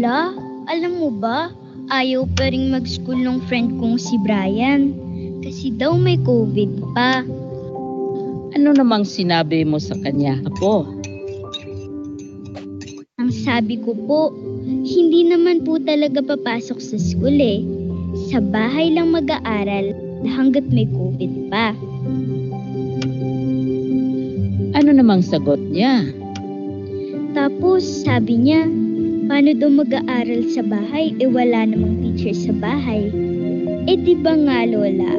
Lola, alam mo ba, ayaw pa rin mag-school ng friend kong si Brian. Kasi daw may COVID pa. Ano namang sinabi mo sa kanya, Apo? Ang sabi ko po, hindi naman po talaga papasok sa school eh. Sa bahay lang mag-aaral hanggat may COVID pa. Ano namang sagot niya? Tapos sabi niya, paano daw mag-aaral sa bahay wala namang teacher sa bahay? Di ba nga Lola?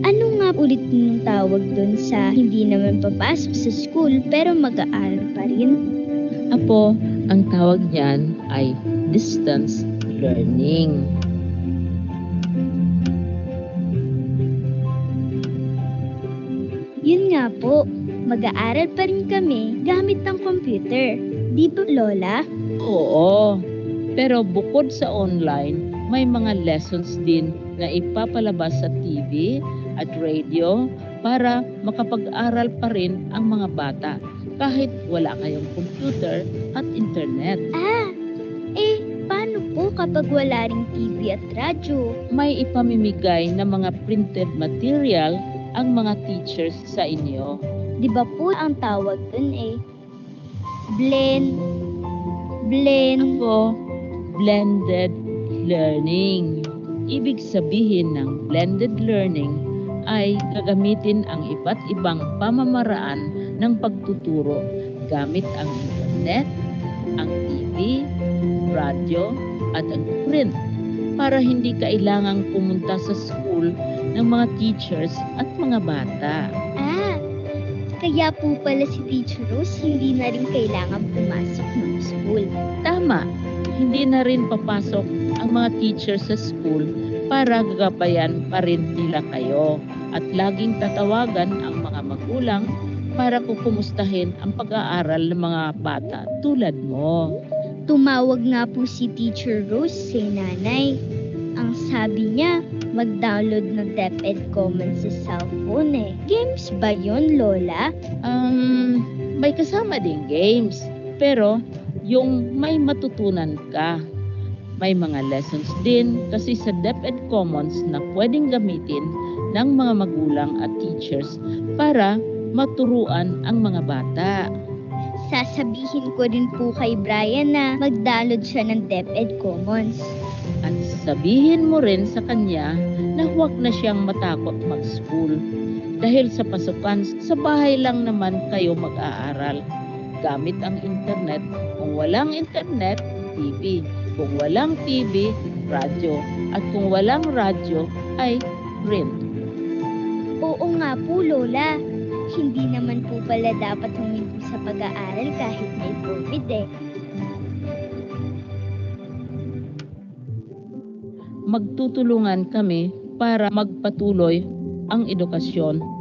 Ano nga ulit yung tawag doon sa hindi naman papasok sa school pero mag-aaral pa rin? Apo, ang tawag niyan ay distance learning. Yun nga po, mag-aaral pa rin kami gamit ng computer. Di ba Lola? Oo, pero bukod sa online, may mga lessons din na ipapalabas sa TV at radio para makapag-aral pa rin ang mga bata kahit wala kayong computer at internet. Paano po kapag wala ring TV at radyo? May ipamimigay na mga printed material ang mga teachers sa inyo. Di ba po ang tawag dun blend. Ako, blended learning. Ibig sabihin ng blended learning ay gagamitin ang iba't ibang pamamaraan ng pagtuturo gamit ang internet, ang TV, radyo, at ang print para hindi kailangang pumunta sa school ng mga teachers at mga bata. Kaya po pala si Teacher Rose hindi na rin kailangan pumasok ng school. Tama, hindi na rin papasok ang mga teachers sa school para gagabayan pa rin nila kayo at laging tatawagan ang mga magulang para kukumustahin ang pag-aaral ng mga bata tulad mo. Tumawag nga po si Teacher Rose kay nanay. Ang sabi niya, mag-download ng DepEd Commons sa cellphone Games ba yun, Lola? May kasama ding games, pero yung may matutunan ka. May mga lessons din kasi sa DepEd Commons na pwedeng gamitin ng mga magulang at teachers para maturuan ang mga bata. Sasabihin ko rin po kay Brian na mag-download siya ng DepEd Commons. At sabihin mo rin sa kanya na huwag na siyang matakot mag-school. Dahil sa pasukan, sa bahay lang naman kayo mag-aaral. Gamit ang internet. Kung walang internet, TV. Kung walang TV, radyo. At kung walang radyo, ay print. Oo nga po, Lola. Hindi naman po pala dapat huminto sa pag-aaral kahit may COVID Magtutulungan kami para magpatuloy ang edukasyon.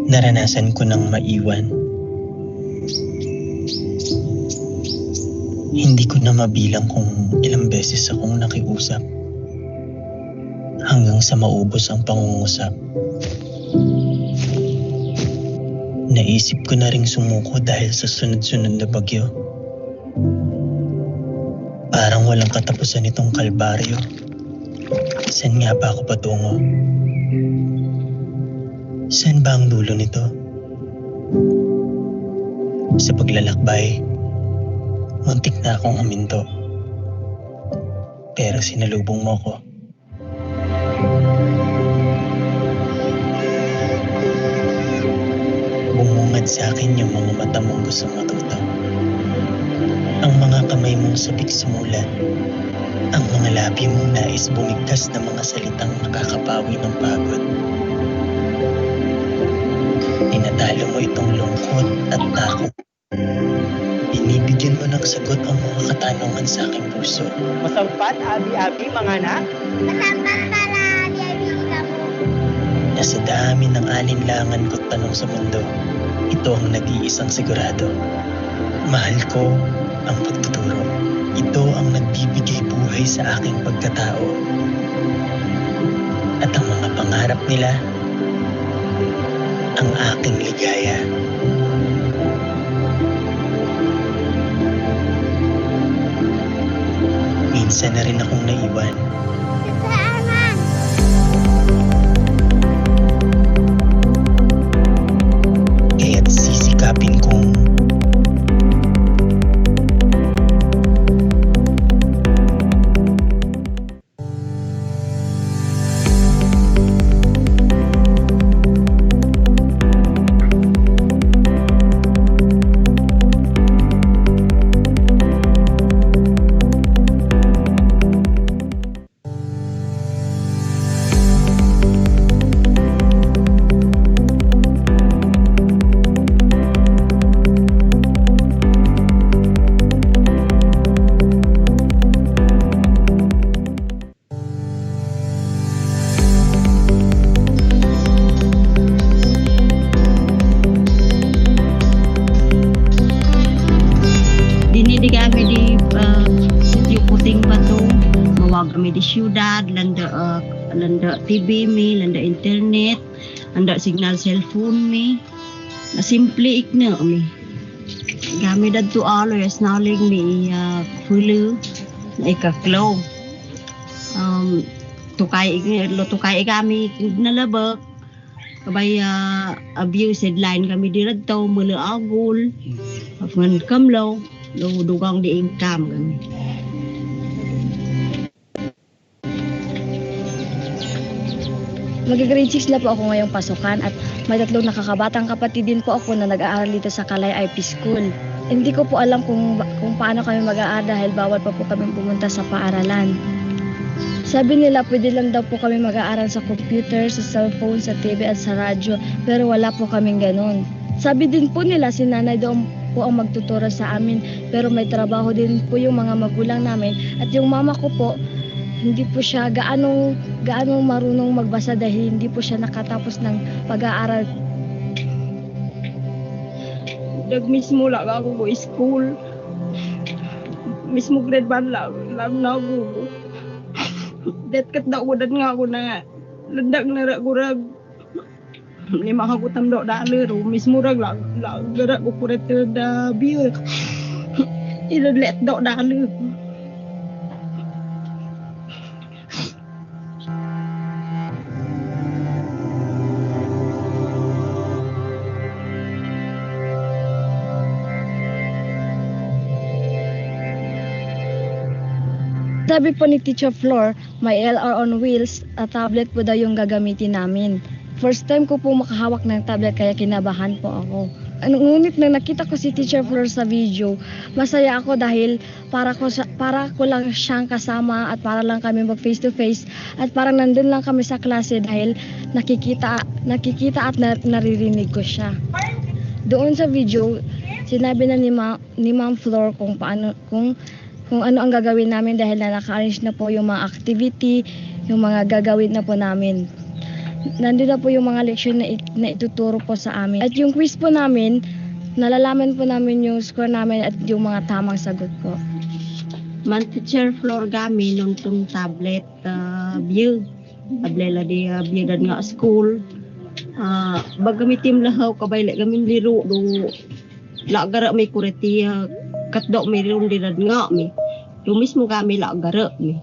Naranasan ko ng maiwan. Hindi ko na mabilang kung ilang beses akong nakiusap hanggang sa maubos ang pangungusap. Naisip ko na ring sumuko dahil sa sunod-sunod na bagyo. Parang walang katapusan itong kalbaryo. Saan nga ba ako patungo? Saan ba ang dulo nito? Sa paglalakbay, muntik na akong huminto. Pero sinalubong mo ko. Bumungad sa akin yung mga mata mong gustong matuto. Ang mga kamay mong sabik sumulat. Ang mga labi mong nais bumigkas na mga salitang nakakapawi ng pagod. Tinatalo mo itong lungkot at takot. Binibigyan mo ng sagot ang mga katanungan sa aking puso. Masampat, abi-abi, mga anak. Masampat pala, abi-abi ka mo. Na sa dami ng alinlangan ko't tanong sa mundo, ito ang nag-iisang sigurado. Mahal ko ang pagtuturo. Ito ang nagbibigay buhay sa aking pagkatao. At ang mga pangarap nila, ang aking ligaya. Minsan na rin akong naiwan. Saan? Kaya't sisikapin kong Dinidi kami di sitio Puting Batu, mawag kami di syudad, landa TV mi, landa internet, landa signal cellphone mi, na simple ikna mi. Kami dadto aloy snaling mi fulu na ikaklaw. Tukay kami nalabak. Kabay abuse headline kami di radto mula agul. Afgan kamlaw. Dugang di income kami. Mag-grade 6 na po ako ngayong pasukan at may tatlong nakakabatang kapatid din po ako na nag-aaral dito sa Kalay IP School. Hindi ko po alam kung paano kami mag-aaral dahil bawal pa po kami pumunta sa paaralan. Sabi nila pwede lang daw po kami mag-aaral sa computer, sa cellphone, sa TV at sa radyo pero wala po kaming ganun. Sabi din po nila si nanay daw po ang magtuturo sa amin pero may trabaho din po yung mga magulang namin at yung mama ko po hindi po siya gaanong marunong magbasa dahil hindi po siya nakatapos ng pag-aaral. Mismo lang ako go school. Mismo grade 1 lang na ako. Det kat daw udan nga ako na landag na ragurag. Lima ka kutam daw dalero mismo rag lang gara ko kuret da biur. Ilet daw dalero. Sabi po ni Teacher Flor, may LR on wheels at tablet po daw yung gagamitin namin. First time ko po makahawak ng tablet kaya kinabahan po ako. Ngunit nang nakita ko si Teacher Flor sa video, masaya ako dahil para ko lang siyang kasama at para lang kami mag face to face at parang nandun lang kami sa klase dahil nakikita at naririnig ko siya. Doon sa video, sinabi na ni Ma'am Flor kung ano ang gagawin namin dahil naka-arrange na po yung mga activity, yung mga gagawin na po namin. Nandun na po yung mga leksyon na ituturo po sa amin. At yung quiz po namin, nalalaman po namin yung score namin at yung mga tamang sagot po. Man Teacher Flor kami nung tablet view. Ablela di view dan nga school. Bag kami team lahaw kabay kami liro do lagara may kureti katdo may ron di dan nga mi. Yung mismo kami lagara mi.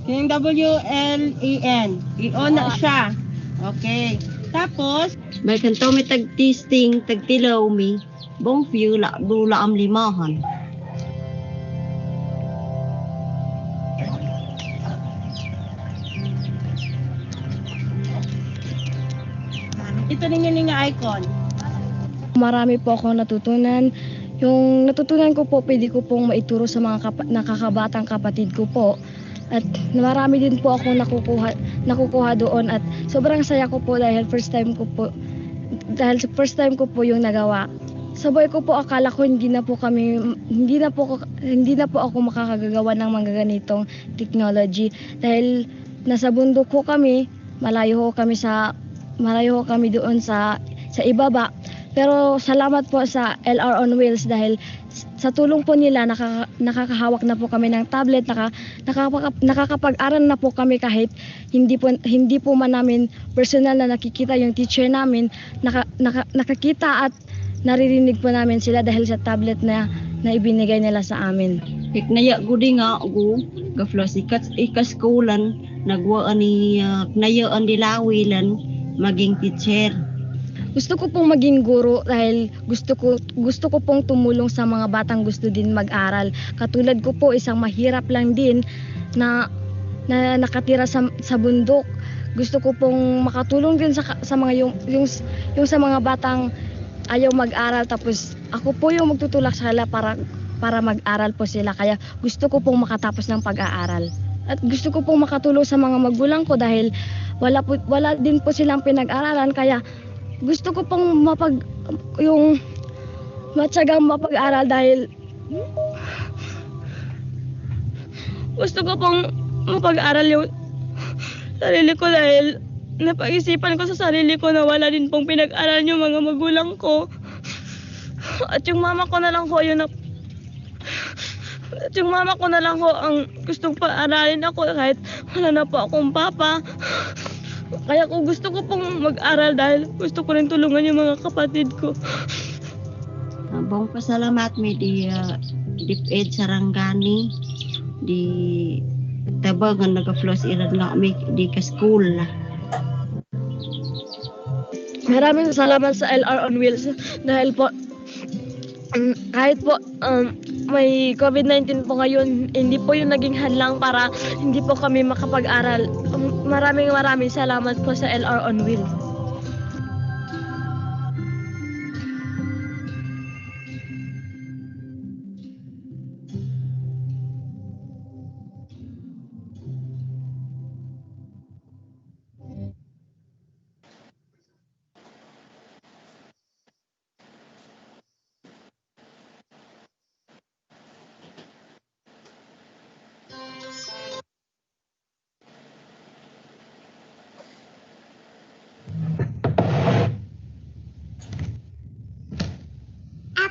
Yung WLEN. I-on na siya. Okay. Tapos, May kanto may tag-testing, tag-tilaw mi. Bong view dula am limahan. ito rin yung nga icon. Marami po akong natutunan. Yung natutunan ko po, pwede ko pong maituro sa mga nakakabatang kapatid ko po. At marami din po ako nakukuha doon at sobrang saya ko po dahil first time ko po yung nagawa. Sa buhay ko po akala ko hindi na po ako makakagawa ng mga ganitong technology dahil nasa bundok ko kami, malayo ho kami doon sa ibaba. Pero salamat po sa LR on Wheels dahil sa tulong po nila nakakahawak na po kami ng tablet, nakakapag-aral na po kami kahit hindi po man namin personal na nakikita yung teacher namin, nakakita at naririnig po namin sila dahil sa tablet na ibinigay nila sa amin. Naya gudi nga ako, gaflos ikaskulan, nagwaan ni nayaan dilawilan, maging teacher. Gusto ko pong maging guro dahil gusto ko pong tumulong sa mga batang gusto din mag-aral. Katulad ko po, isang mahirap lang din na nakatira sa bundok. Gusto ko pong makatulong din sa mga yung sa mga batang ayaw mag-aral, tapos ako po yung magtutulak sa kanila para mag-aral po sila. Kaya gusto ko pong makatapos ng pag-aaral. At gusto ko pong makatulong sa mga magulang ko dahil wala din po silang pinag-aralan, kaya gusto ko pong matyagang mapag-aral dahil gusto ko pong mapag-aral yung sarili ko dahil napag-isipan ko sa sarili ko na wala din pong pinag-aral yung mga magulang ko. At yung mama ko na lang ho ang gustong pa-aralin ako kahit wala na po akong papa. Kaya kung gusto ko pong mag-aral dahil gusto ko rin tulungan yung mga kapatid ko. Bang pasalamat mi di DepEd Sarangani di tabagan nagaflos ilan lang mi di ka school. Maraming salamat sa LR on Wheels dahil po kahit po may COVID-19 po ngayon, hindi po yung naging hadlang para hindi po kami makapag-aral. Maraming salamat po sa LR on Wheels.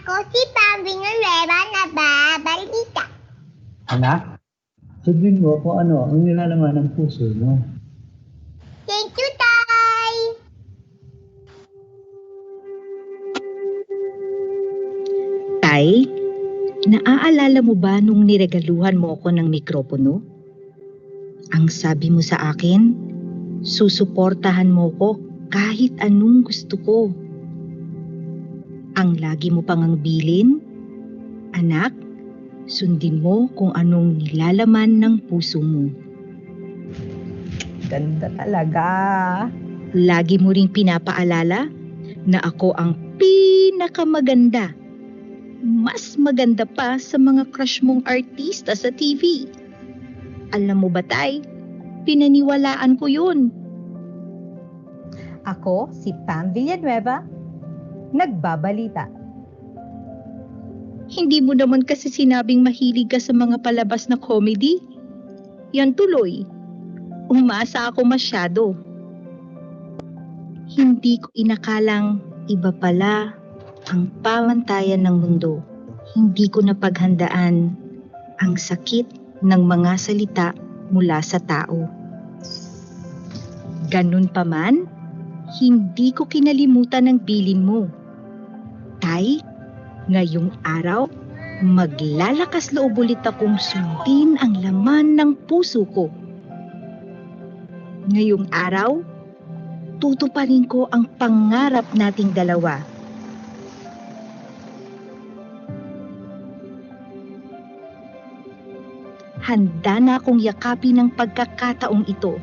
Ako si Pambingan Reba na babalita. Anak, sabihin mo kung ano ang nilalaman ng puso mo. Thank you, Tay! Tay, naaalala mo ba nung niregaluhan mo ako ng mikropono? Ang sabi mo sa akin, susuportahan mo ko kahit anong gusto ko. Ang lagi mo pang ang bilin, anak, sundin mo kung anong nilalaman ng puso mo. Ganda talaga. Lagi mo ring pinapaalala na ako ang pinakamaganda. Mas maganda pa sa mga crush mong artista sa TV. Alam mo ba, Tay? Pinaniwalaan ko yun. Ako, si Pam Villanueva, nagbabalita. Hindi mo naman kasi sinabing mahilig ka sa mga palabas na comedy. Yan tuloy. Umasa ako masyado. Hindi ko inakalang iba pala ang pamantayan ng mundo. Hindi ko napaghandaan ang sakit ng mga salita mula sa tao. Ganun pa man, hindi ko kinalimutan ang bilin mo. Tay, ngayong araw, maglalakas loob ulit akong sundin ang laman ng puso ko. Ngayong araw, tutuparin ko ang pangarap nating dalawa. Handa na akong yakapin ng pagkakataong ito.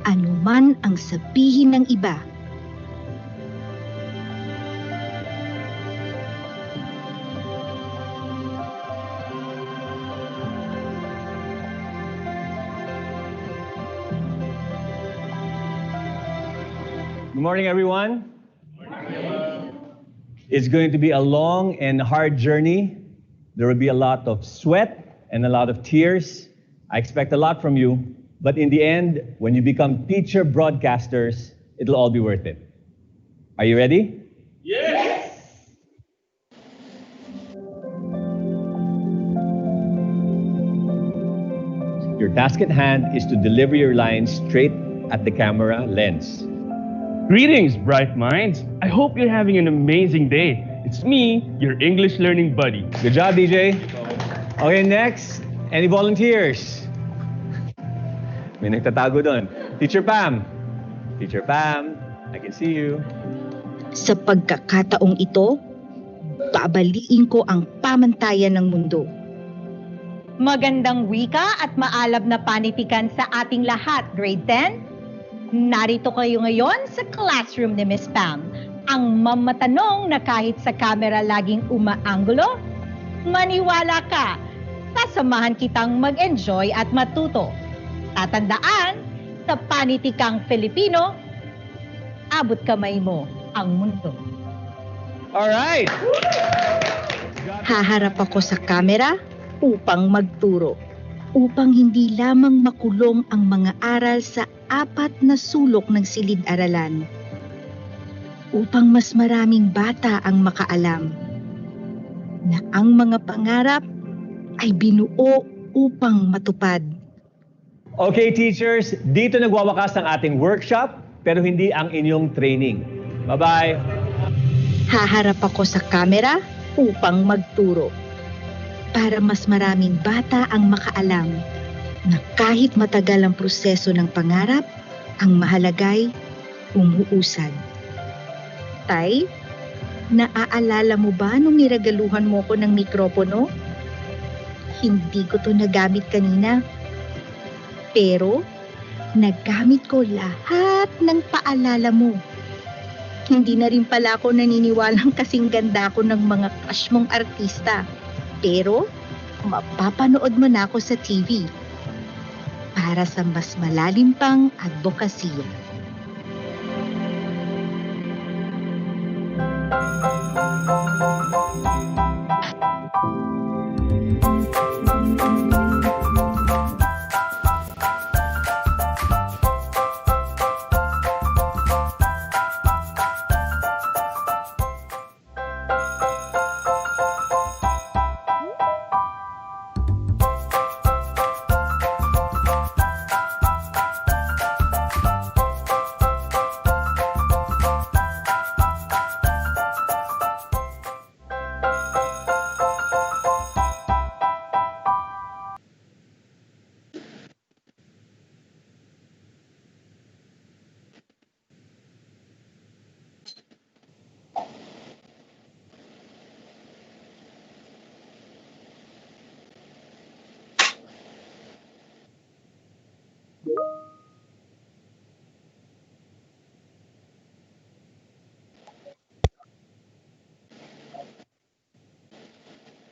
Ano man ang sabihin ng iba. Good morning, everyone. It's going to be a long and hard journey. There will be a lot of sweat and a lot of tears. I expect a lot from you, but in the end, when you become teacher broadcasters, it'll all be worth it. Are you ready? Yes! Your task at hand is to deliver your lines straight at the camera lens. Greetings, bright minds. I hope you're having an amazing day. It's me, your English learning buddy. Good job, DJ. Okay, next. Any volunteers? May nagtatago doon. Teacher Pam. Teacher Pam, I can see you. Sa pagkakataong ito, babaliin ko ang pamantayan ng mundo. Magandang wika at maalab na panitikan sa ating lahat, grade 10. Narito kayo ngayon sa classroom ni Miss Pam. Ang mamatanong na kahit sa camera laging umaanggulo, maniwala ka, sasamahan kitang mag-enjoy at matuto. Tatandaan, sa panitikang Filipino, abot kamay mo ang mundo. Alright! Haharap ako sa camera upang magturo. Upang hindi lamang makulong ang mga aral sa 4 na sulok ng silid-aralan. Upang mas maraming bata ang makaalam na ang mga pangarap ay binuo upang matupad. Okay, teachers, dito nagwawakas ang ating workshop, pero hindi ang inyong training. Bye-bye! Haharap ako sa camera upang magturo. Para mas maraming bata ang makaalam na kahit matagal ang proseso ng pangarap, ang mahalagay umuusad. Tay, naaalala mo ba nung niragaluhan mo ko ng mikropono? Hindi ko to nagamit kanina. Pero, nagamit ko lahat ng paalala mo. Hindi na rin pala ako naniniwalang kasing ganda ko ng mga crush mong artista. Pero, mapapanood mo na ako sa TV para sa mas malalim pang advokasya.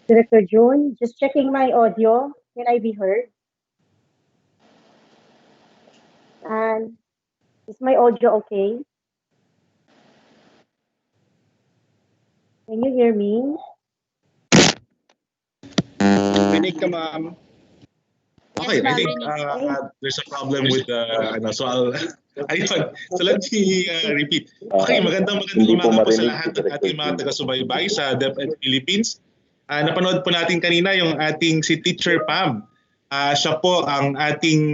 Director June, just checking my audio. Can I be heard? And is my audio okay? Can you hear me? Rinig ka, ma'am. Okay, I think there's a problem with so I'll ayun. So let me repeat. Okay, magandang umaga po sa lahat ng ating mga taga-subaybay sa DepEd Philippines. Napanood po natin kanina yung ating si Teacher Pam. Siya po ang ating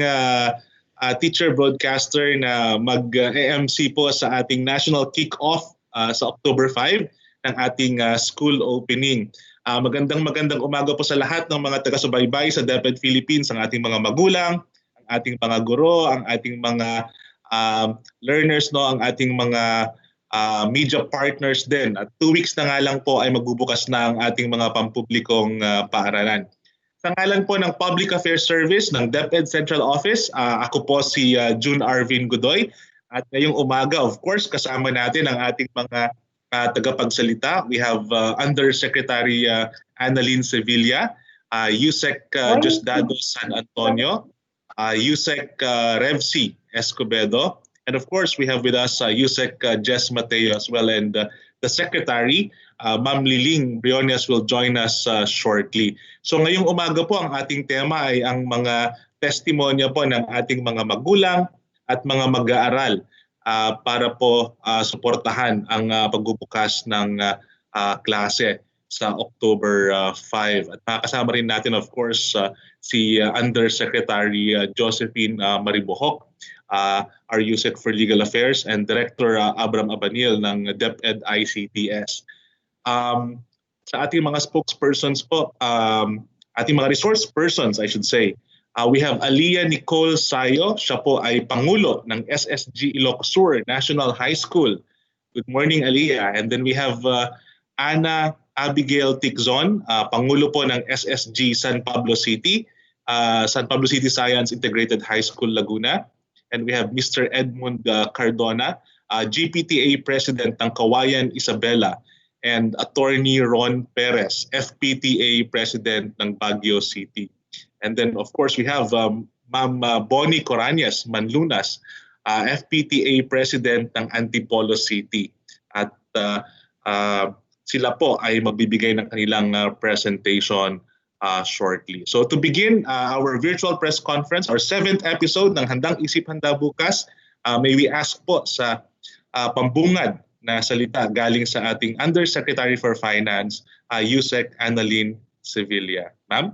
teacher broadcaster na mag-EMC po sa ating national kick-off sa October 5 ng ating school opening. Magandang umaga po sa lahat ng mga taga-subaybay sa DepEd Philippines, ang ating mga magulang, ang ating mga guro, ang ating mga learners, no, ang ating mga media partners din. At 2 weeks na nga lang po ay magbubukas na ang ating mga pampublikong paaralan. Sa ngalan po ng Public Affairs Service ng DepEd Central Office, ako po si June Arvin Godoy. At ngayong umaga, of course, kasama natin ang ating mga tagapagsalita. We have Undersecretary Annalyn Sevilla, USEC Diosdado San Antonio, USEC Revsi Escobedo, And of course, we have with us Yusek Jess Mateo as well, and the Secretary, Ma'am Liling Briones, will join us shortly. So ngayong umaga po, ang ating tema ay ang mga testimonya po ng ating mga magulang at mga mag-aaral para po suportahan ang pagbubukas ng klase sa October 5. At makakasama rin natin, of course, si Undersecretary Josephine Maribohok, our USEC for Legal Affairs, and Director Abram Abanil ng DepEd ICTS. Sa ating mga spokespersons po, ating mga resource persons, I should say, we have Aliyah Nicole Sayo. Siya po ay Pangulo ng SSG Ilocos Sur National High School. Good morning, Aliyah. And then we have Ana Abigail Ticzon, Pangulo po ng SSG San Pablo City Science Integrated High School, Laguna. And we have Mr. Edmund Cardona, GPTA President ng Kawayan, Isabela, and Attorney Ron Perez, FPTA President ng Baguio City. And then, of course, we have Ma'am Bonnie Coranias Manlunas, FPTA President ng Antipolo City. At sila po ay magbibigay ng kanilang presentation shortly. So to begin our virtual press conference, our 7th episode ng Handang Isip Handa Bukas, may we ask po sa pambungad na salita galing sa ating Undersecretary for Finance, Yusek Annalyn Sevilla. Ma'am?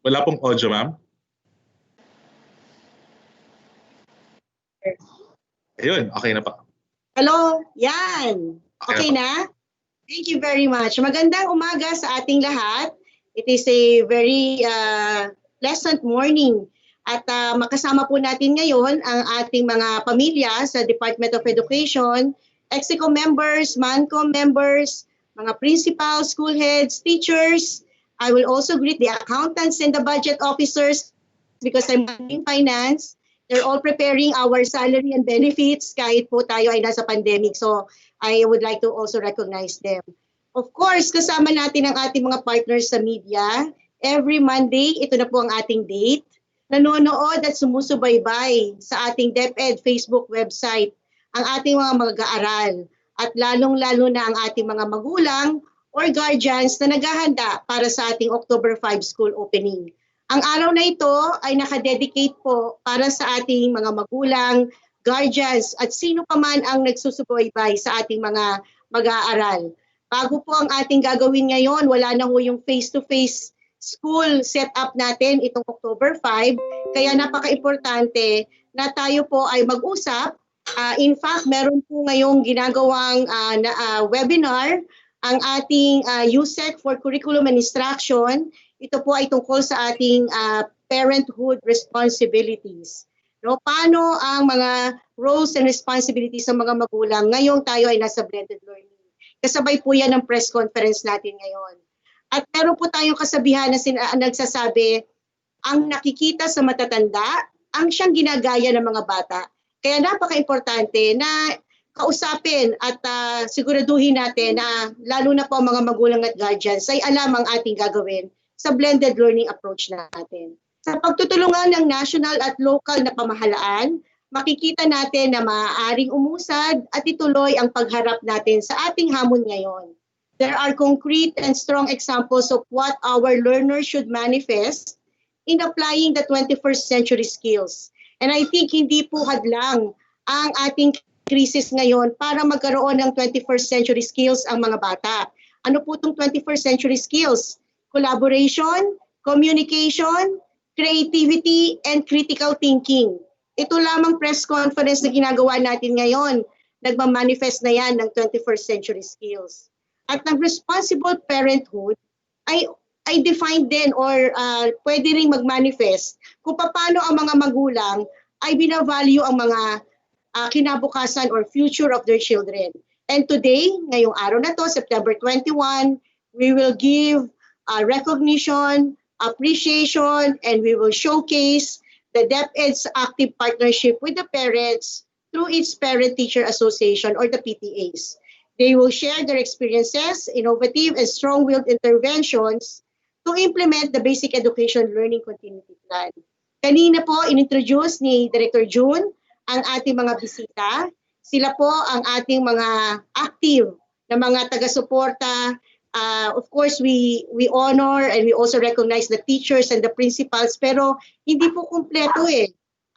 Wala pong audio, ma'am. Ayun, okay na pa. Hello, yan. Okay na? Thank you very much. Magandang umaga sa ating lahat. It is a very pleasant morning. At makasama po natin ngayon ang ating mga pamilya sa Department of Education, EXICO members, MANCOM members, mga principals, school heads, teachers. I will also greet the accountants and the budget officers because I'm in finance. They're all preparing our salary and benefits kahit po tayo ay nasa pandemic. So I would like to also recognize them. Of course, kasama natin ang ating mga partners sa media. Every Monday, ito na po ang ating date. Nanonood at sumusubaybay sa ating DepEd Facebook website ang ating mga mag-aaral at lalong-lalo na ang ating mga magulang or guardians na naghahanda para sa ating October 5 school opening. Ang araw na ito ay nakadedicate po para sa ating mga magulang, guardians at sino pa man ang nagsusubaybay sa ating mga mag-aaral. Bago po ang ating gagawin ngayon, wala na ho yung face-to-face school setup natin itong October 5. Kaya napaka-importante na tayo po ay mag-usap. In fact, meron po ngayong ginagawang webinar ang ating USEC for Curriculum and Instruction. Ito po ay tungkol sa ating parenthood responsibilities. No, paano ang mga roles and responsibilities ng mga magulang ngayong tayo ay nasa blended learning. Kasabay po yan ng press conference natin ngayon. At meron po tayong kasabihan na nagsasabi, ang nakikita sa matatanda, ang siyang ginagaya ng mga bata. Kaya napaka-importante na kausapin at siguraduhin natin na lalo na po ang mga magulang at guardians ay alam ang ating gagawin sa blended learning approach natin. Sa pagtutulungan ng national at local na pamahalaan, makikita natin na maaaring umusad at ituloy ang pagharap natin sa ating hamon ngayon. There are concrete and strong examples of what our learners should manifest in applying the 21st century skills. And I think hindi po hadlang ang ating krisis ngayon para magkaroon ng 21st century skills ang mga bata. Ano po itong 21st century skills? Collaboration, communication, creativity, and critical thinking. Ito lamang press conference na ginagawa natin ngayon. Nagmamanifest na yan ng 21st century skills. At ng responsible parenthood ay defined din or pwede rin mag-manifest kung paano ang mga magulang ay binavalue ang mga kinabukasan or future of their children. And today, ngayong araw na to, September 21, we will give recognition, appreciation, and we will showcase the DepEd's active partnership with the parents through its Parent-Teacher Association or the PTAs. They will share their experiences, innovative and strong-willed interventions to implement the Basic Education Learning Continuity Plan. Kanina po, inintroduce ni Director June ang ating mga bisita. Sila po ang ating mga active na mga taga-suporta. Of course, we honor and we also recognize the teachers and the principals, pero hindi po kumpleto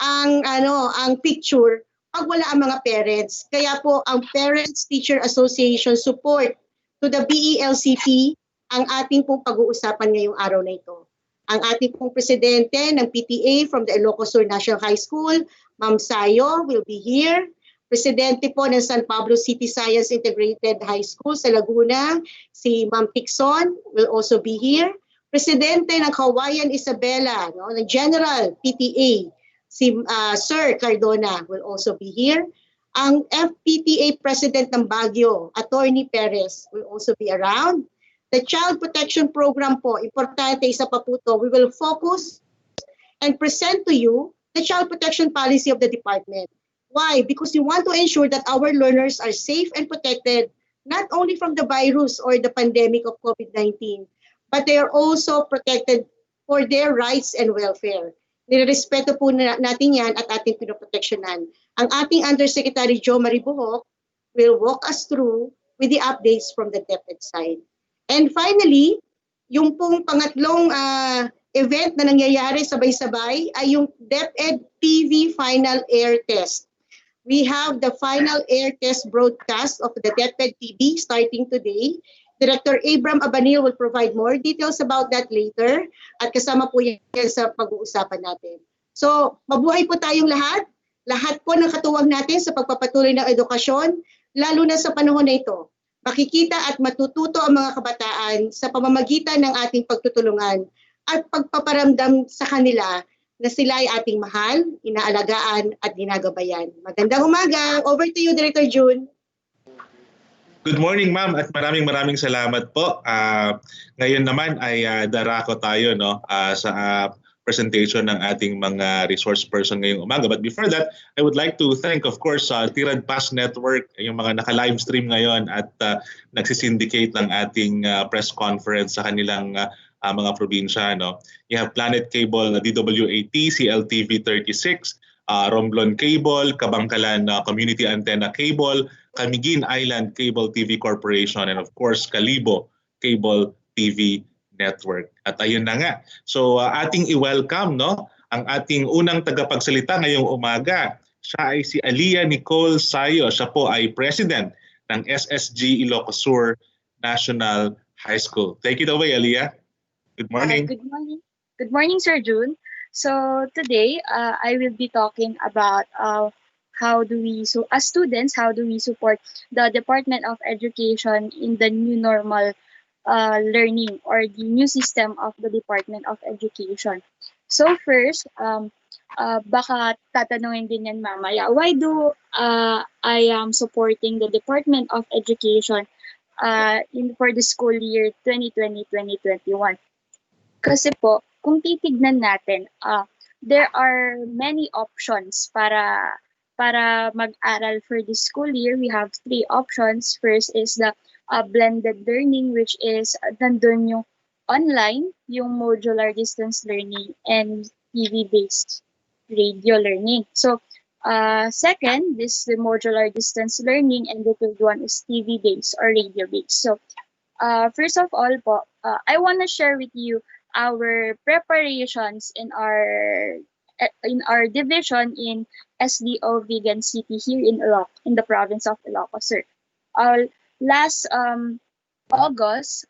ang picture pag wala ang mga parents. Kaya po ang Parents Teacher Association support to the BELCP ang ating pong pag-uusapan ngayong araw na ito. Ang ating pong presidente ng PTA from the Ilocos Sur National High School, Ma'am Sayo, will be here. Presidente po ng San Pablo City Science Integrated High School sa Laguna, si Ma'am Pixon, will also be here. Presidente ng Hawaiian Isabela, ng General PTA, si Sir Cardona, will also be here. Ang FPTA President ng Baguio, Attorney Perez, will also be around. The Child Protection Program po, importante, isa pa po to, we will focus and present to you the Child Protection Policy of the Department. Why? Because we want to ensure that our learners are safe and protected not only from the virus or the pandemic of COVID-19, but they are also protected for their rights and welfare. Nirespeto po natin yan at ating pinoproteksyonan. Ang ating Undersecretary Jo Marie Buhok will walk us through with the updates from the DepEd side. And finally, yung pong pangatlong event na nangyayari sabay-sabay ay yung DepEd PV Final Air Test. We have the final air test broadcast of the DepEd TV starting today. Director Abram Abanil will provide more details about that later at kasama po yan sa pag-uusapan natin. So, mabuhay po tayong lahat. Lahat po ng katuwang natin sa pagpapatuloy ng edukasyon, lalo na sa panahon na ito. Makikita at matututo ang mga kabataan sa pamamagitan ng ating pagtutulungan at pagpaparamdam sa kanila na sila ay ating mahal, inaalagaan at ginagabayan. Magandang umaga. Over to you, Director June. Good morning, ma'am, at maraming salamat po. Ngayon naman ay darako tayo sa presentation ng ating mga resource person ngayong umaga. But before that, I would like to thank, of course, Tirad Pass Network, yung mga naka-live stream ngayon at nagsisyndicate ng ating press conference sa kanilang mga probinsya. You have Planet Cable, DWAT, CLTV 36, Romblon Cable, Kabangkalan Community Antenna Cable, Camiguin Island Cable TV Corporation, and of course, Kalibo Cable TV Network. At ayun na nga. So ating i-welcome ang ating unang tagapagsalita ngayong umaga. Siya ay si Alia Nicole Sayo. Siya po ay President ng SSG Ilocos Sur National High School. Take it away, Alia. Good morning. Good morning. Good morning, Sir June. So today, I will be talking about as students, how do we support the Department of Education in the new normal learning or the new system of the Department of Education. So first, baka tatanungin din yan mamaya, why do I am supporting the Department of Education for the school year 2020-2021? Kasi po, kung titignan natin, there are many options para mag-aral for this school year. We have 3 options. First is the blended learning, which is nandun yung online, yung modular distance learning, and TV-based radio learning. So, second, this is the modular distance learning, and the third one is TV-based or radio-based. So, first of all po, I want to share with you our preparations in our division in SDO Vegan City here in the province of Ilocos Sur. Last August,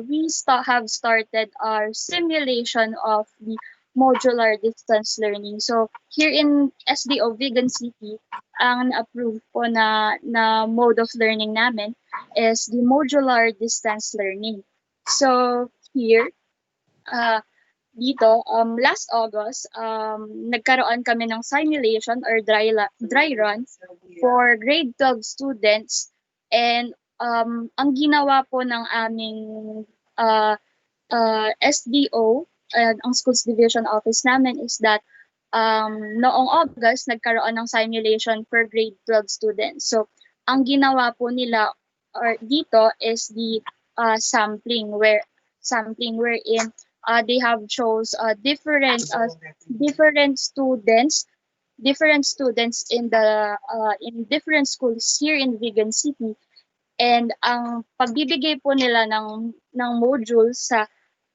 we have started our simulation of the modular distance learning. So here in SDO Vegan City, ang approved po na mode of learning namin is the modular distance learning. So here, dito, last August, nagkaroon kami ng simulation or dry run for grade 12 students, and ang ginawa po ng aming SDO, ang Schools Division Office namin, is that noong August, nagkaroon ng simulation for grade 12 students. So, ang ginawa po nila dito is the sampling wherein they have chose different students in different schools here in Vigan City. And ang pagbibigay po nila ng modules sa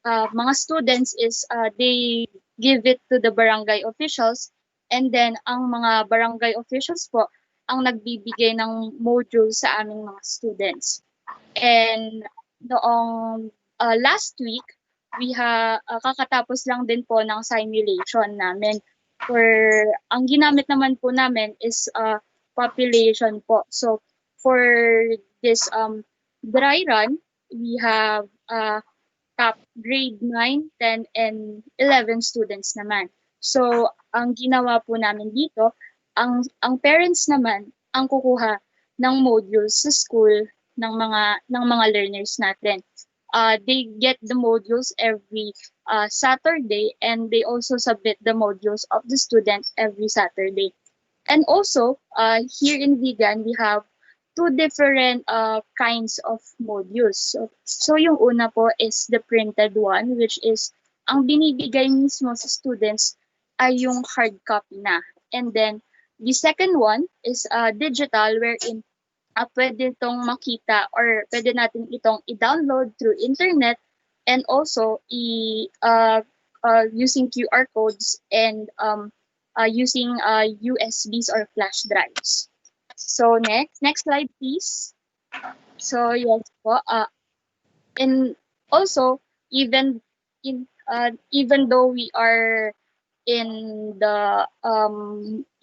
mga students is they give it to the barangay officials, and then ang mga barangay officials po ang nagbibigay ng modules sa aming mga students. And noong last week, kakatapos lang din po ng simulation namin. Ang ginamit naman po namin is population po. So for this dry run, we have top grade 9, 10, and 11 students naman. So ang ginawa po namin dito, ang parents naman ang kukuha ng modules sa school ng mga learners natin. They get the modules every Saturday, and they also submit the modules of the student every Saturday. And also, here in Vigan, we have two different kinds of modules. So yung una po is the printed one, which is ang binibigay mismo sa students ay yung hard copy na. And then, the second one is digital, wherein pwede itong makita or pwede natin itong i-download through internet, and also using QR codes and using USBs or flash drives. So next slide please. So yes po, and also even though we are in the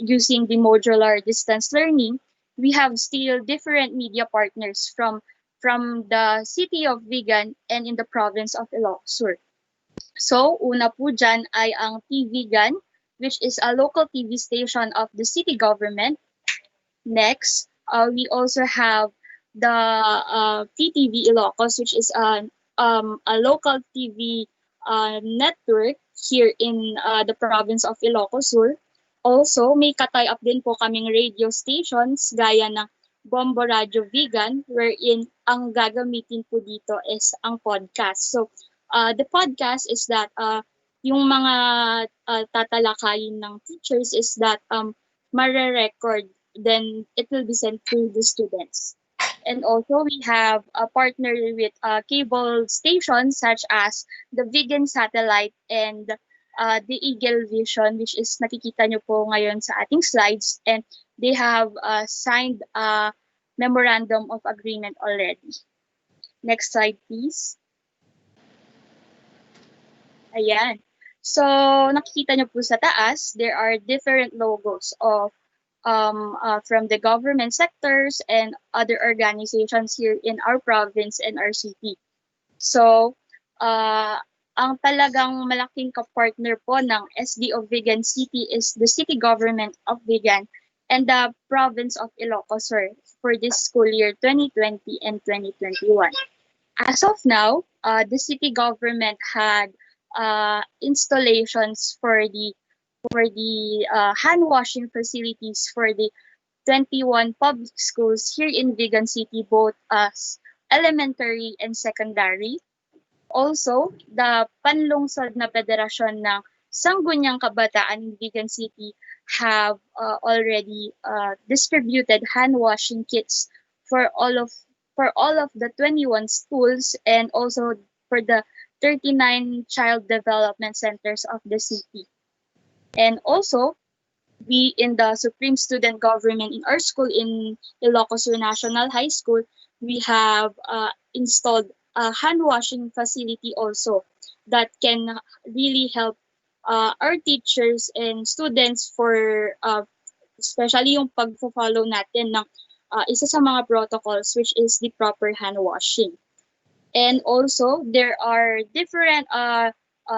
using the modular distance learning, we have still different media partners from the city of Vigan and in the province of Ilocos Sur. So, una po dyan ay ang TVgan, which is a local TV station of the city government. Next, we also have the PTV Ilocos, which is a local TV network here in the province of Ilocos Sur. Also, may ka-tie-up din po kaming radio stations gaya ng Bombo Radio Vigan, wherein ang gagamitin po dito is ang podcast. So, the podcast is that yung mga tatalakayin ng teachers is that mare-record, then it will be sent to the students. And also, we have a partner with cable stations such as the Vigan Satellite and the Eagle Vision, which is nakikita nyo po ngayon sa ating slides, and they have signed a memorandum of agreement already. Next slide, please. Ayan. So, nakikita nyo po sa taas, there are different logos of from the government sectors and other organizations here in our province and our city. So, ang talagang malaking kapartner po ng SDO Vigan City is the city government of Vigan and the province of Ilocos Sur for this school year 2020 and 2021. As of now, the city government had installations for the hand washing facilities for the 21 public schools here in Vigan City, both as elementary and secondary. Also, the panlungsod na federasyon ng Sangguniang Kabataan in Vigan City have already distributed hand washing kits for all of the 21 schools, and also for the 39 child development centers of the city. And also, we in the Supreme Student Government in our school in Ilocos Sur National High School, we have installed a hand washing facility also that can really help our teachers and students for especially yung pag-follow natin ng isa sa mga protocols, which is the proper hand washing. And also, there are different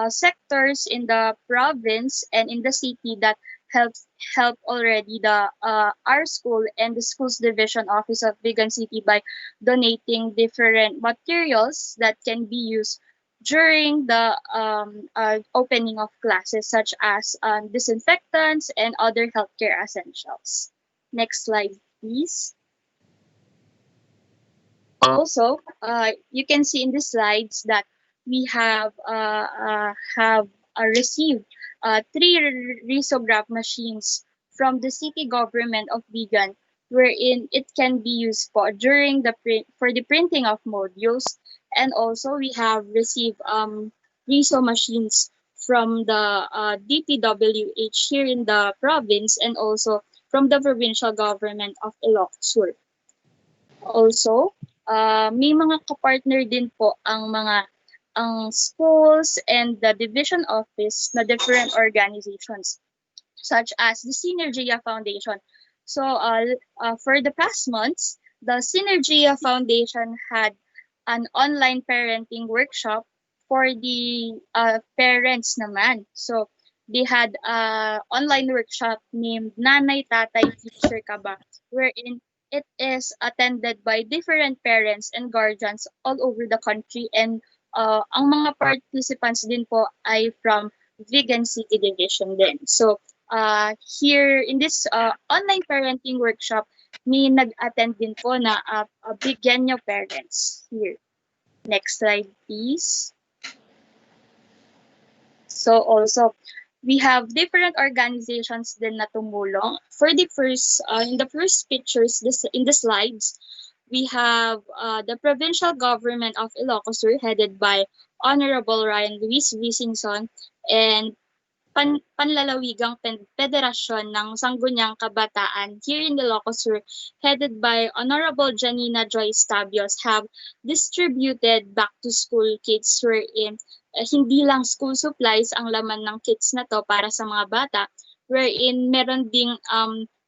sectors in the province and in the city that help already the our school and the schools division office of Vigan City by donating different materials that can be used during the opening of classes, such as disinfectants and other healthcare essentials. Next slide, please. Also, you can see in the slides that we have received three risograph machines from the city government of Bigan, wherein it can be used for the printing of modules, and also we have received riso machines from the DPWH here in the province, and also from the provincial government of Ilocos Sur. Also, may mga kapartner din po ang schools and the division office na different organizations such as the Synergia Foundation. So, for the past months, the Synergia Foundation had an online parenting workshop for the parents naman. So, they had an online workshop named Nanay Tatay Teacher Ka Ba, wherein it is attended by different parents and guardians all over the country, and ang mga participants din po ay from Vigan City Division din. So, here in this online parenting workshop, may nag-attend din po na Bigenyo parents here. Next slide, please. So also, we have different organizations din na tumulong. For the first, in the first pictures, in the slides, we have the provincial government of Ilocos Sur headed by Honorable Ryan Luis Visingson, and Panlalawigang Federasyon ng Sangguniang Kabataan here in Ilocos Sur, headed by Honorable Janina Joy Stabios, have distributed back-to-school kits wherein hindi lang school supplies ang laman ng kits na to para sa mga bata, wherein meron ding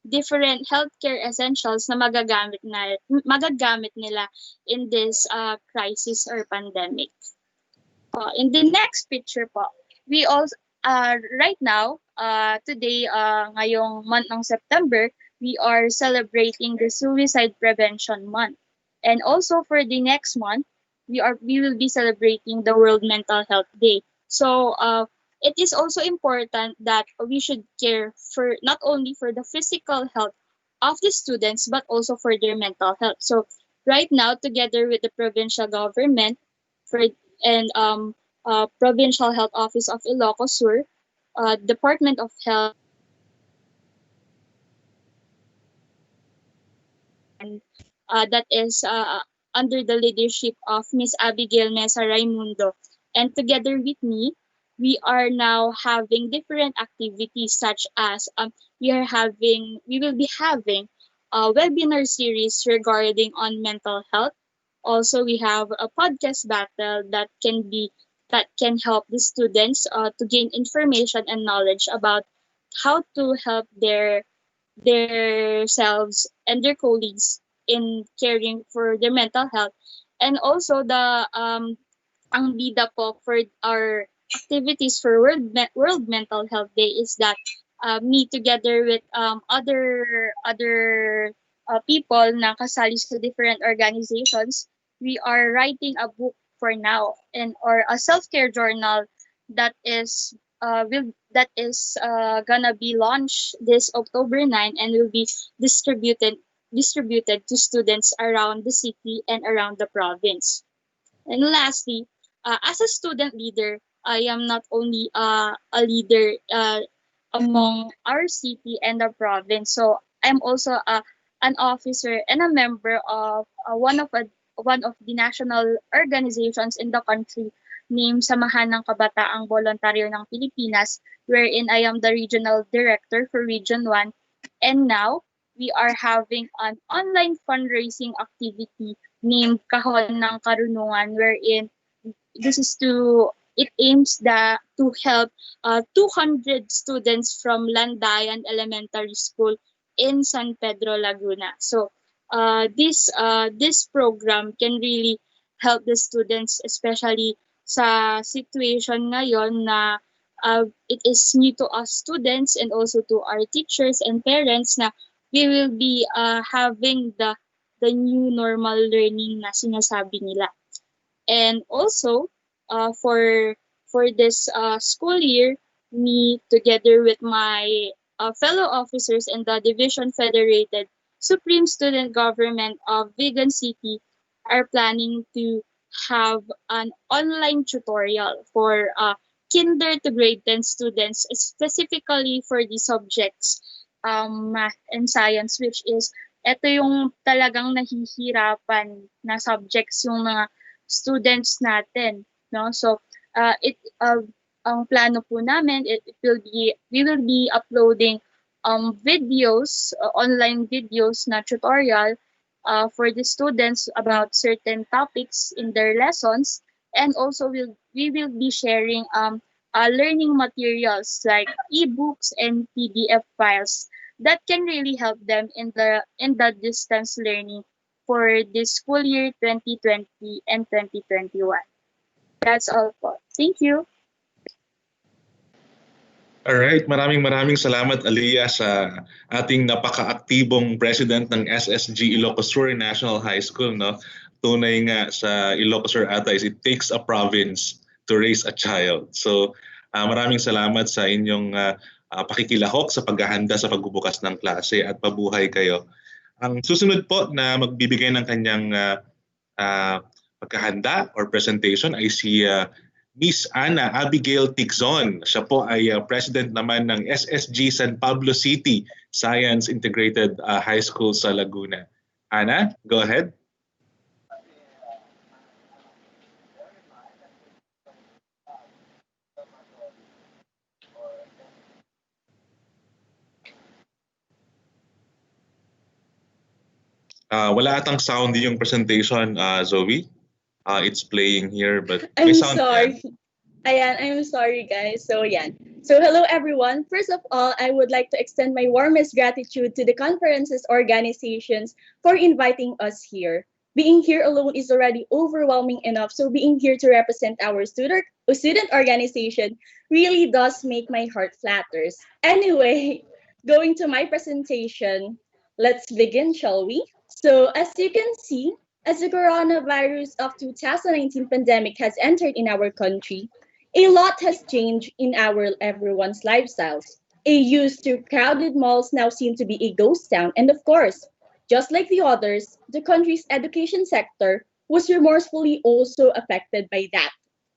different healthcare essentials na magagamit nila in this crisis or pandemic. In the next picture po, we also right now, today, ngayong month ng September, we are celebrating the Suicide Prevention Month. And also for the next month, we will be celebrating the World Mental Health Day. So it is also important that we should care for not only for the physical health of the students, but also for their mental health. So right now, together with the provincial government and Provincial Health Office of Ilocos Sur, Department of Health, and that is under the leadership of Miss Abigail Mesa Raimundo. And together with me, we are now having different activities such as we will be having a webinar series regarding on mental health. Also, we have a podcast battle that can help the students to gain information and knowledge about how to help their selves and their colleagues in caring for their mental health. And also ang bida po for our activities for World Mental Health Day is that me together with other people na kasali sa different organizations, we are writing a book for now, or a self-care journal that is gonna be launched this October 9 and will be distributed to students around the city and around the province. And lastly, as a student leader, I am not only a leader among our city and the province, so I'm also an officer and a member of one of the national organizations in the country named Samahan ng Kabataang Boluntaryo ng Pilipinas, wherein I am the regional director for Region 1. And now, we are having an online fundraising activity named Kahon ng Karunungan, wherein it aims to help 200 students from Landayan Elementary School in San Pedro, Laguna. So this program can really help the students, especially sa situation ngayon na it is new to us students and also to our teachers and parents na we will be having the new normal learning na sinasabi nila. And also for this school year, me together with my fellow officers in the Division Federated Supreme Student Government of Vigan City are planning to have an online tutorial for kinder to grade 10 students, specifically for the subjects math and science, which is ito yung talagang nahihirapan na subjects yung mga students natin, no? So it ang plano po namin, we will be uploading videos, online videos na tutorial for the students about certain topics in their lessons, and also we will be sharing learning materials like ebooks and PDF files that can really help them in the distance learning for this school year 2020 and 2021. That's all po. Thank you. Alright, maraming salamat Aliyah sa ating napaka-aktibong president ng SSG Ilocos Sur National High School, no? Tunay nga sa Ilocos Sur ata is it takes a province to raise a child. So, maraming salamat sa inyong pakikilahok sa paghahanda sa pagbubukas ng klase at pabuhay kayo. Ang susunod po na magbibigay ng kanyang pagkahanda or presentation ay si Miss Ana Abigail Tigzon. Siya po ay president naman ng SSG San Pablo City Science Integrated High School sa Laguna. Ana, go ahead. Wala atang sound yung presentation, Zoe. It's playing here, but I'm may sound sorry. yan. Ayan, I'm sorry guys. So hello everyone. First of all, I would like to extend my warmest gratitude to the conference's organizations for inviting us here. Being here alone is already overwhelming enough, so being here to represent our student organization really does make my heart flatters. Anyway, going to my presentation, let's begin, shall we? So as you can see, as the coronavirus of 2019 pandemic has entered in our country, a lot has changed in everyone's lifestyles. A used to crowded malls now seem to be a ghost town, and of course, just like the others, the country's education sector was remorsefully also affected by that.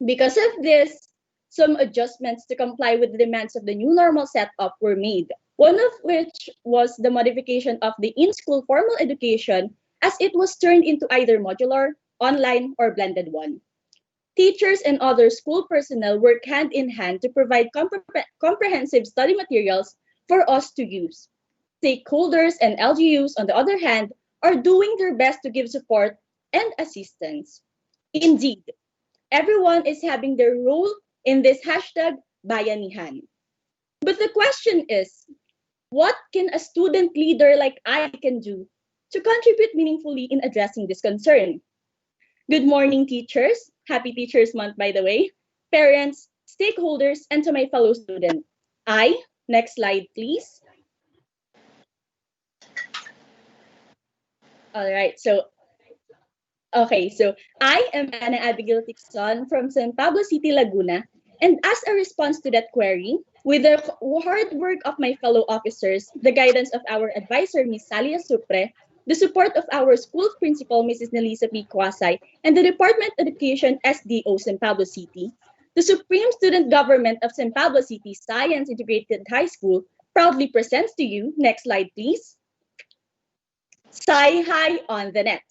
Because of this, some adjustments to comply with the demands of the new normal setup were made, one of which was the modification of the in-school formal education as it was turned into either modular, online, or blended one. Teachers and other school personnel work hand in hand to provide comprehensive study materials for us to use. Stakeholders and LGUs, on the other hand, are doing their best to give support and assistance. Indeed, everyone is having their role in this hashtag bayanihan. But the question is, what can a student leader like I can do to contribute meaningfully in addressing this concern? Good morning, teachers. Happy Teachers Month, by the way. Parents, stakeholders, and to my fellow students. Next slide, please. All right, so I am Ana Abigail Tigzon from San Pablo City, Laguna. And as a response to that query, with the hard work of my fellow officers, the guidance of our advisor, Ms. Salia Supre, the support of our school principal, Mrs. Nelisa P. Kwasay, and the Department of Education SDO San Pablo City, the Supreme Student Government of San Pablo City Science Integrated High School proudly presents to you, next slide please, Sci-Hi on the Net.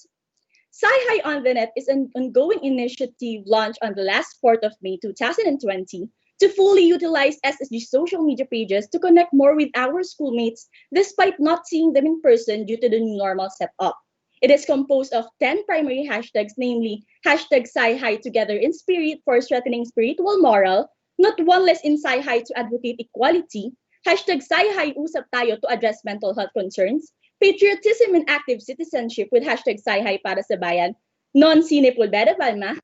Sci-Hi on the Net is an ongoing initiative launched on the last 4th of May 2020 to fully utilize SSG social media pages to connect more with our schoolmates despite not seeing them in person due to the new normal setup. It is composed of 10 primary hashtags, namely hashtag Sci-Hi Together in Spirit for strengthening spiritual moral, not one less in Sci-Hi to advocate equality, hashtag Sci-Hi Usap Tayo to address mental health concerns, patriotism and active citizenship with hashtag Sci-Hi Para sa Bayan, non-sine pulbera balma,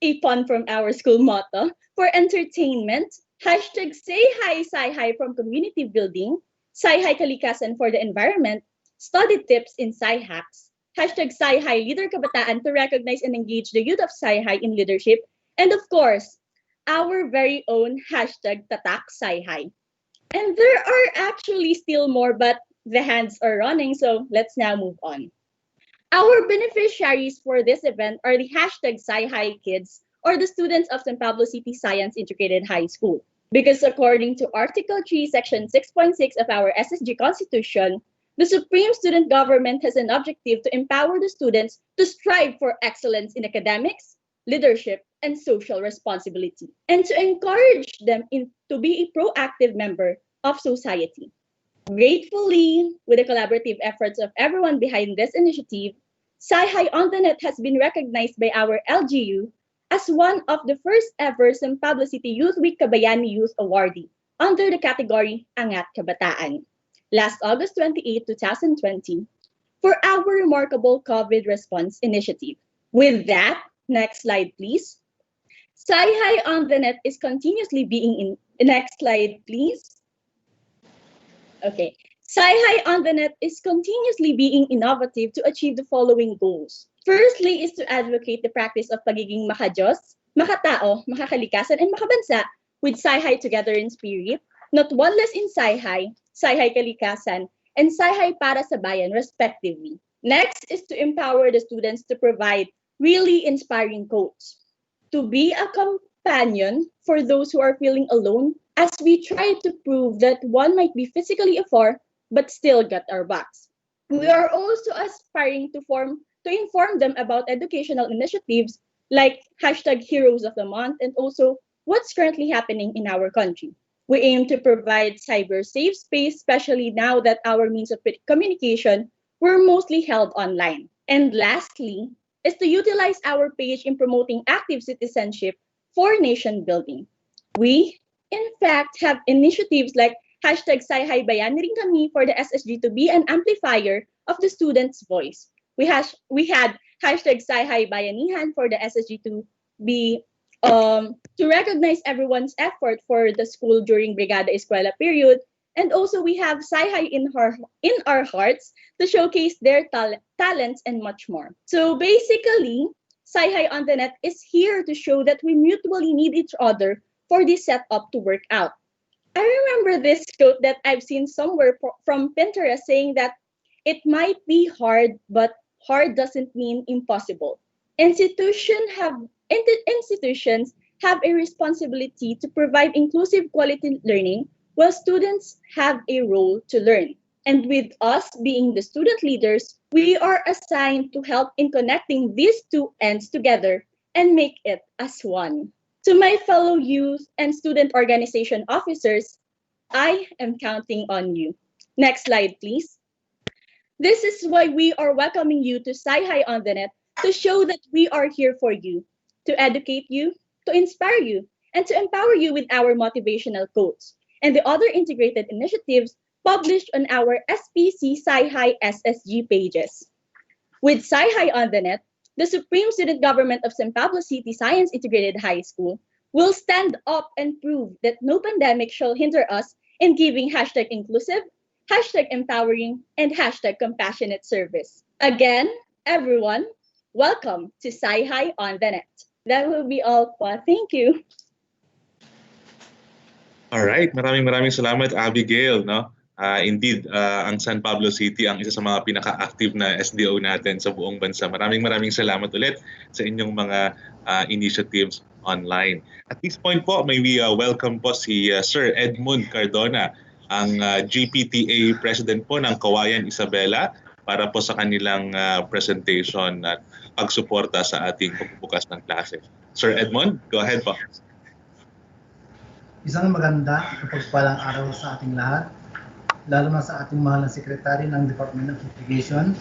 a pun from our school motto, for entertainment, hashtag Say Hi Sci-Hi from community building, Sci-Hi Kalikasan for the environment, study tips in Sci-Hacks, hashtag Sci-Hi Leader Kabataan to recognize and engage the youth of Sci-Hi in leadership, and of course, our very own hashtag Tatak Sci-Hi. And there are actually still more, but the hands are running, so let's now move on. Our beneficiaries for this event are the hashtag SciHi Kids, or the students of San Pablo City Science Integrated High School. Because according to Article 3, Section 6.6 of our SSG Constitution, the Supreme Student Government has an objective to empower the students to strive for excellence in academics, leadership, and social responsibility, and to encourage them to be a proactive member of society. Gratefully, with the collaborative efforts of everyone behind this initiative, SciHi on the Net has been recognized by our LGU as one of the first ever San Pablo City Youth Week Kabayani Youth Awardee under the category Angat Kabataan last August 28, 2020 for our remarkable COVID response initiative. With that, next slide please. SciHi on the Net is continuously being next slide please. Okay. SciHi on the Net is continuously being innovative to achieve the following goals. Firstly is to advocate the practice of pagiging makadiyos, makatao, makakalikasan, and makabansa with SciHi Together in Spirit, not one less in SciHi, SciHi Kalikasan, and SciHi Para sa Bayan respectively. Next is to empower the students to provide really inspiring quotes, to be a companion for those who are feeling alone as we try to prove that one might be physically afar but still got our backs. We are also aspiring to inform them about educational initiatives like hashtag Heroes of the Month and also what's currently happening in our country. We aim to provide cyber safe space, especially now that our means of communication were mostly held online. And lastly, is to utilize our page in promoting active citizenship for nation building. We, in fact, have initiatives like hashtag SciHi Bayani rin kami for the SSG to be an amplifier of the students' voice. We had hashtag SciHi Bayanihan for the SSG to be to recognize everyone's effort for the school during Brigada Eskwela period. And also we have SciHi in our hearts to showcase their talents and much more. So basically, SciHi on the Net is here to show that we mutually need each other for this setup to work out. I remember this quote that I've seen somewhere from Pinterest saying that it might be hard, but hard doesn't mean impossible. Institutions have a responsibility to provide inclusive quality learning while students have a role to learn. And with us being the student leaders, we are assigned to help in connecting these two ends together and make it as one. To my fellow youth and student organization officers, I am counting on you. Next slide, please. This is why we are welcoming you to SciHi on the Net to show that we are here for you, to educate you, to inspire you, and to empower you with our motivational quotes and the other integrated initiatives published on our SPC SciHi SSG pages. With SciHi on the Net, the Supreme Student Government of San Pablo City Science Integrated High School will stand up and prove that no pandemic shall hinder us in giving hashtag inclusive, hashtag empowering, and hashtag compassionate service. Again, everyone, welcome to SciHi on the Net. That will be all po. Thank you. All right, maraming salamat Abigail, no? Indeed, ang San Pablo City ang isa sa mga pinaka-active na SDO natin sa buong bansa. Maraming salamat ulit sa inyong mga initiatives online. At this point po, may we welcome po si Sir Edmund Cardona, ang GPTA President po ng Kawayan Isabela, para po sa kanilang presentation at pagsuporta sa ating pagbubukas ng klase. Sir Edmund, go ahead po. Isang maganda at pagpalang araw sa ating lahat, lalo na sa ating mahal na sekretary ng Department of Education,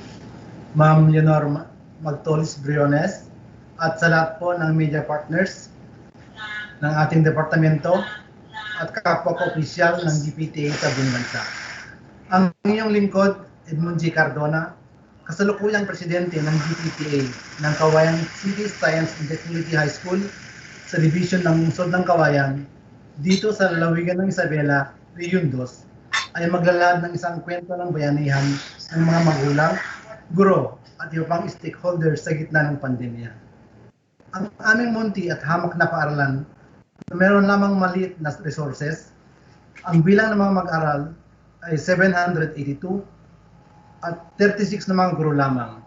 Ma'am Leonor Magtolis Briones, at sa lahat po ng media partners ng ating departamento at kapwa ko-opisyal ng GPTA sa buong bansa. Ang inyong lingkod, Edmund G. Cardona, kasalukuyang presidente ng GPTA ng Kawayan City Science Integrity High School sa division ng lungsod ng Kawayan, dito sa lalawigan ng Isabela, Region 2, ay maglalahad ng isang kwento ng bayanihan ng mga magulang, guro at iba pang stakeholders sa gitna ng pandemya. Ang aming munti at hamak na paaralan na meron lamang maliit na resources, ang bilang ng mga mag-aral ay 782 at 36 na mga guro lamang.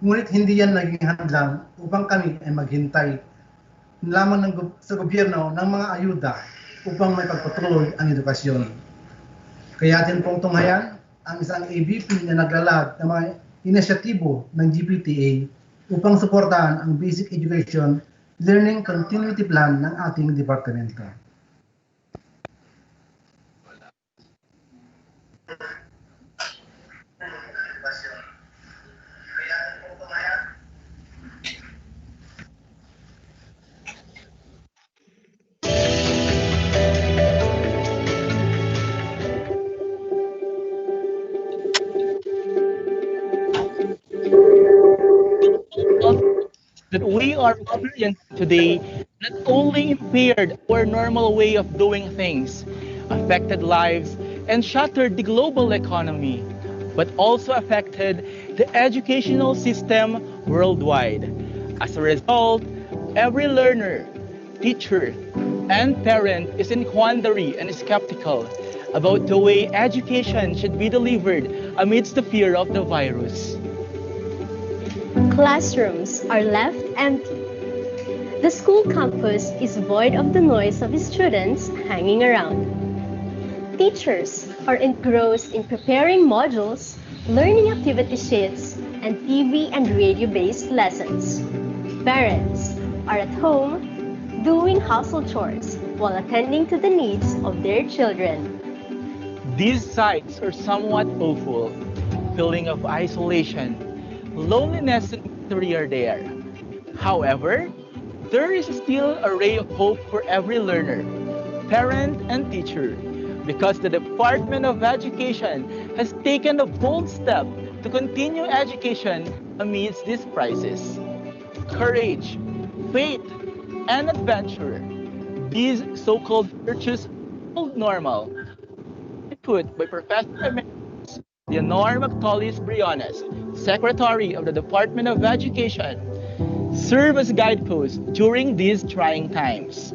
Ngunit hindi yan naging hadlang upang kami ay maghintay lamang sa gobyerno ng mga ayuda upang may pagpatuloy ang edukasyon. Kaya atin pong tunghayan ang isang ABP na naglalag ng mga inisyatibo ng GPTA upang suportahan ang basic education learning continuity plan ng ating departamento. That we are experiencing today not only impaired our normal way of doing things, affected lives, and shattered the global economy, but also affected the educational system worldwide. As a result, every learner, teacher, and parent is in quandary and skeptical about the way education should be delivered amidst the fear of the virus. Classrooms are left empty. The school campus is void of the noise of students hanging around. Teachers are engrossed in preparing modules, learning activity sheets, and TV and radio-based lessons. Parents are at home doing household chores while attending to the needs of their children. These sights are somewhat awful. Feeling of isolation, loneliness, and misery are there. However, there is still a ray of hope for every learner, parent, and teacher, because the Department of Education has taken a bold step to continue education amidst this crisis. Courage, faith, and adventure, these so-called virtues called normal, put by Professor Emeritus Leonor Mactolis Briones, Secretary of the Department of Education, serve as guideposts during these trying times.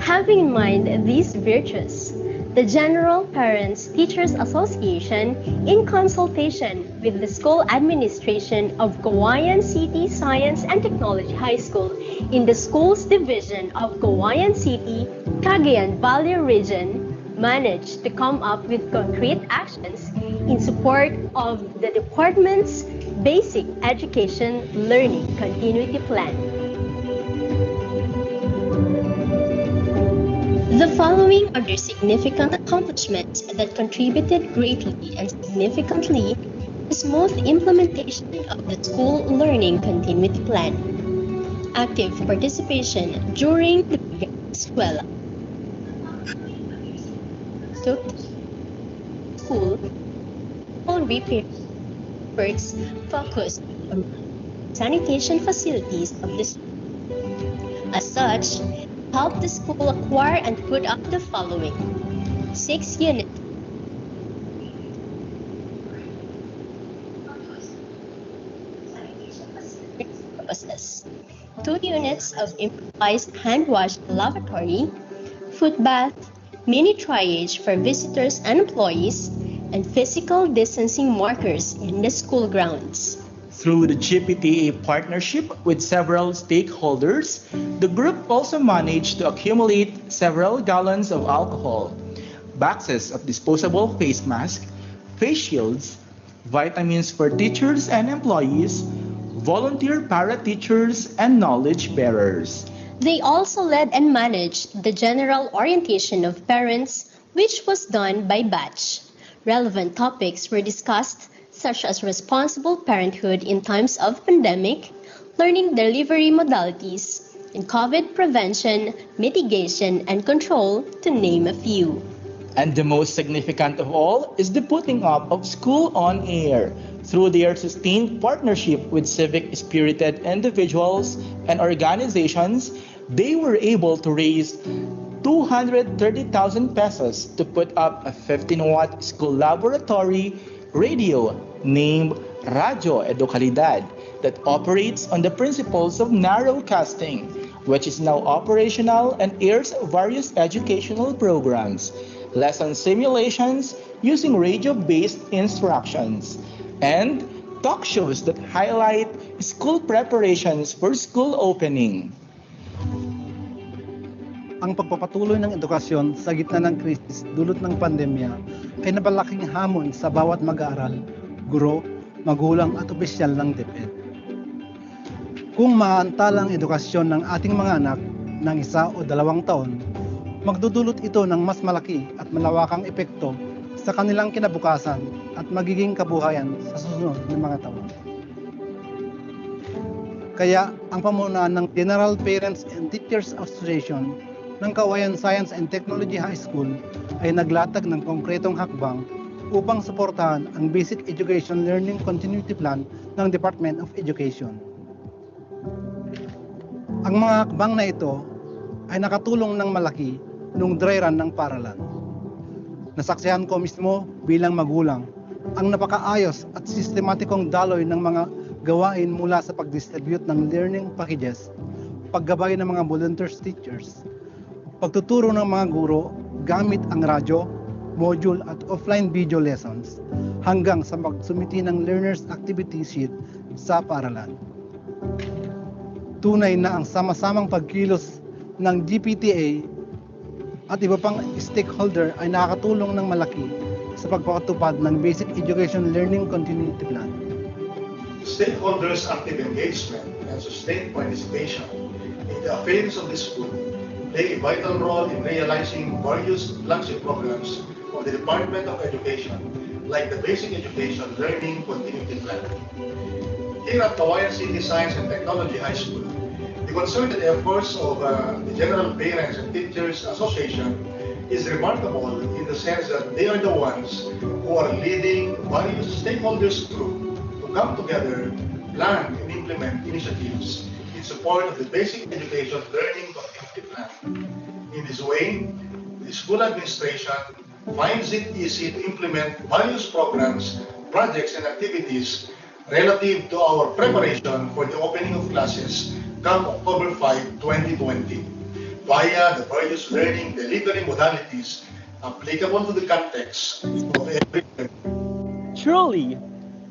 Having in mind these virtues, the General Parents Teachers Association, in consultation with the school administration of Kawayan City Science and Technology High School in the Schools Division of Kawayan City, Cagayan Valley Region, managed to come up with concrete actions in support of the department's Basic Education Learning Continuity Plan. The following are the significant accomplishments that contributed greatly and significantly to smooth implementation of the School Learning Continuity Plan. Active participation during the escuela. Took school repair works focused on sanitation facilities of the school. As such, helped the school acquire and put up the following: 6 units purposes, 2 units of improvised hand wash lavatory, foot bath, mini triage for visitors and employees, and physical distancing markers in the school grounds. Through the GPTA partnership with several stakeholders, the group also managed to accumulate several gallons of alcohol, boxes of disposable face masks, face shields, vitamins for teachers and employees, volunteer para-teachers, and knowledge bearers. They also led and managed the general orientation of parents, which was done by batch. Relevant topics were discussed, such as responsible parenthood in times of pandemic, learning delivery modalities, and COVID prevention, mitigation, and control, to name a few. And the most significant of all is the putting up of School on Air. Through their sustained partnership with civic-spirited individuals and organizations, they were able to raise 230,000 pesos to put up a 15-watt school laboratory radio named Radio Educalidad that operates on the principles of narrowcasting, which is now operational and airs various educational programs, lesson simulations using radio-based instructions, and talk shows that highlight school preparations for school opening. Ang pagpapatuloy ng edukasyon sa gitna ng krisis dulot ng pandemya ay napalaking hamon sa bawat mag-aaral, guro, magulang at opisyal ng DepEd. Kung maantala ang edukasyon ng ating mga anak ng 1 o 2 taon, magdudulot ito ng mas malaki at malawakang epekto sa kanilang kinabukasan at magiging kabuhayan sa susunod na mga taon. Kaya ang pamunuan ng General Parents and Teachers Association ng Kawayan Science and Technology High School ay naglatag ng konkretong hakbang upang suportahan ang Basic Education Learning Continuity Plan ng Department of Education. Ang mga hakbang na ito ay nakatulong ng malaki nung dry run ng paaralan. Nasaksihan ko mismo bilang magulang ang napakaayos at sistematikong daloy ng mga gawain mula sa pag-distribute ng learning packages, paggabay ng mga volunteers teachers, pagtuturo ng mga guro gamit ang radyo, module at offline video lessons hanggang sa magsumiti ng learners activity sheet sa paaralan. Tunay na ang sama-samang pagkilos ng GPTA at iba pang stakeholder ay nakakatulong ng malaki sa pagpapatupad ng Basic Education Learning Continuity Plan. Stakeholders' active engagement and sustained participation in the affairs of the school play a vital role in realizing various flagship programs of the Department of Education, like the Basic Education Learning Continuity Plan. Here at Kawayan City Science and Technology High School, the concerted efforts of the General Parents and Teachers Association is remarkable in the sense that they are the ones who are leading various stakeholders group to come together, plan and implement initiatives in support of the Basic Education Learning Continuity Plan. In this way, the school administration finds it easy to implement various programs, projects and activities relative to our preparation for the opening of classes come October 5, 2020, via the various learning delivery modalities applicable to the context of every Truly,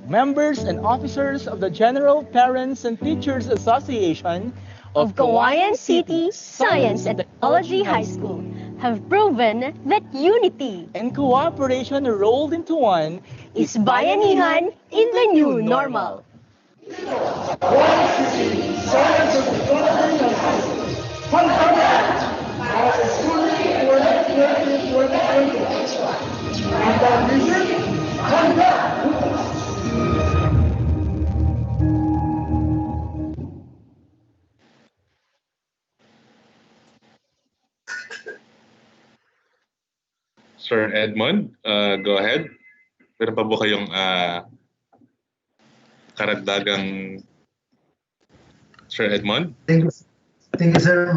members and officers of the General Parents and Teachers Association of Kawayan City Science and Technology High School have proven that unity and cooperation rolled into one is bayanihan in the new normal. Sir Edmond, go ahead. Meron pa po kayong karagdagang Sir Edmond? Thank you, sir.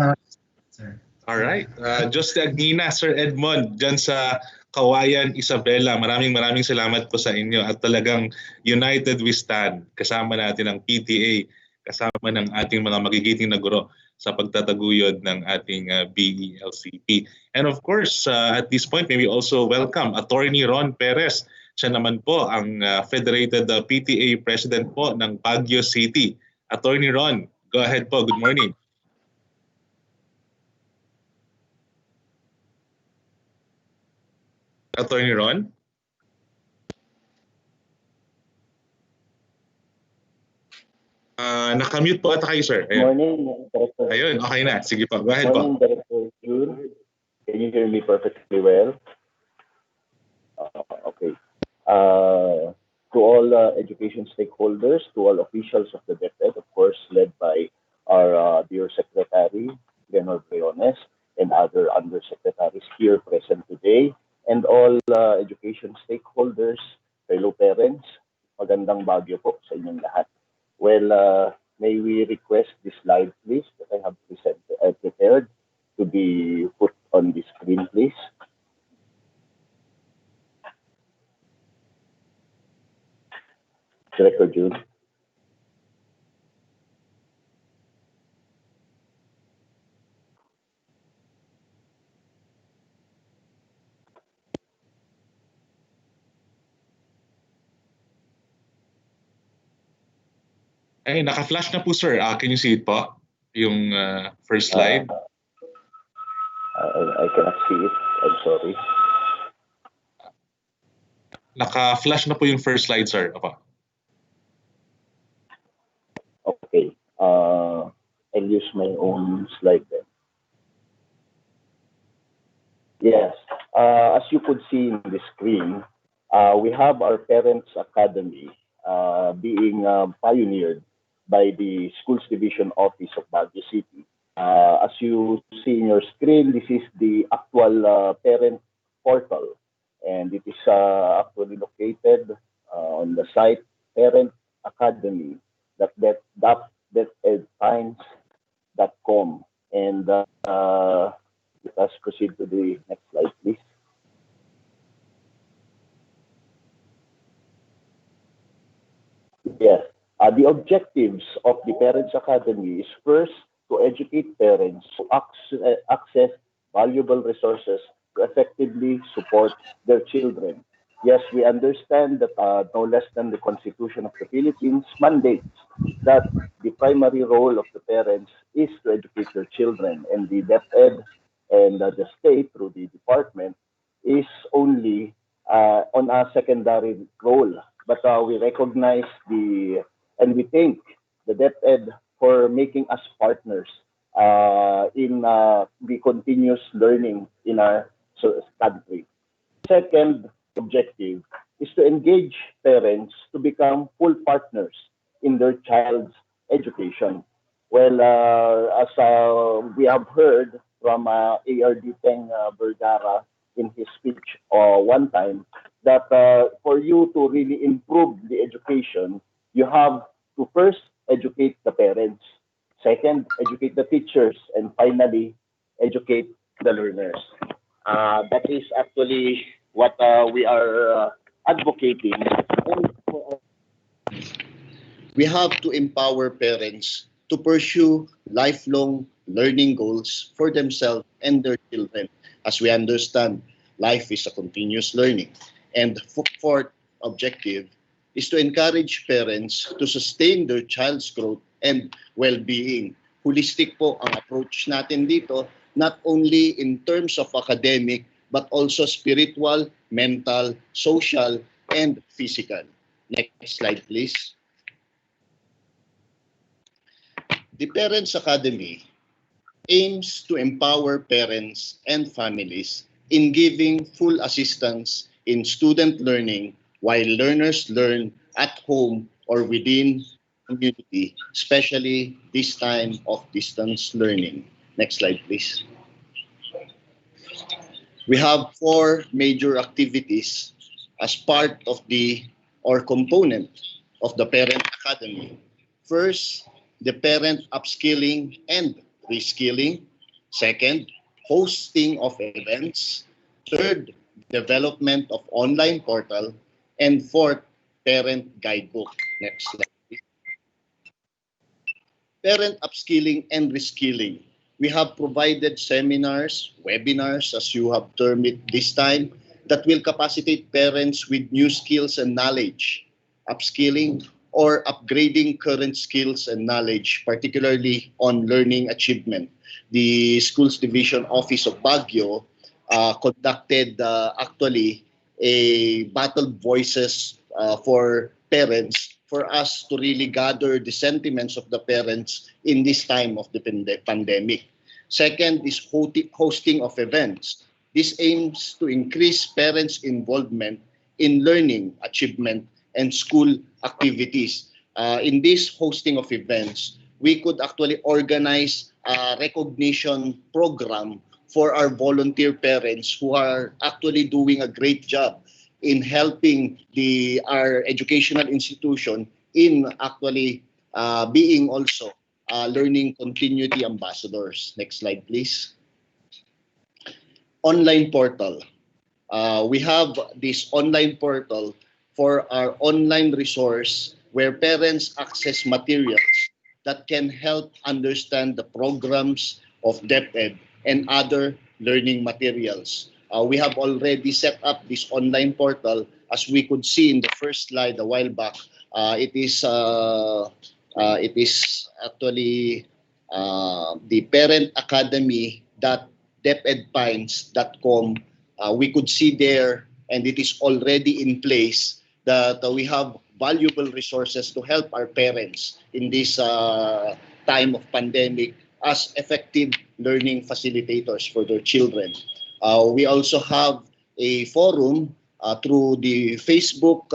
Sir. All right. Just Agnina, Sir Edmond, dyan sa Kawayan, Isabela. Maraming salamat po sa inyo at talagang united we stand. Kasama natin ang PTA, kasama ng ating mga magigiting na guro sa pagtataguyod ng ating BELCP. And of course, at this point, may we also welcome Attorney Ron Perez. Siya naman po ang Federated PTA President po ng Baguio City. Attorney Ron, go ahead po. Good morning. Attorney Ron? Nakamute po ata kayo, sir. Ayun. Morning, Director. Ayun, okay na. Sige po. Go ahead po. Morning, Director June. Can you hear me perfectly well? Okay. To all education stakeholders, to all officials of the DepEd, of course, led by our dear Secretary, Leonor Briones, and other undersecretaries here present today, and all education stakeholders, fellow parents, magandang Baguio po sa inyong lahat. Well, may we request the slide, please, that I have prepared to be put on the screen, please. Director June. Ay, naka-flash na po, sir. Can you see it po? Yung first slide. I cannot see it. I'm sorry. Naka-flash na po yung first slide, sir. Apa. Okay. I'll use my own slide then. Yes. As you could see in the screen, we have our Parents Academy being pioneered by the Schools Division Office of Baguio City. As you see in your screen, this is the actual parent portal, and it is actually located on the site parentacademy.edtimes.com. And let us proceed to the next slide, please. Yes. The objectives of the Parents Academy is first to educate parents to access valuable resources to effectively support their children. Yes, we understand that no less than the Constitution of the Philippines mandates that the primary role of the parents is to educate their children, and the DepEd and the state through the department is only on a secondary role. But we recognize and we thank the DepEd for making us partners in the continuous learning in our country. Second objective is to engage parents to become full partners in their child's education. Well, as we have heard from ARD Peng Vergara in his speech one time, that for you to really improve the education, you have to first educate the parents, second, educate the teachers, and finally, educate the learners. That is actually what we are advocating. And we have to empower parents to pursue lifelong learning goals for themselves and their children. As we understand, life is a continuous learning. And fourth objective is to encourage parents to sustain their child's growth and well-being. Holistic po ang approach natin dito, not only in terms of academic, but also spiritual, mental, social, and physical. Next slide, please. The Parents Academy aims to empower parents and families in giving full assistance in student learning while learners learn at home or within community, especially this time of distance learning. Next slide, please. We have 4 major activities as part of or component of the Parent Academy. First, the parent upskilling and reskilling. Second, hosting of events. Third, development of online portal. And fourth, parent guidebook. Next slide, please. Parent upskilling and reskilling. We have provided seminars, webinars, as you have termed it this time, that will capacitate parents with new skills and knowledge, upskilling or upgrading current skills and knowledge, particularly on learning achievement. The Schools Division Office of Baguio conducted actually a battle voices for parents for us to really gather the sentiments of the parents in this time of the pandemic. Second is hosting of events. This aims to increase parents' involvement in learning achievement and school activities. In this hosting of events, we could actually organize a recognition program for our volunteer parents who are actually doing a great job in helping our educational institution in actually being also learning continuity ambassadors. Next slide, please. Online portal. We have this online portal for our online resource where parents access materials that can help understand the programs of DepEd and other learning materials. We have already set up this online portal. As we could see in the first slide a while back, it is It is actually the parentacademy.depedpines.com. We could see there, and it is already in place, that we have valuable resources to help our parents in this time of pandemic as effective learning facilitators for their children. We also have a forum through the Facebook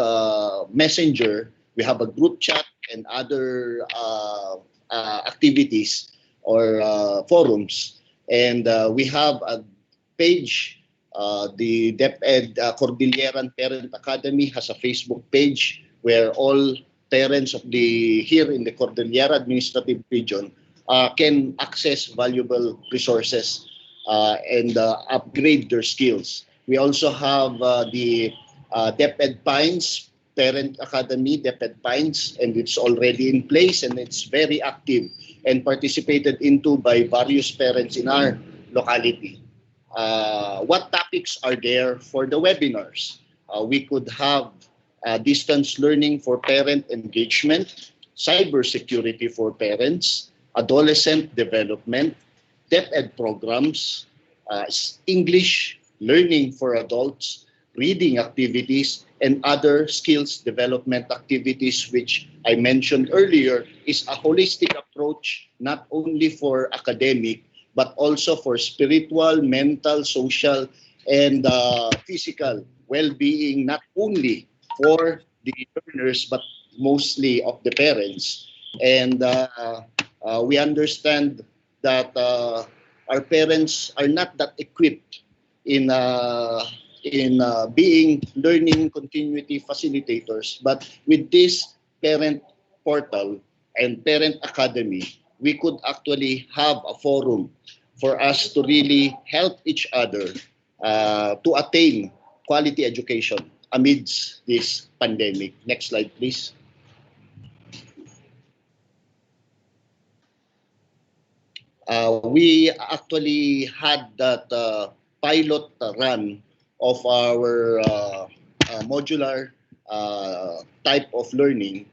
Messenger. We have a group chat and other activities or forums. And we have a page, the DepEd Cordilleran Parent Academy has a Facebook page where all parents of the here in the Cordillera Administrative Region can access valuable resources and upgrade their skills. We also have the DepEd Pines Parent Academy, DepEd Pines, and it's already in place and it's very active and participated into by various parents in our locality. What topics are there for the webinars? We could have distance learning for parent engagement, cybersecurity for parents, adolescent development, DepEd programs, English learning for adults, reading activities, and other skills development activities, which I mentioned earlier, is a holistic approach not only for academic, but also for spiritual, mental, social, and physical well-being, not only for the learners, but mostly of the parents. And we understand that our parents are not that equipped in being learning continuity facilitators. But with this parent portal and parent academy, we could actually have a forum for us to really help each other to attain quality education amidst this pandemic. Next slide, please. We actually had that pilot run of our modular type of learning.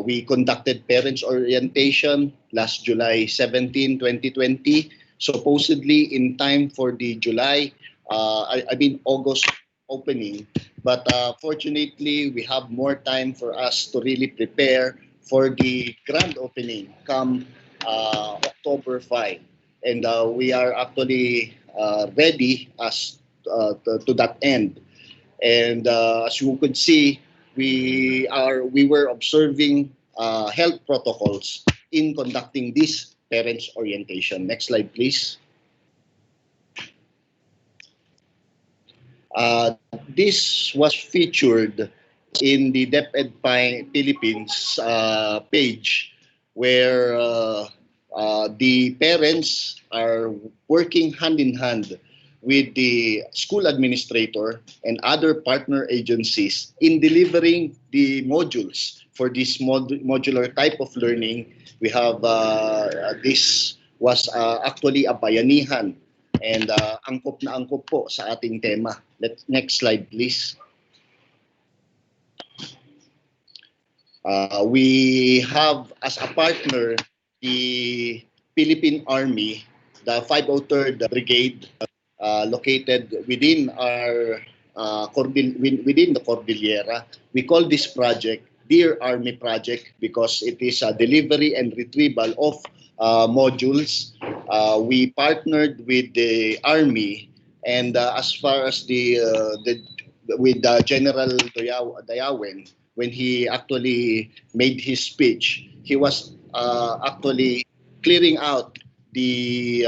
We conducted parents orientation last July 17, 2020, supposedly in time for the July, August opening. But fortunately, we have more time for us to really prepare for the grand opening come October 5. And we are actually ready as to that end. And as you could see, we were observing health protocols in conducting this parents orientation. Next slide, please. This was featured in the DepEd Philippines page, where the parents are working hand in hand with the school administrator and other partner agencies in delivering the modules for this modular type of learning. We have this was actually a bayanihan, and angkop na angkop po sa ating tema. Next slide, please. We have as a partner the Philippine Army, the 503rd Brigade, located within our within the Cordillera. We call this project Dear Army Project because it is a delivery and retrieval of modules. We partnered with the Army, and as far as with General Dayawen, when he actually made his speech, he was actually clearing out the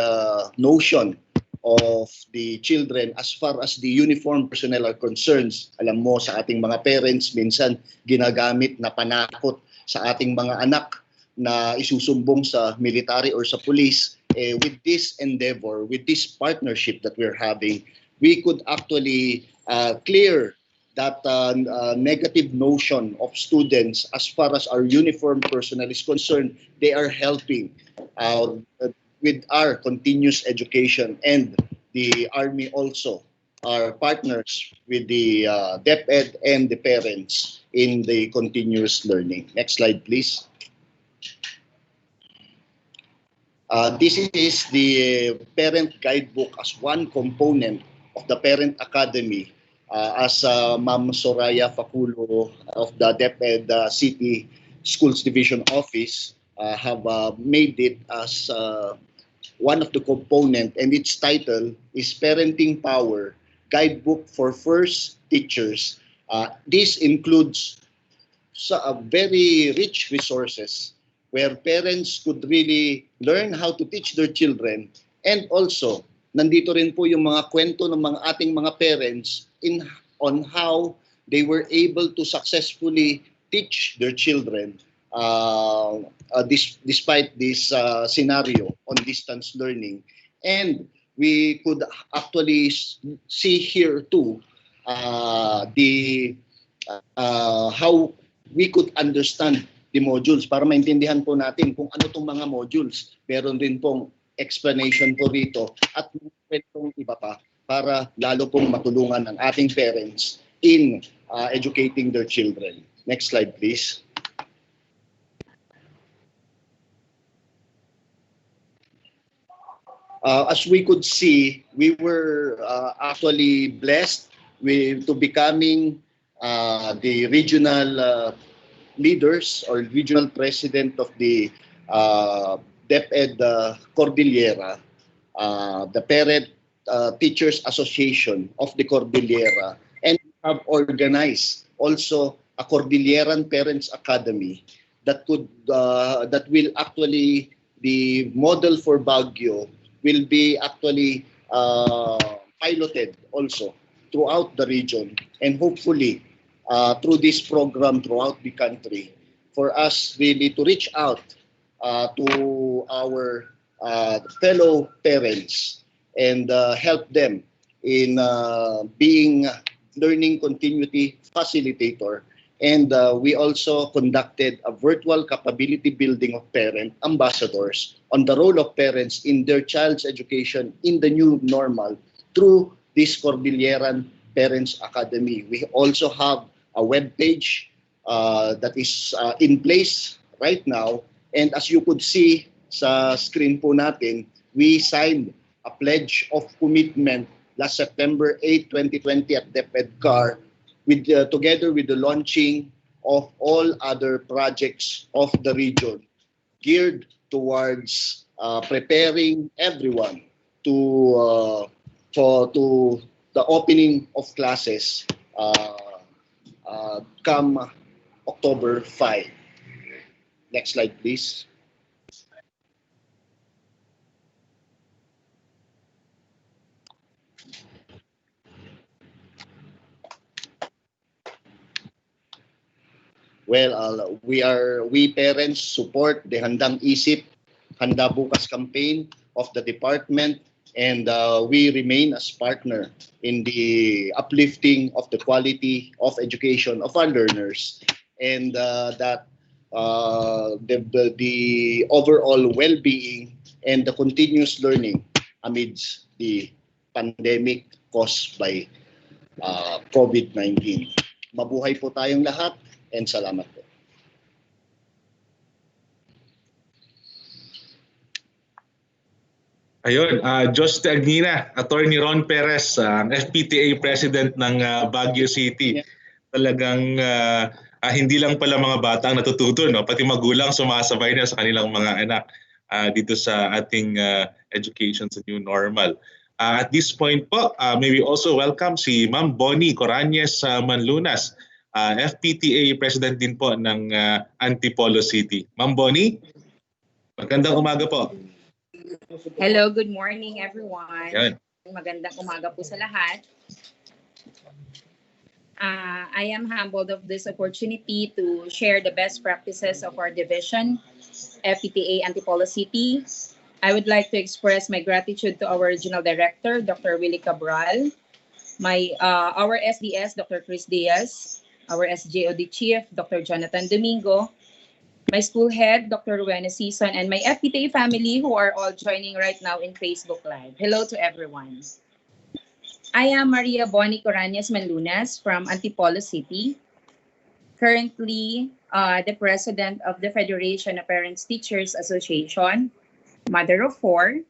notion of the children as far as the uniformed personnel are concerned. Alam mo, sa ating mga parents, minsan ginagamit na panakot sa ating mga anak na isusumbong sa military or sa police. With this endeavor, with this partnership that we're having, we could actually clear that negative notion of students as far as our uniformed personnel is concerned. They are helping with our continuous education, and the Army also are partners with the DepEd and the parents in the continuous learning. Next slide, please. This is the parent guidebook as one component of the Parent Academy, as Ma'am Soraya Faculo of the DepEd City Schools Division Office have made it as one of the component, and its title is Parenting Power Guidebook for First Teachers. This includes very rich resources where parents could really learn how to teach their children, and also nandito rin po yung mga kwento ng mga ating mga parents on how they were able to successfully teach their children despite this scenario on distance learning. And we could actually see here too how we could understand the modules para maintindihan po natin kung ano itong mga modules. Meron din pong explanation po rito at kwentong iba pa para lalo pong matulungan ang ating parents in educating their children. Next slide, please. As we could see, we were actually blessed to becoming the regional leaders or regional president of the DepEd Cordillera, the Parent Teachers Association of the Cordillera, and have organized also a Cordilleran Parents Academy that will actually, the model for Baguio will be actually piloted also throughout the region, and hopefully through this program throughout the country, for us really to reach out to our fellow parents and help them in being learning continuity facilitator. And we also conducted a virtual capability building of parent ambassadors on the role of parents in their child's education in the new normal through this Cordilleran Parents Academy. We also have a web page that is in place right now, and as you could see sa screen po natin, we signed a pledge of commitment last September 8, 2020 at DepEdCar with together with the launching of all other projects of the region geared towards preparing everyone to the opening of classes come October 5. Next slide, please. Well, we parents support the Handang Isip, Handa Bukas campaign of the department, and we remain as partner in the uplifting of the quality of education of our learners, and that the overall well-being and the continuous learning amidst the pandemic caused by COVID-19. Mabuhay po tayong lahat, and salamat po. Ayun, Josh Agnina, Attorney Ron Perez, ang FPTA President ng Baguio City. Talagang hindi lang pala mga bata ang natututo, no? Pati magulang sumasabay na sa kanilang mga anak dito sa ating education sa new normal. At this point po, may we also welcome si Ma'am Bonnie Coranyes Manlunas, FPTA President din po ng Antipolo City. Ma'am Bonnie, magandang umaga po. Hello, good morning everyone. Yan. Magandang umaga po sa lahat. I am humbled of this opportunity to share the best practices of our division, FPTA Antipolo City. I would like to express my gratitude to our Regional Director, Dr. Willie Cabral, our SDS, Dr. Chris Diaz, our SJOD Chief, Dr. Jonathan Domingo, my school head, Dr. Rowena Season, and my FPTA family who are all joining right now in Facebook Live. Hello to everyone. I am Maria Bonnie Coranyes Manlunas from Antipolo City, currently the president of the Federation of Parents Teachers Association. Mother of four.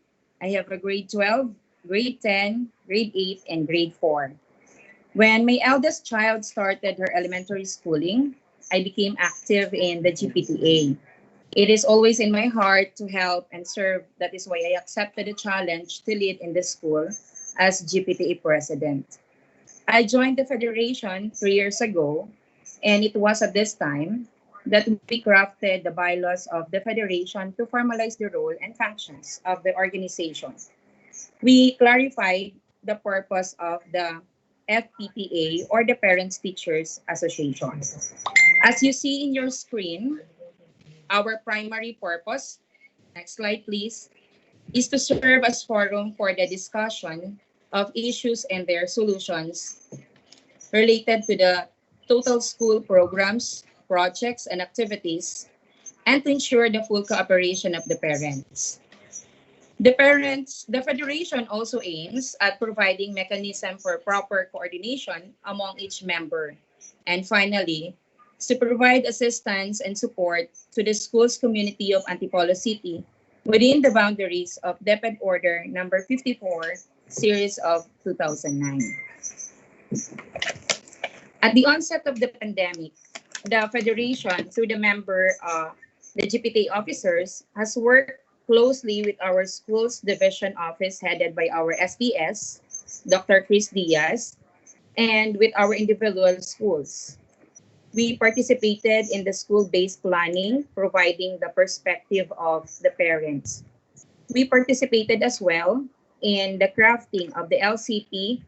I have a grade 12, grade 10, grade 8, and grade 4. When my eldest child started her elementary schooling, I became active in the GPTA. It is always in my heart to help and serve. That is why I accepted the challenge to lead in the school as GPTA president. I joined the federation 3 years ago, and it was at this time that we crafted the bylaws of the federation to formalize the role and functions of the organization. We clarified the purpose of the FPTA, or the Parents Teachers Association. As you see in your screen, our primary purpose, next slide please, is to serve as forum for the discussion of issues and their solutions related to the total school programs, projects, and activities, and to ensure the full cooperation of the parents. The Federation also aims at providing mechanism for proper coordination among each member. And finally, to provide assistance and support to the school's community of Antipolo City within the boundaries of DepEd Order number 54, series of 2009. At the onset of the pandemic, the Federation, through the GPTA officers, has worked closely with our school's division office headed by our SDS, Dr. Chris Diaz, and with our individual schools. We participated in the school-based planning, providing the perspective of the parents. We participated as well in the crafting of the LCP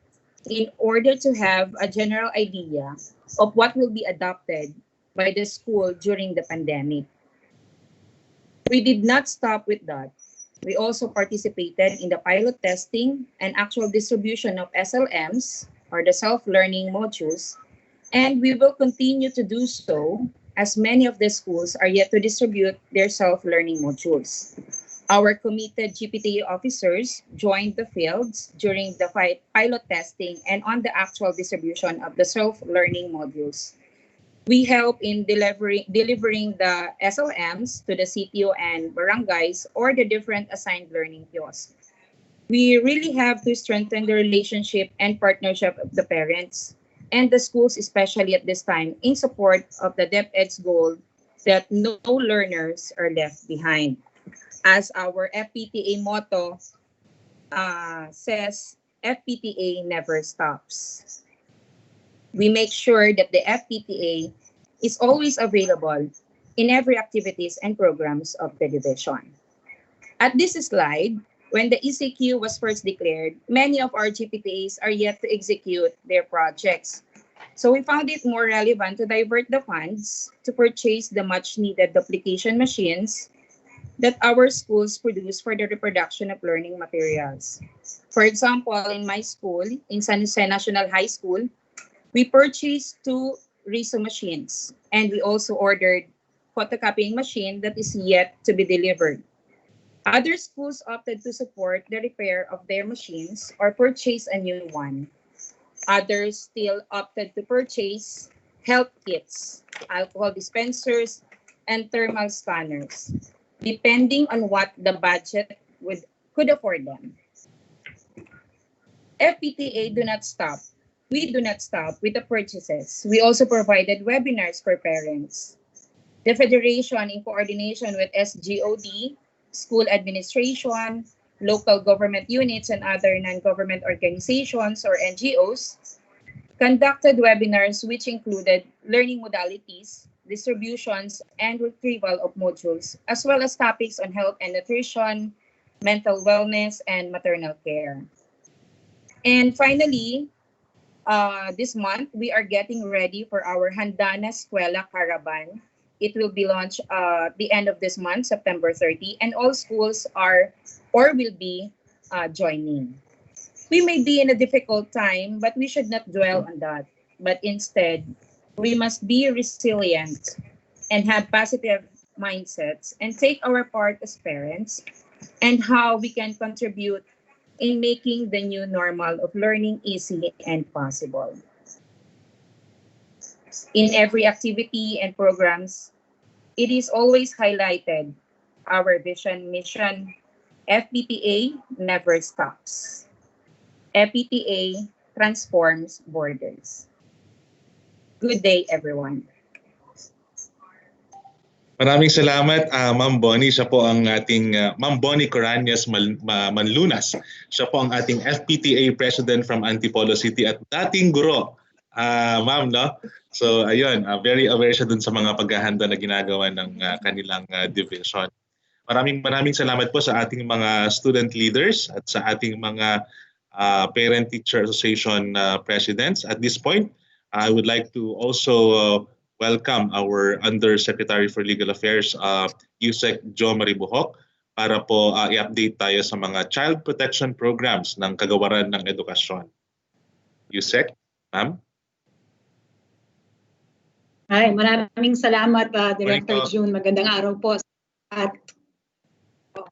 in order to have a general idea of what will be adopted by the school during the pandemic. We did not stop with that. We also participated in the pilot testing and actual distribution of SLMs, or the self-learning modules, and we will continue to do so as many of the schools are yet to distribute their self-learning modules. Our committed GPTA officers joined the fields during the pilot testing and on the actual distribution of the self-learning modules. We help in delivering the SLMs to the CTO and barangays or the different assigned learning kiosks. We really have to strengthen the relationship and partnership of the parents and the schools, especially at this time, in support of the DepEd's goal that no learners are left behind. As our FPTA motto says, FPTA never stops. We make sure that the FPTA is always available in every activities and programs of the division. At this slide, when the ECQ was first declared, many of our GPTAs are yet to execute their projects. So we found it more relevant to divert the funds to purchase the much-needed duplication machines that our schools produce for the reproduction of learning materials. For example, in my school, in San Jose National High School, we purchased 2 Riso machines, and we also ordered photocopying machine that is yet to be delivered. Other schools opted to support the repair of their machines or purchase a new one. Others still opted to purchase health kits, alcohol dispensers, and thermal scanners, depending on what the budget could afford them. FPTA do not stop. We do not stop with the purchases. We also provided webinars for parents. The Federation, in coordination with SGOD, school administration, local government units, and other non-government organizations or NGOs, conducted webinars which included learning modalities, distributions, and retrieval of modules, as well as topics on health and nutrition, mental wellness, and maternal care. And finally, this month, we are getting ready for our Handana Eskwela Caravan. It will be launched at the end of this month, September 30, and all schools are or will be joining. We may be in a difficult time, but we should not dwell on that. But instead, we must be resilient and have positive mindsets and take our part as parents and how we can contribute in making the new normal of learning easy and possible. In every activity and programs, it is always highlighted our vision, mission, FPTA never stops. FPTA transforms borders. Good day, everyone. Maraming salamat, Ma'am Bonnie. Siya po ang ating Ma'am Bonnie Coranias Manlunas. Siya po ang ating FPTA President from Antipolo City at dating guro. Ma'am, no? So, ayun, very aware siya dun sa mga paghahanda na ginagawa ng kanilang division. Maraming salamat po sa ating mga student leaders at sa ating mga Parent-Teacher Association presidents. At this point, I would like to also welcome our Undersecretary for Legal Affairs, Yusek Jo Maribuhok, para po i-update tayo sa mga child protection programs ng Kagawaran ng Edukasyon. Yusek, ma'am? Hi, maraming salamat, Director June. Magandang araw po. At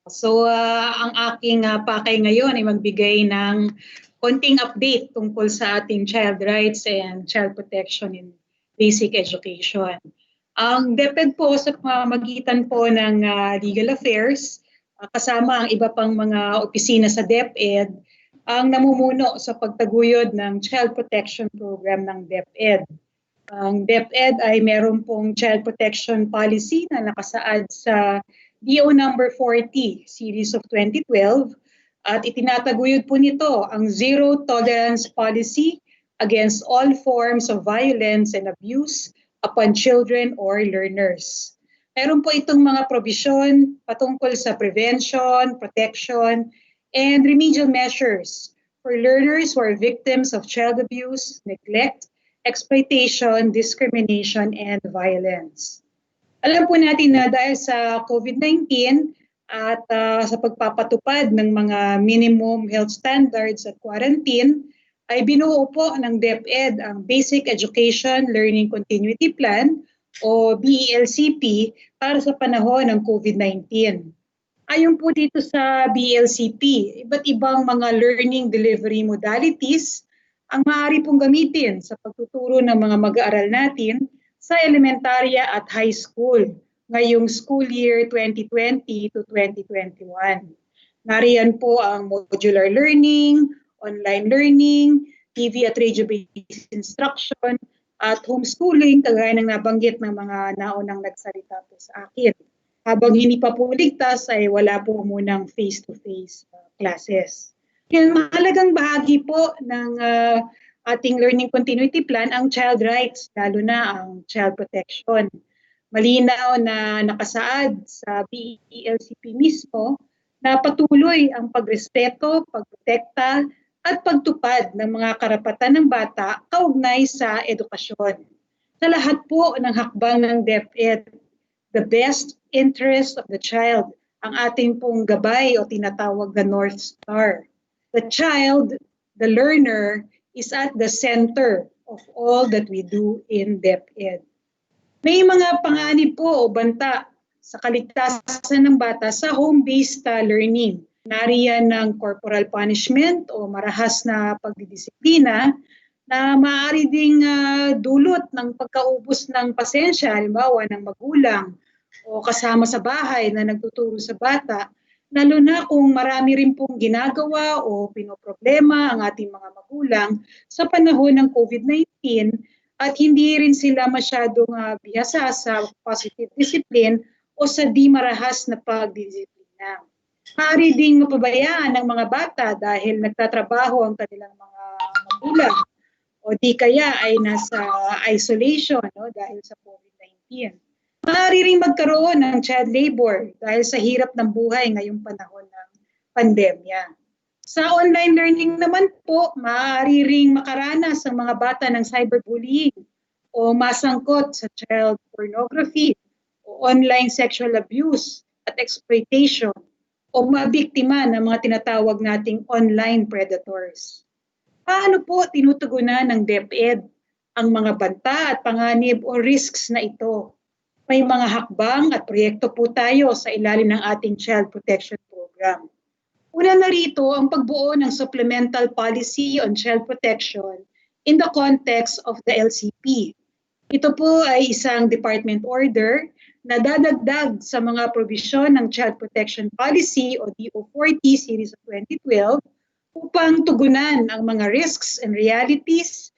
ang aking pakay ngayon ay magbigay ng konting update tungkol sa ating child rights and child protection in basic education. Ang DepEd po sa pamamagitan po ng Legal Affairs, kasama ang iba pang mga opisina sa DepEd, ang namumuno sa pagtaguyod ng child protection program ng DepEd. Ang DepEd ay meron pong child protection policy na nakasaad sa DO number 40 series of 2012 at itinataguyod po nito ang zero tolerance policy against all forms of violence and abuse upon children or learners. Meron po itong mga probisyon patungkol sa prevention, protection, and remedial measures for learners who are victims of child abuse, neglect, exploitation, discrimination, and violence. Alam po natin na dahil sa COVID-19 at sa pagpapatupad ng mga minimum health standards at quarantine, ay binuo po ng DepEd ang Basic Education Learning Continuity Plan o BELCP para sa panahon ng COVID-19. Ayon po dito sa BELCP, iba't ibang mga learning delivery modalities ang maaari pong gamitin sa pagtuturo ng mga mag-aaral natin sa elementarya at high school ngayong school year 2020 to 2021. Nariyan po ang modular learning, online learning, TV at radio-based instruction, at homeschooling, kagaya ng nabanggit ng mga naunang nagsalita po sa akin. Habang hindi pa po ligtas ay wala po munang face-to-face classes. Mahalagang bahagi po ng ating learning continuity plan ang child rights, lalo na ang child protection. Malinaw na nakasaad sa BELCP mismo na patuloy ang pagrespeto, pagprotekta at pagtupad ng mga karapatan ng bata kaugnay sa edukasyon. Sa lahat po ng hakbang ng DepEd, the best interest of the child ang ating pong gabay o tinatawag na North Star. The child, the learner, is at the center of all that we do in DepEd. May mga panganib po o banta sa kaligtasan ng bata sa home-based learning. Nariyan ng corporal punishment o marahas na pagdidisiplina na maaari ding dulot ng pagkaubos ng pasensya, halimbawa ng magulang o kasama sa bahay na nagtuturo sa bata, lalo na kung marami rin pong ginagawa o pinoproblema ang ating mga magulang sa panahon ng COVID-19 at hindi rin sila masyadong bihasa sa positive discipline o sa di marahas na pagdisiplina. Maaari ding mapabayaan ng mga bata dahil nagtatrabaho ang kanilang mga magulang o di kaya ay nasa isolation dahil sa COVID-19. Maaari rin magkaroon ng child labor dahil sa hirap ng buhay ngayong panahon ng pandemya. Sa online learning naman po, maaari ring makaranas ang mga bata ng cyberbullying o masangkot sa child pornography o online sexual abuse at exploitation o mabiktima ng mga tinatawag nating online predators. Paano po tinutugunan ng DepEd ang mga banta at panganib o risks na ito? May mga hakbang at proyekto po tayo sa ilalim ng ating Child Protection Program. Una na rito ang pagbuo ng Supplemental Policy on Child Protection in the context of the LCP. Ito po ay isang department order na dadagdag sa mga probisyon ng Child Protection Policy o DO40 Series of 2012 upang tugunan ang mga risks and realities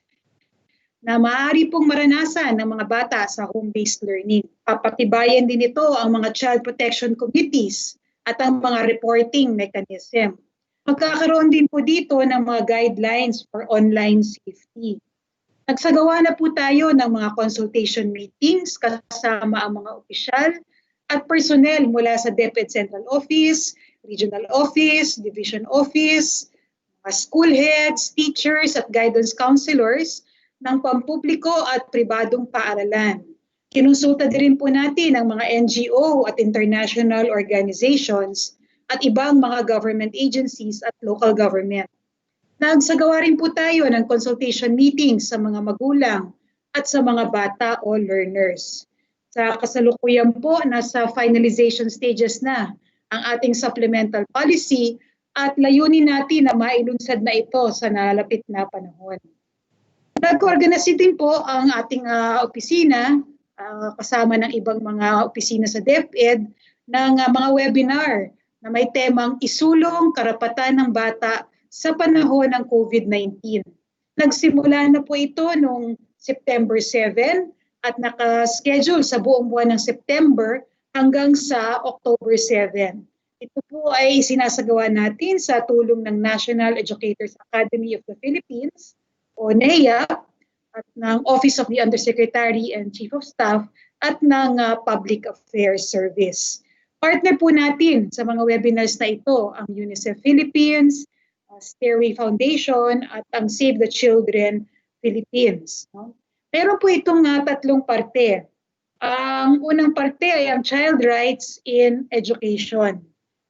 na maaari pong maranasan ng mga bata sa home-based learning. Papatibayan din ito ang mga child protection committees at ang mga reporting mechanism. Magkakaroon din po dito ng mga guidelines for online safety. Nagsagawa na po tayo ng mga consultation meetings kasama ang mga opisyal at personnel mula sa DepEd Central Office, Regional Office, Division Office, mga school heads, teachers at guidance counselors ng pampubliko at pribadong paaralan. Kinonsulta din po natin ang mga NGO at international organizations at ibang mga government agencies at local government. Nagsagawa rin po tayo ng consultation meetings sa mga magulang at sa mga bata o learners. Sa kasalukuyan po, nasa finalization stages na ang ating supplemental policy at layunin natin na mailunsad na ito sa nalalapit na panahon. Nag-organize din po ang ating opisina kasama ng ibang mga opisina sa DepEd ng mga webinar na may temang isulong karapatan ng bata sa panahon ng COVID-19. Nagsimula na po ito noong September 7 at nakaschedule sa buong buwan ng September hanggang sa October 7. Ito po ay sinasagawa natin sa tulong ng National Educators Academy of the Philippines o NEA at ng Office of the Undersecretary and Chief of Staff at ng Public Affairs Service. Partner po natin sa mga webinars na ito ang UNICEF Philippines, Stairway Foundation at ang Save the Children Philippines. Meron po itong tatlong parte. Ang unang parte ay ang Child Rights in Education.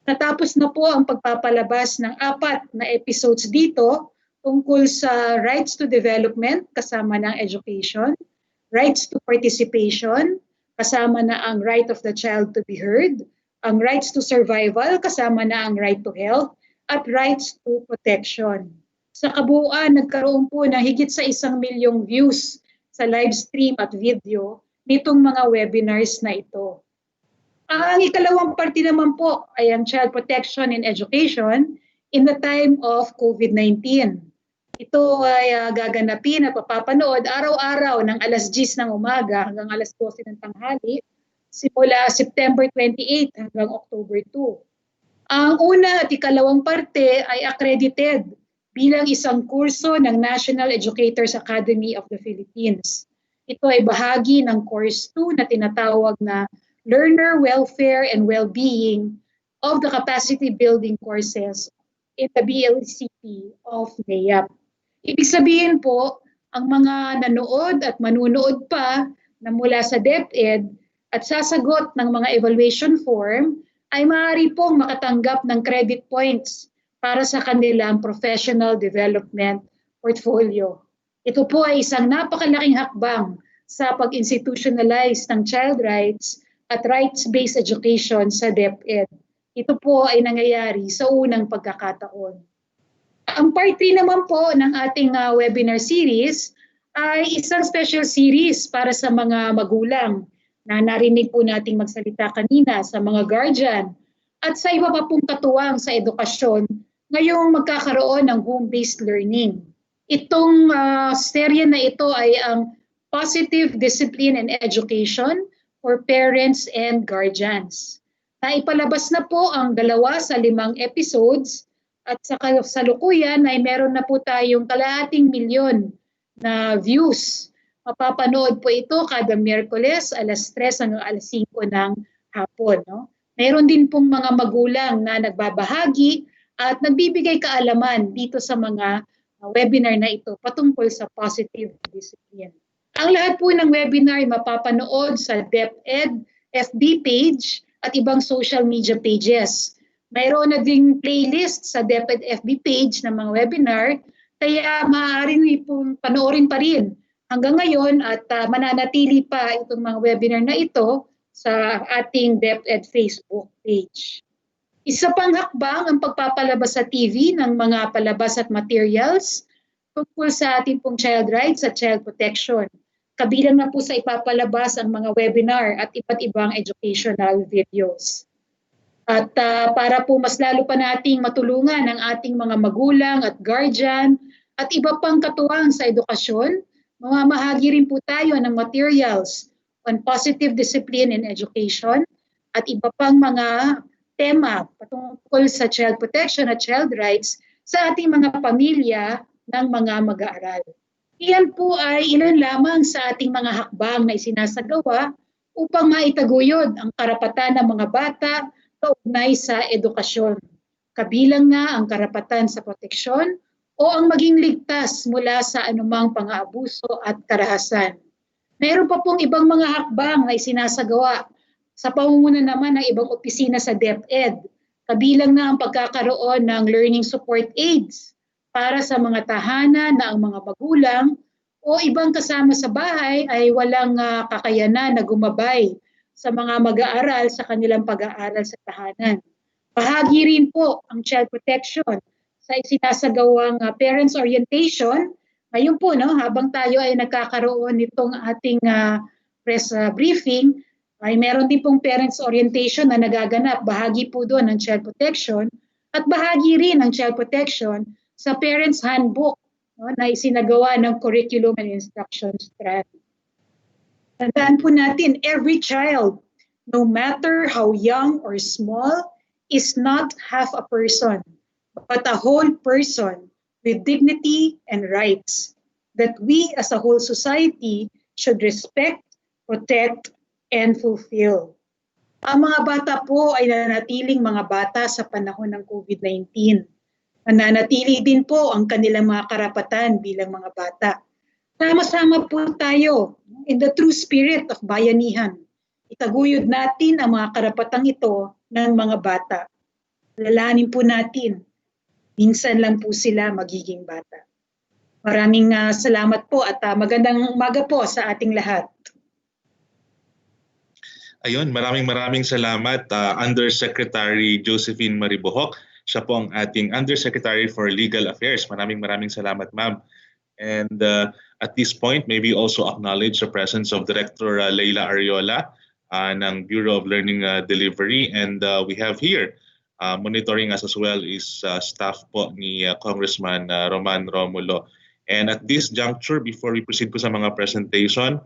Natapos na po ang pagpapalabas ng 4 na episodes dito tungkol sa rights to development kasama ng education, rights to participation kasama na ang right of the child to be heard, ang rights to survival kasama na ang right to health, at rights to protection. Sa kabuuan, nagkaroon po ng higit sa 1 milyong views sa live stream at video nitong mga webinars na ito. Ang ikalawang parte naman po ay ang child protection in education in the time of COVID-19. Ito ay gaganapin at papapanood araw-araw ng alas 10 ng umaga hanggang alas 12 ng tanghali simula September 28 hanggang October 2. Ang una at ikalawang parte ay accredited bilang isang kurso ng National Educators Academy of the Philippines. Ito ay bahagi ng course 2 na tinatawag na Learner Welfare and Well-being of the Capacity Building Courses in the BLCP of NEAP. Ibig sabihin po, ang mga nanood at manunood pa na mula sa DepEd at sasagot ng mga evaluation form ay maaari pong makatanggap ng credit points para sa kanilang professional development portfolio. Ito po ay isang napakalaking hakbang sa pag-institutionalize ng child rights at rights-based education sa DepEd. Ito po ay nangyayari sa unang pagkakataon. Ang part 3 naman po ng ating webinar series ay isang special series para sa mga magulang na narinig po nating magsalita kanina sa mga guardian at sa iba pa pong katuwang sa edukasyon ngayong magkakaroon ng home-based learning. Itong serye na ito ay ang Positive Discipline and Education for Parents and Guardians. Naipalabas na po ang 2 sa 5 episodes at sa kasalukuyan ay meron na po tayong 250,000 na views. Mapapanood po ito kada Miyerkules, alas 3 hanggang alas 5 ng hapon. No? Meron din pong mga magulang na nagbabahagi at nagbibigay kaalaman dito sa mga webinar na ito patungkol sa positive discipline. Ang lahat po ng webinar ay mapapanood sa DepEd FB page at ibang social media pages. Mayroon na ding playlist sa DepEd FB page ng mga webinar, kaya maaari pong panoorin pa rin hanggang ngayon at mananatili pa itong mga webinar na ito sa ating DepEd Facebook page. Isa pang hakbang ang pagpapalabas sa TV ng mga palabas at materials tungkol sa ating pong child rights at child protection. Kabilang na po sa ipapalabas ang mga webinar at iba't ibang educational videos. At para po mas lalo pa nating matulungan ang ating mga magulang at guardian at iba pang katuwang sa edukasyon, mamamahagi rin po tayo ng materials on positive discipline in education at iba pang mga tema patungkol sa child protection at child rights sa ating mga pamilya ng mga mag-aaral. Iyan po ay ilan lamang sa ating mga hakbang na isinasagawa upang maitaguyod ang karapatan ng mga bata kaugnay sa edukasyon. Kabilang nga ang karapatan sa proteksyon o ang maging ligtas mula sa anumang pang-aabuso at karahasan. Mayroon pa pong ibang mga hakbang na isinasagawa sa pamumuno naman ng ibang opisina sa DepEd. Kabilang na ang pagkakaroon ng learning support aids para sa mga tahanan na ang mga magulang o ibang kasama sa bahay ay walang kakayanan na gumabay sa mga mag-aaral sa kanilang pag-aaral sa tahanan. Bahagi rin po ang child protection sa isinasagawang parents orientation. Ngayon po, habang tayo ay nagkakaroon nitong ating press briefing, ay meron din pong parents orientation na nagaganap. Bahagi po doon ng child protection at bahagi rin ng child protection sa Parents Handbook na isinagawa ng Curriculum and Instruction Strand. Tandaan po natin, every child, no matter how young or small, is not half a person, but a whole person with dignity and rights that we as a whole society should respect, protect, and fulfill. Ang mga bata po ay nanatiling mga bata sa panahon ng COVID-19. Nananatili din po ang kanilang mga karapatan bilang mga bata. Sama-sama po tayo in the true spirit of bayanihan. Itaguyod natin ang mga karapatang ito ng mga bata. Lalanin po natin, minsan lang po sila magiging bata. Maraming salamat po at magandang umaga po sa ating lahat. Ayun, maraming salamat Undersecretary Josephine Maribohok. Siya po ang ating Undersecretary for Legal Affairs. Maraming salamat, ma'am. And at this point, maybe also acknowledge the presence of Director Leila Ariola ng Bureau of Learning Delivery. And we have here, monitoring us as well is staff po ni Congressman Roman Romulo. And at this juncture, before we proceed po sa mga presentation,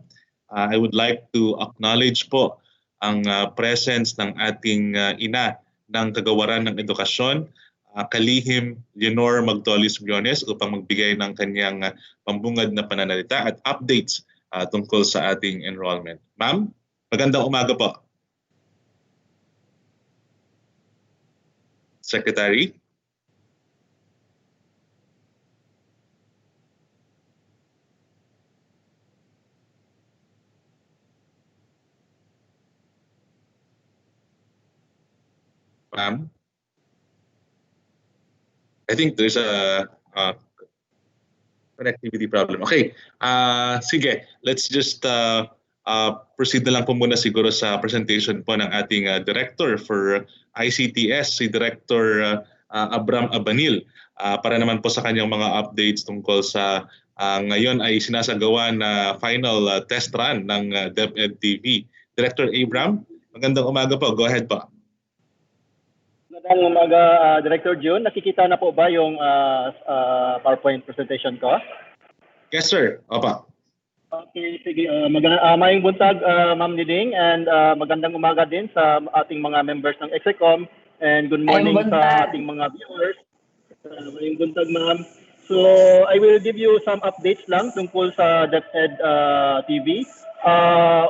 I would like to acknowledge po ang presence ng ating ina ng Kagawaran ng Edukasyon, Kalihim Leonor Magdolis Briones, upang magbigay ng kanyang pambungad na pananalita at updates tungkol sa ating enrollment. Ma'am, magandang umaga po. Secretary? Ma'am? I think there's a connectivity problem. Okay, sige, let's just proceed na lang po muna siguro sa presentation po ng ating Director for ICTS, si Director Abram Abanil, para naman po sa kanyang mga updates tungkol sa ngayon ay sinasagawa na final test run ng DepEd TV. Director Abram, magandang umaga po. Go ahead po. Magandang umaga, Director June. Nakikita na po ba yung PowerPoint presentation ko? Yes, sir. Opa. Okay, sige. Maayong buntag, Ma'am Diding, and magandang umaga din sa ating mga members ng Execom, and good morning sa ating mga viewers. Maayong buntag, ma'am. So, I will give you some updates lang tungkol sa DepEd TV.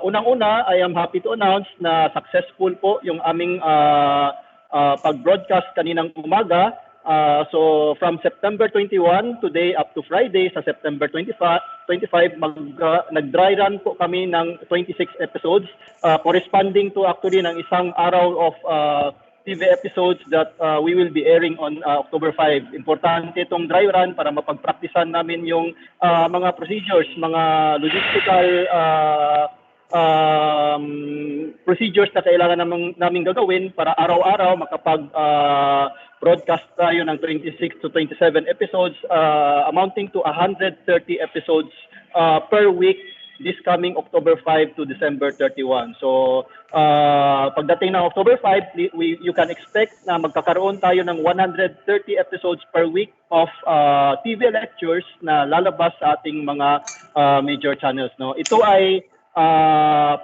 Unang-una, I am happy to announce na successful po yung aming pag-broadcast kaninang umaga. So from September 21 today up to Friday sa September 25 nag-dry run po kami ng 26 episodes corresponding to actually ng isang araw of TV episodes that we will be airing on October 5. Importante itong dry run para mapagpraktisan namin yung mga procedures, mga logistical procedures na kailangan namin gagawin para araw-araw makapag-broadcast tayo ng 26 to 27 episodes amounting to 130 episodes per week this coming October 5 to December 31. So pagdating ng October 5, you can expect na magkakaroon tayo ng 130 episodes per week of TV lectures na lalabas sa ating mga major channels. No? Ito ay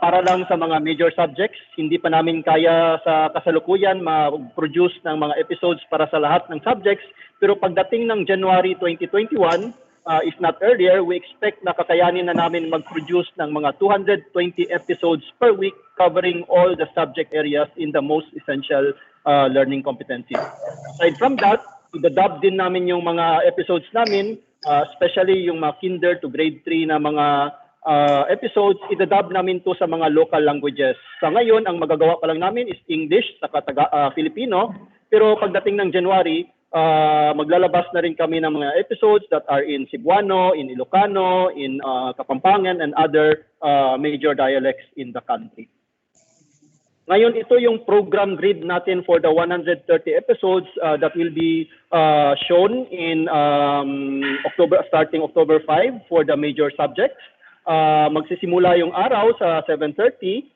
para lang sa mga major subjects. Hindi pa namin kaya sa kasalukuyan ma-produce ng mga episodes para sa lahat ng subjects. Pero pagdating ng January 2021, if not earlier, we expect na kakayanin na namin mag-produce ng mga 220 episodes per week covering all the subject areas in the most essential learning competencies. Aside from that, idadub din namin yung mga episodes namin, especially yung mga kinder to grade 3 na mga episodes, idadub namin to sa mga local languages. Sa ngayon, ang magagawa pa lang namin is English sa Filipino, pero pagdating ng January, maglalabas na rin kami ng mga episodes that are in Cebuano, in Ilocano, in Kapampangan, and other major dialects in the country. Ngayon, ito yung program grid natin for the 130 episodes that will be shown in starting October 5 for the major subjects. Magsisimula yung araw sa 7:30,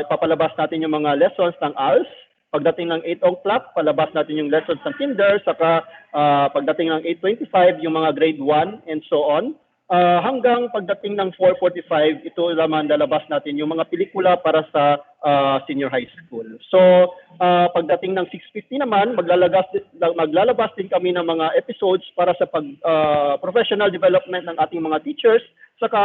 ipapalabas natin yung mga lessons ng ALS. Pagdating ng 8 o'clock, palabas natin yung lessons ng kinder, saka pagdating ng 8:25, yung mga grade 1 and so on. Hanggang pagdating ng 4:45, ito naman lalabas natin yung mga pelikula para sa senior high school. So, pagdating ng 6:50 naman, maglalabas din kami ng mga episodes para sa professional development ng ating mga teachers, saka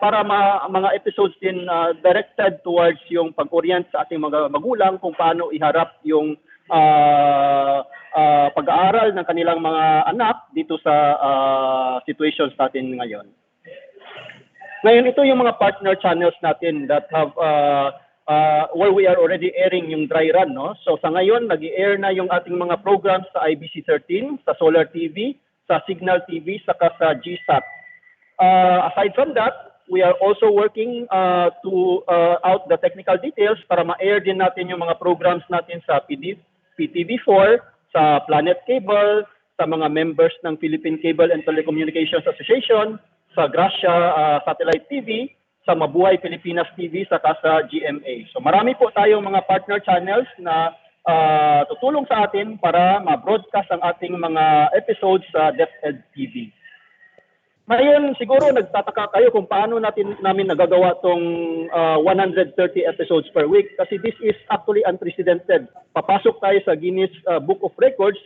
para mga episodes din directed towards yung pag-orient sa ating mga magulang kung paano iharap yung pag-aaral ng kanilang mga anak dito sa situations natin ngayon. Ngayon, ito yung mga partner channels natin that have where we are already airing yung dry run. No? So sa ngayon, nag-i-air na yung ating mga programs sa IBC 13, sa Solar TV, sa Signal TV, saka sa GSAT. Aside from that, we are also working to out the technical details para ma-air din natin yung mga programs natin sa PTV4, sa Planet Cable, sa mga members ng Philippine Cable and Telecommunications Association, sa Gracia Satellite TV, sa Mabuhay Pilipinas TV, saka sa GMA. So marami po tayong mga partner channels na tutulong sa atin para ma-broadcast ang ating mga episodes sa DepEd TV. Ngayon, siguro nagtataka kayo kung paano namin nagagawa tong 130 episodes per week kasi this is actually unprecedented. Papasok tayo sa Guinness Book of Records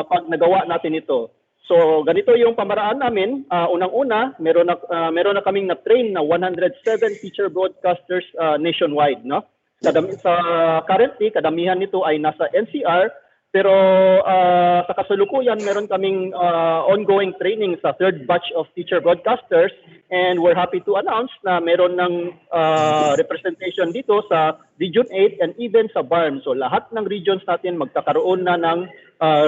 pag nagawa natin ito. So, ganito yung pamaraan namin. Unang-una, meron na kaming na-train na 107 teacher broadcasters nationwide. No? Currently, kadamihan nito ay nasa NCR. Pero sa kasalukuyan, meron kaming ongoing training sa third batch of teacher broadcasters and we're happy to announce na meron ng representation dito sa Region 8 and even sa BARM. So lahat ng regions natin magkakaroon na ng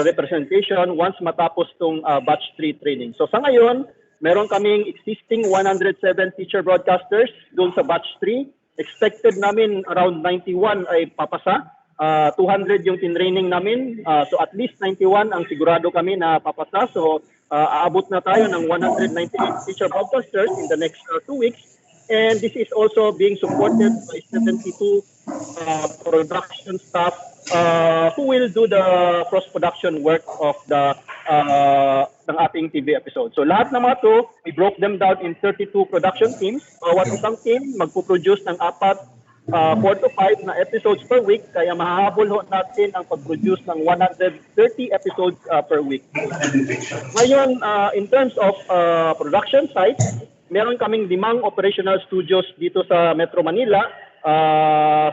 representation once matapos tong batch 3 training. So sa ngayon, meron kaming existing 107 teacher broadcasters doon sa batch 3. Expected namin around 91 ay papasa. 200 yung tinraining namin. So at least 91 ang sigurado kami na papasa. So aabot na tayo ng 198 teacher broadcasters in the next 2 weeks. And this is also being supported by 72 production staff who will do the cross-production work of ng ating TV episode. So lahat ng mga to, we broke them down in 32 production teams. Bawat isang team magpo-produce ng 4 to 5 na episodes per week, kaya mahahabol natin ang pag-produce ng 130 episodes per week. Ngayon, in terms of production sites, meron kaming 5 operational studios dito sa Metro Manila.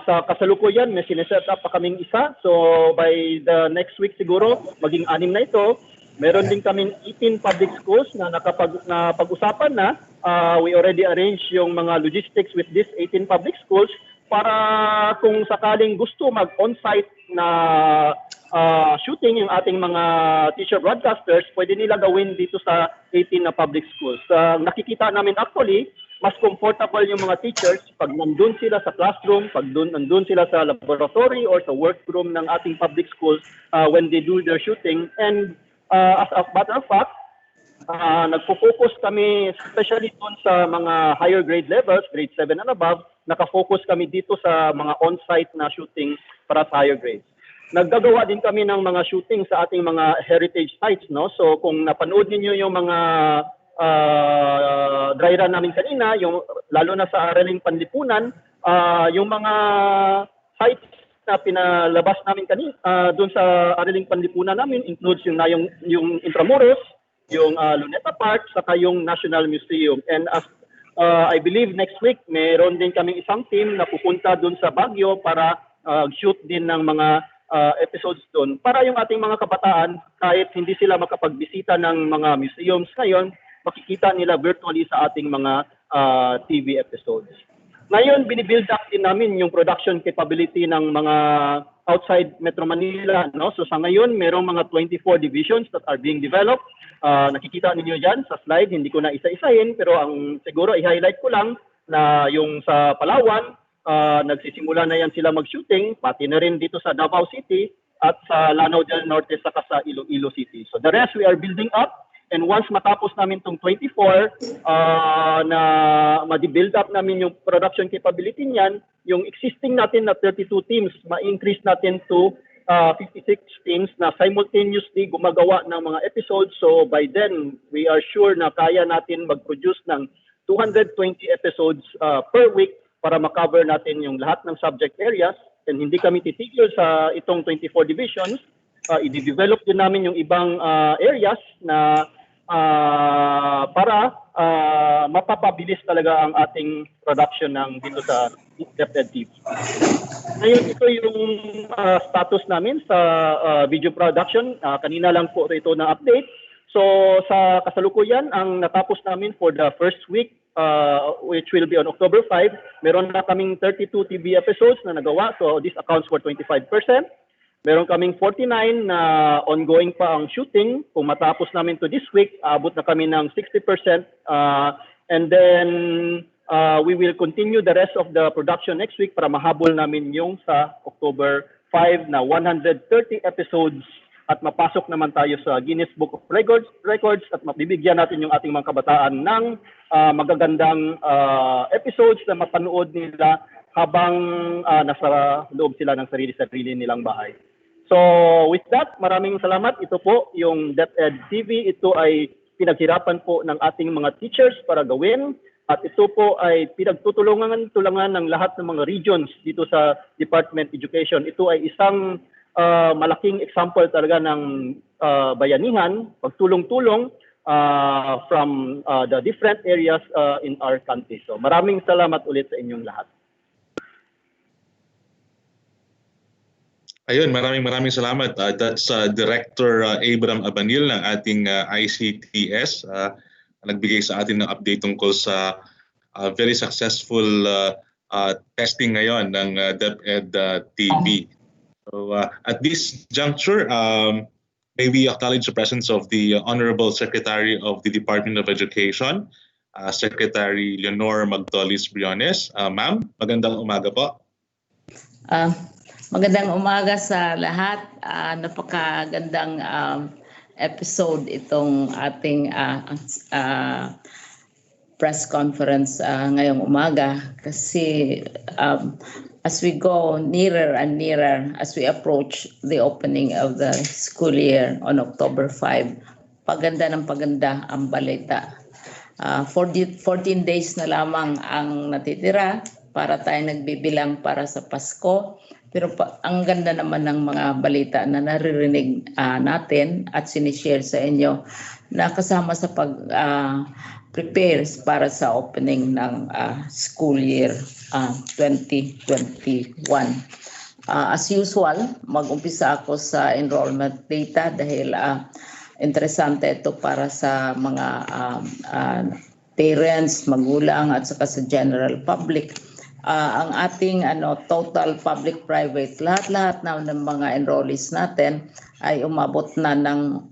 Sa kasalukuyan, may sineset up pa kaming isa. So by the next week siguro, maging 6 na ito. Meron din kaming 18 public schools na napag-usapan na. We already arranged yung mga logistics with these 18 public schools para kung sakaling gusto mag-on-site na shooting yung ating mga teacher broadcasters, pwede nila gawin dito sa 18 na public schools. Nakikita namin actually, mas comfortable yung mga teachers pag nandun sila sa classroom, pag nandun sila sa laboratory or sa workroom ng ating public schools when they do their shooting. And as a matter of fact, nagpo-focus kami especially doon sa mga higher grade levels, grade 7 and above, nakafocus kami dito sa mga on-site na shooting para sa higher grades. Naggagawa din kami ng mga shooting sa ating mga heritage sites, no? So kung napanood niyo yung mga dry run namin kanina, yung lalo na sa Araling Panlipunan, yung mga sites na pinalabas namin kanina doon sa Araling Panlipunan namin includes yung Intramuros, yung Luneta Park, saka yung National Museum. And as I believe next week, meron din kaming isang team na pupunta doon sa Baguio para shoot din ng mga episodes doon. Para yung ating mga kabataan, kahit hindi sila makapagbisita ng mga museums ngayon, makikita nila virtually sa ating mga TV episodes. Ngayon, binibuild up din namin yung production capability ng mga outside Metro Manila. No? So sa ngayon, merong mga 24 divisions that are being developed. Nakikita ninyo dyan sa slide, hindi ko na isa-isahin, pero ang siguro i-highlight ko lang na yung sa Palawan, nagsisimula na yan sila mag-shooting, pati na rin dito sa Davao City at sa Lanao del Norte saka sa Iloilo City. So the rest we are building up. And once matapos namin itong 24, na ma-build up namin yung production capability niyan, yung existing natin na 32 teams, ma-increase natin to 56 teams na simultaneously gumagawa ng mga episodes. So by then, we are sure na kaya natin mag-produce ng 220 episodes per week para makover natin yung lahat ng subject areas. And hindi kami titigil sa itong 24 divisions. I-develop din namin yung ibang areas na para mapapabilis talaga ang ating production ng dito sa DepEd TV. Ngayon, ito yung status namin sa video production. Kanina lang po ito na update. So sa kasalukuyan, ang natapos namin for the first week, which will be on October 5, meron na kaming 32 TV episodes na nagawa. So this accounts for 25%. Meron kaming 49 na ongoing pa ang shooting. Kung matapos namin to this week, abot na kami ng 60%. And then we will continue the rest of the production next week para mahabol namin yung sa October 5 na 130 episodes at mapasok naman tayo sa Guinness Book of Records at mabibigyan natin yung ating mga kabataan ng magagandang episodes na mapanood nila habang nasa loob sila ng sarili-sarili nilang bahay. So with that, maraming salamat. Ito po yung DepEd TV. Ito ay pinaghirapan po ng ating mga teachers para gawin. At ito po ay pinagtutulungan ng lahat ng mga regions dito sa Department of Education. Ito ay isang malaking example talaga ng bayanihan, pagtulong-tulong from the different areas in our country. So maraming salamat ulit sa inyong lahat. Ayun, maraming salamat. That's Director Abram Abanil ng ating ICTS. Nagbigay sa atin ng update tungkol sa very successful testing ngayon ng DepEd TV. So at this juncture, may we acknowledge the presence of the Honorable Secretary of the Department of Education, Secretary Leonor Magtolis Briones. Ma'am, magandang umaga po. Magandang umaga sa lahat. Napakagandang episode itong ating press conference ngayong umaga kasi as we go nearer and nearer, as we approach the opening of the school year on October 5, paganda ng paganda ang balita. 14 days na lamang ang natitira para tayo nagbibilang para sa Pasko. Pero ang ganda naman ng mga balita na naririnig natin at sinishare sa inyo na kasama sa pag-prepare para sa opening ng school year 2021. As usual, mag-umpisa ako sa enrollment data dahil interesante ito para sa mga parents, magulang at saka sa general public. Ang ating total public-private, lahat-lahat na ng mga enrollees natin ay umabot na ng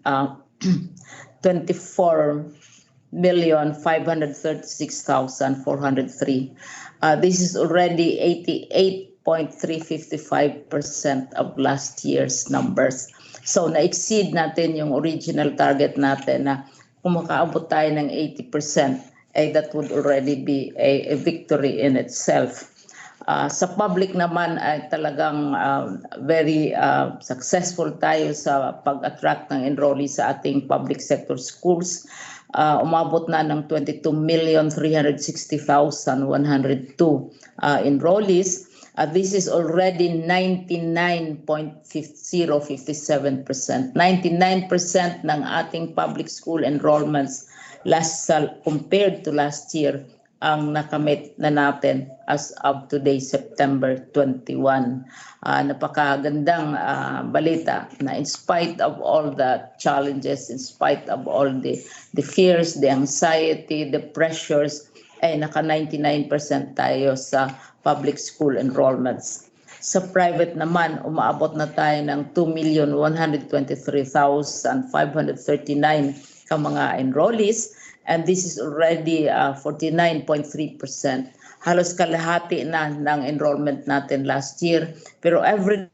24,536,403. This is already 88.355% of last year's numbers. So na-exceed natin yung original target natin na kung makaabot tayo ng 80%, that would already be a victory in itself. Sa public naman ay talagang very successful tayo sa pag-attract ng enrollees sa ating public sector schools. Umabot na ng 22,360,102 enrollees. This is already 99.057%. 99% ng ating public school enrollments compared to last year ang nakamit na natin as of today, September 21. Napakagandang balita na in spite of all the challenges, in spite of all the fears, the anxiety, the pressures, ay naka 99% tayo sa public school enrollments. Sa private naman, umaabot na tayo ng 2,123,539 ka mga enrollees. And this is already 49.3%. Halos kalahati na ng enrollment natin last year. Pero every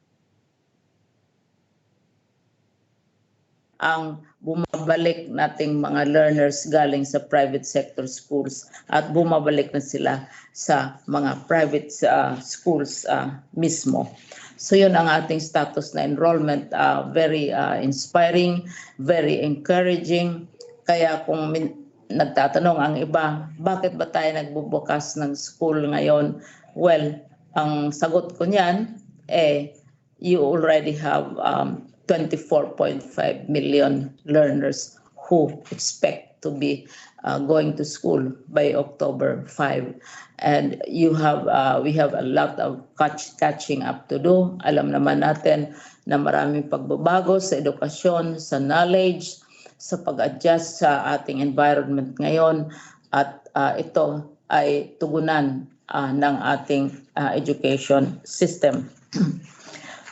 ang bumabalik nating mga learners galing sa private sector schools at bumabalik na sila sa mga private schools mismo. So yun ang ating status na enrollment. Very inspiring, very encouraging. Kaya kung nagtatanong ang iba, bakit ba tayo nagbubukas ng school ngayon? Well, ang sagot ko niyan, you already have 24.5 million learners who expect to be going to school by October 5. And we have a lot of catching up to do. Alam naman natin na maraming pagbabago sa edukasyon, sa knowledge, sa pag-adjust sa ating environment ngayon, at ito ay tugunan ng ating education system.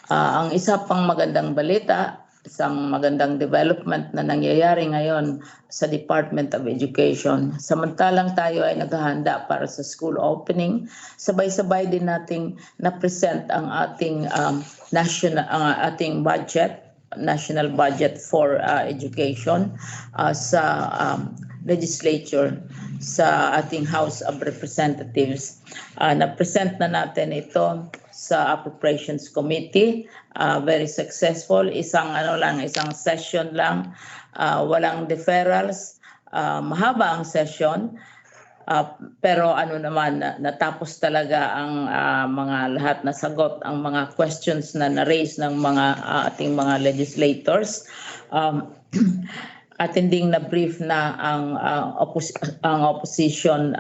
Ang isa pang magandang balita, isang magandang development na nangyayari ngayon sa Department of Education. Samantalang tayo ay naghahanda para sa school opening, sabay-sabay din nating na-present ang ating ating budget, national budget for education sa legislature, sa ating House of Representatives. Na-present na natin ito sa Appropriations Committee. Very successful. Isang session lang, walang deferrals. Mahaba ang session. Pero natapos talaga ang mga lahat na sagot, ang mga questions na na-raise ng mga ating mga legislators. Attending na brief na ang opposition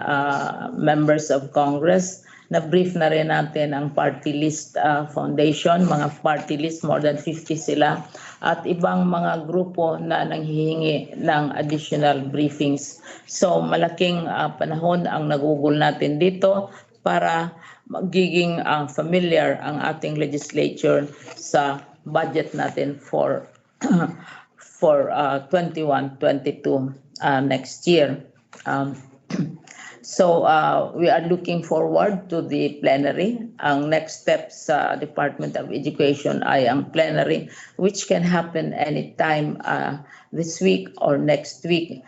members of Congress. Na-brief na rin natin ang party list foundation, mga party list, more than 50 sila, at ibang mga grupo na nanghihingi ng additional briefings. So malaking panahon ang nagugol natin dito para magiging familiar ang ating legislature sa budget natin for 21-22 next year. So we are looking forward to the plenary. Ang next step sa Department of Education ay ang plenary, which can happen anytime this week or next week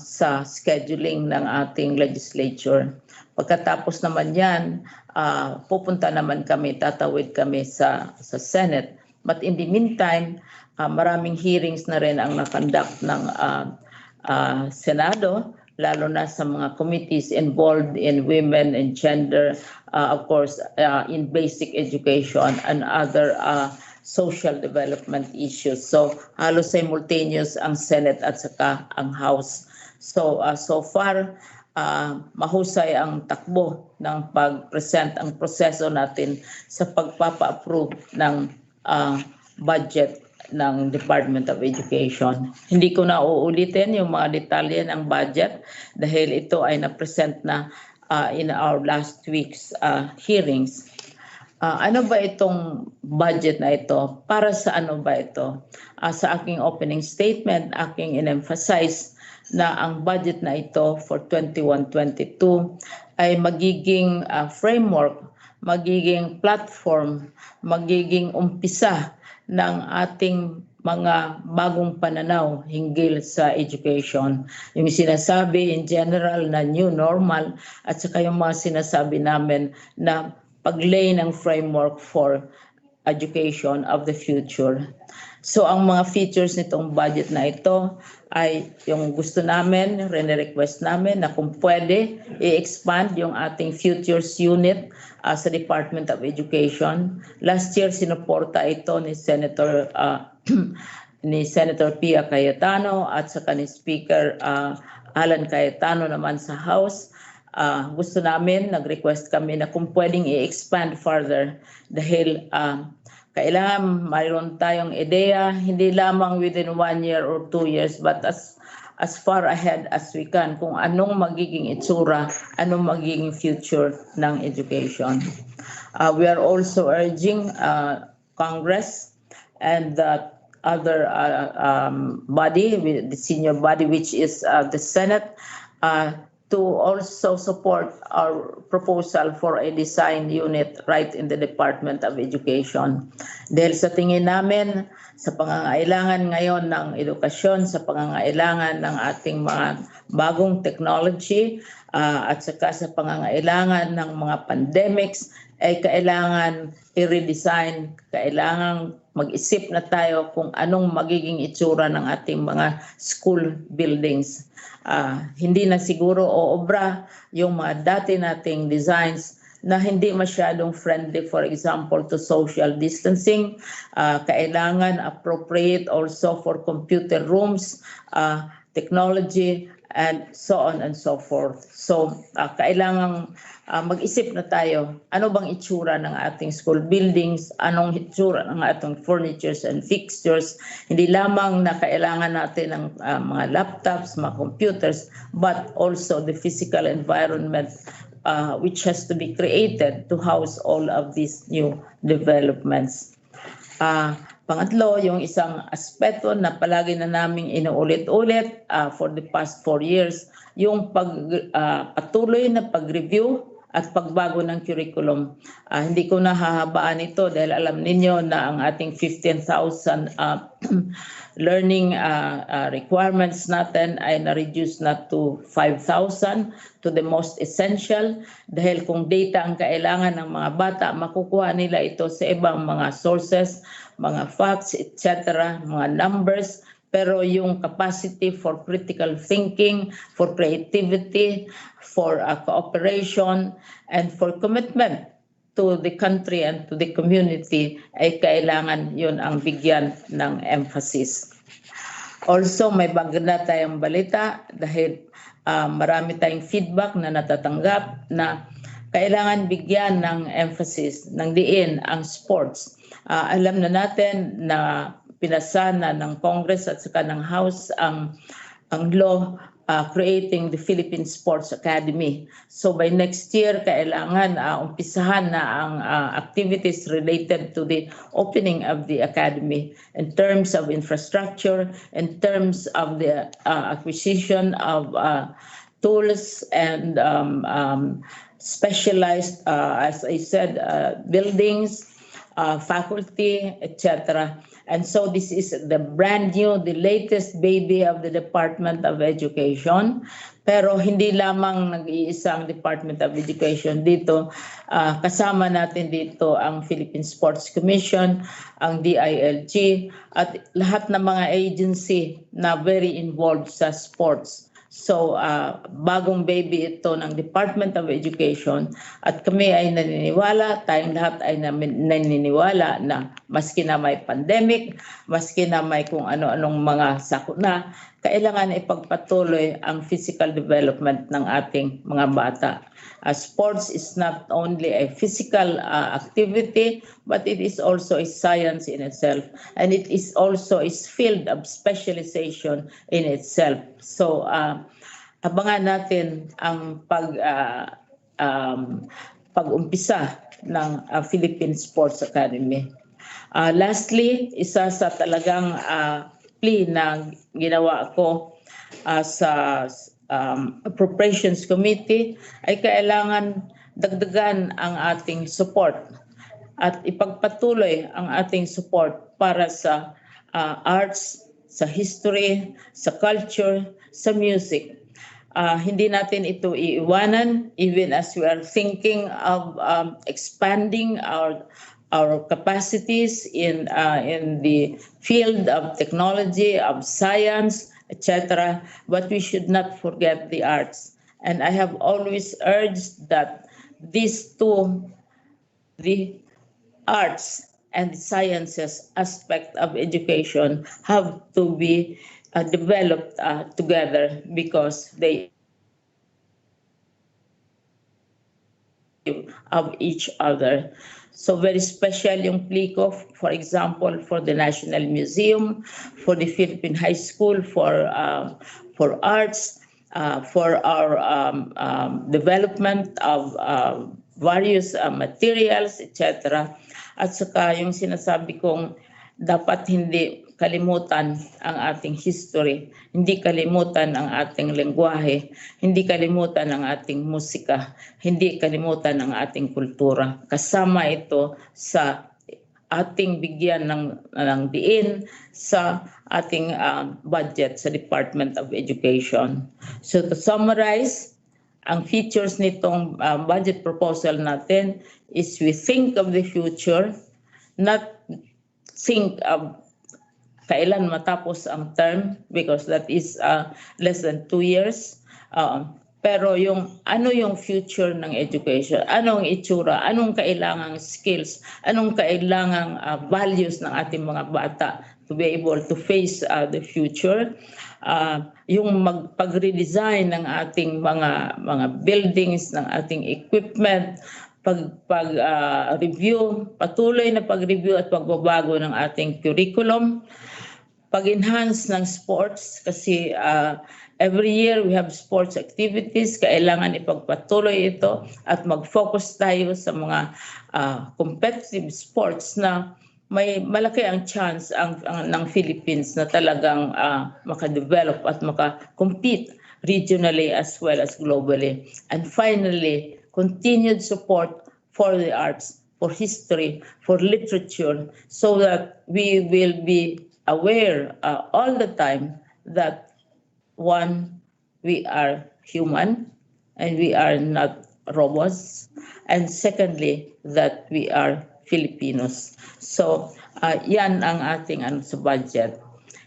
sa scheduling ng ating legislature. Pagkatapos naman yan, pupunta naman kami, tatawid kami sa Senate. But in the meantime, maraming hearings na rin ang nakonduct ng Senado, lalo na sa mga committees involved in women and gender, of course, in basic education and other social development issues. So halos simultaneous ang Senate at saka ang House. So far, mahusay ang takbo ng pag-present, ang proseso natin sa pagpapa-approve ng budget ng Department of Education. Hindi ko na uulitin yung mga detalye ng budget dahil ito ay na-present na in our last week's hearings. Ano ba itong budget na ito? Para sa ano ba ito? Sa aking opening statement, aking in-emphasize na ang budget na ito for 21-22 ay magiging framework, magiging platform, magiging umpisa ng ating mga bagong pananaw hinggil sa education. Yung sinasabi in general na new normal at saka yung mga sinasabi namin na paglay ng framework for education of the future. So ang mga features nitong budget na ito ay yung gusto namin, request namin na kung pwede i-expand yung ating futures unit sa Department of Education. Last year sinuporta ito ni Senator Pia Cayetano at saka ni Speaker Alan Cayetano naman sa House. Gusto namin, nag-request kami na kung pwedeng i-expand further dahil kailangan mayroon tayong ideya, hindi lamang within 1 year or 2 years, but as far ahead as we can kung anong magiging itsura, anong magiging future ng education. We are also urging Congress and the other body, the senior body, which is the Senate, to also support our proposal for a design unit right in the Department of Education. Dahil sa tingin namin, sa pangangailangan ngayon ng edukasyon, sa pangangailangan ng ating mga bagong technology, at saka sa pangangailangan ng mga pandemics, ay kailangan i-redesign, kailangan mag-isip na tayo kung anong magiging itsura ng ating mga school buildings. Hindi na siguro oobra yung mga dati nating designs na hindi masyadong friendly, for example, to social distancing. Kailangan appropriate also for computer rooms, technology, and so on and so forth. So, kailangan mag-isip na tayo, ano bang itsura ng ating school buildings, anong itsura ng ating furnitures and fixtures. Hindi lamang na kailangan natin ng mga laptops, mga computers, but also the physical environment which has to be created to house all of these new developments. Pangatlo, yung isang aspeto na palagi na naming inuulit-ulit for the past 4 years, yung patuloy na pag-review at pagbago ng curriculum. Hindi ko nahahabaan ito dahil alam ninyo na ang ating 15,000 learning requirements natin ay na-reduce na to 5,000 to the most essential dahil kung data ang kailangan ng mga bata, makukuha nila ito sa ibang mga sources, mga facts, etc., mga numbers, pero yung capacity for critical thinking, for creativity, for cooperation, and for commitment to the country and to the community ay kailangan yun ang bigyan ng emphasis. Also, may maganda tayong balita dahil marami tayong feedback na natatanggap na kailangan bigyan ng emphasis, ng diin ang sports. Alam na natin na pinasa na ng Congress at saka ng House ang law creating the Philippine Sports Academy. So by next year, kailangan umpisahan na ang activities related to the opening of the academy in terms of infrastructure, in terms of the acquisition of tools and specialized, as I said, buildings, faculty, etc. And so this is the brand new, the latest baby of the Department of Education. Pero hindi lamang nag-iisang Department of Education dito. Kasama natin dito ang Philippine Sports Commission, ang DILG, at lahat ng mga agency na very involved sa sports. So, bagong baby ito ng Department of Education at kami ay naniniwala, tayong lahat ay naniniwala na maski na may pandemic, maski na may kung ano-anong mga sakuna, kailangan ipagpatuloy ang physical development ng ating mga bata. Sports is not only a physical activity, but it is also a science in itself, and it is also a field of specialization in itself. So, abangan natin ang pag-umpisa ng Philippine Sports Academy. Lastly, isa sa talagang plea na ginawa ko sa Appropriations Committee ay kailangan dagdagan ang ating support at ipagpatuloy ang ating support para sa arts, sa history, sa culture, sa music. Hindi natin ito iiwanan even as we are thinking of expanding our capacities in the field of technology, of science, etc. But we should not forget the arts. And I have always urged that these two, the arts and sciences aspect of education, have to be developed together because they of each other. So very special yung PLICO, for example, for the National Museum, for the Philippine High School for arts, for our development of various materials, etc. At saka yung sinasabi kong dapat hindi kalimutan ang ating history, hindi kalimutan ang ating lengguwahe, hindi kalimutan ang ating musika, hindi kalimutan ang ating kultura. Kasama ito sa ating bigyan ng diin sa ating budget sa Department of Education. So to summarize, ang features nitong budget proposal natin is we think of the future, not think of kailan matapos ang term because that is less than 2 years. Pero ano yung future ng education? Anong itsura? Anong kailangang skills? Anong kailangang values ng ating mga bata to be able to face the future? Yung pag-redesign ng ating mga buildings, ng ating equipment, pag-review, patuloy na pag-review at pagbabago ng ating curriculum, pag-enhance ng sports kasi every year we have sports activities, kailangan ipagpatuloy ito at mag-focus tayo sa mga competitive sports na may malaki ang chance ng Philippines na talagang makadevelop at makakompete regionally as well as globally. And finally, continued support for the arts, for history, for literature, so that we will be aware all the time that one, we are human and we are not robots, and secondly, that we are Filipinos. So yan ang ating sa budget.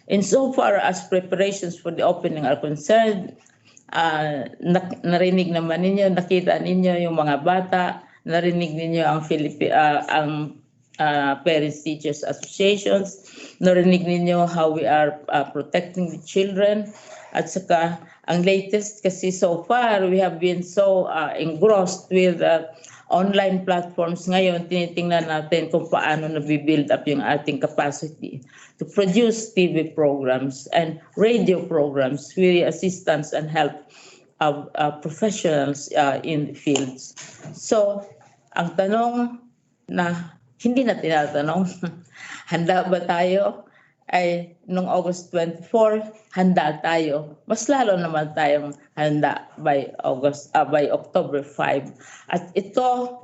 Insofar as preparations for the opening are concerned, narinig naman ninyo, nakita ninyo yung mga bata, narinig ninyo ang Parents Teachers Associations, narinig ninyo how we are protecting the children, at saka ang latest kasi so far we have been so engrossed with online platforms. Ngayon tinitingnan natin kung paano na-build up yung ating capacity to produce TV programs and radio programs with the assistance and help of professionals in the fields. So ang tanong na hindi na tinatanong, handa ba tayo? Ay noong August 24, handa tayo. Mas lalo naman tayong handa by October 5. At ito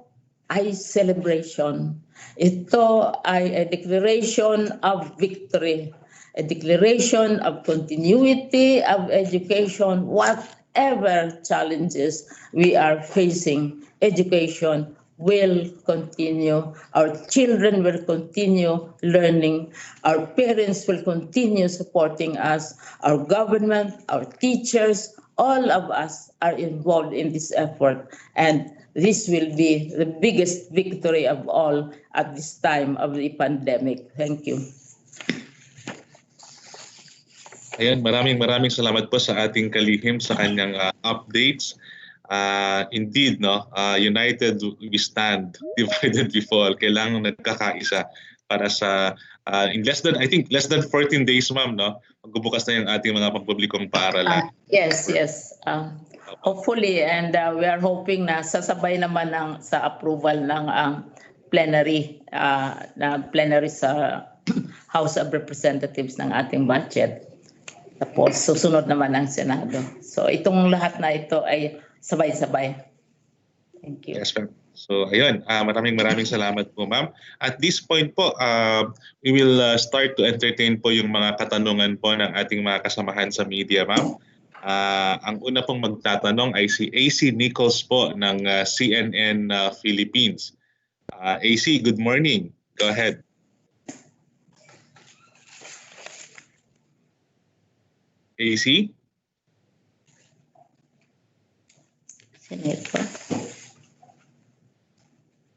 ay celebration. Ito ay a declaration of victory, a declaration of continuity of education. Whatever challenges we are facing, education will continue. Our children will continue learning. Our parents will continue supporting us. Our government, our teachers, all of us are involved in this effort. And this will be the biggest victory of all at this time of the pandemic. Thank you. Ayan, maraming salamat po sa ating kalihim sa kanyang updates. Indeed, no, united we stand, divided we fall. Kailangan nagkakaisa para sa in less than 14 days, ma'am, no, magbubukas na yung ating mga pampublikong paaralan. Yes. Hopefully, and we are hoping na sasabay naman sa approval ng plenary sa House of Representatives ng ating budget. Tapos susunod naman ang Senado. So itong lahat na ito ay sabay-sabay. Thank you. Yes, ma'am. So ayun, maraming salamat po ma'am. At this point po, we will start to entertain po yung mga katanungan po ng ating mga kasamahan sa media ma'am. Ang una pong magtatanong ay si AC Nichols po ng CNN Philippines. AC, good morning. Go ahead. AC?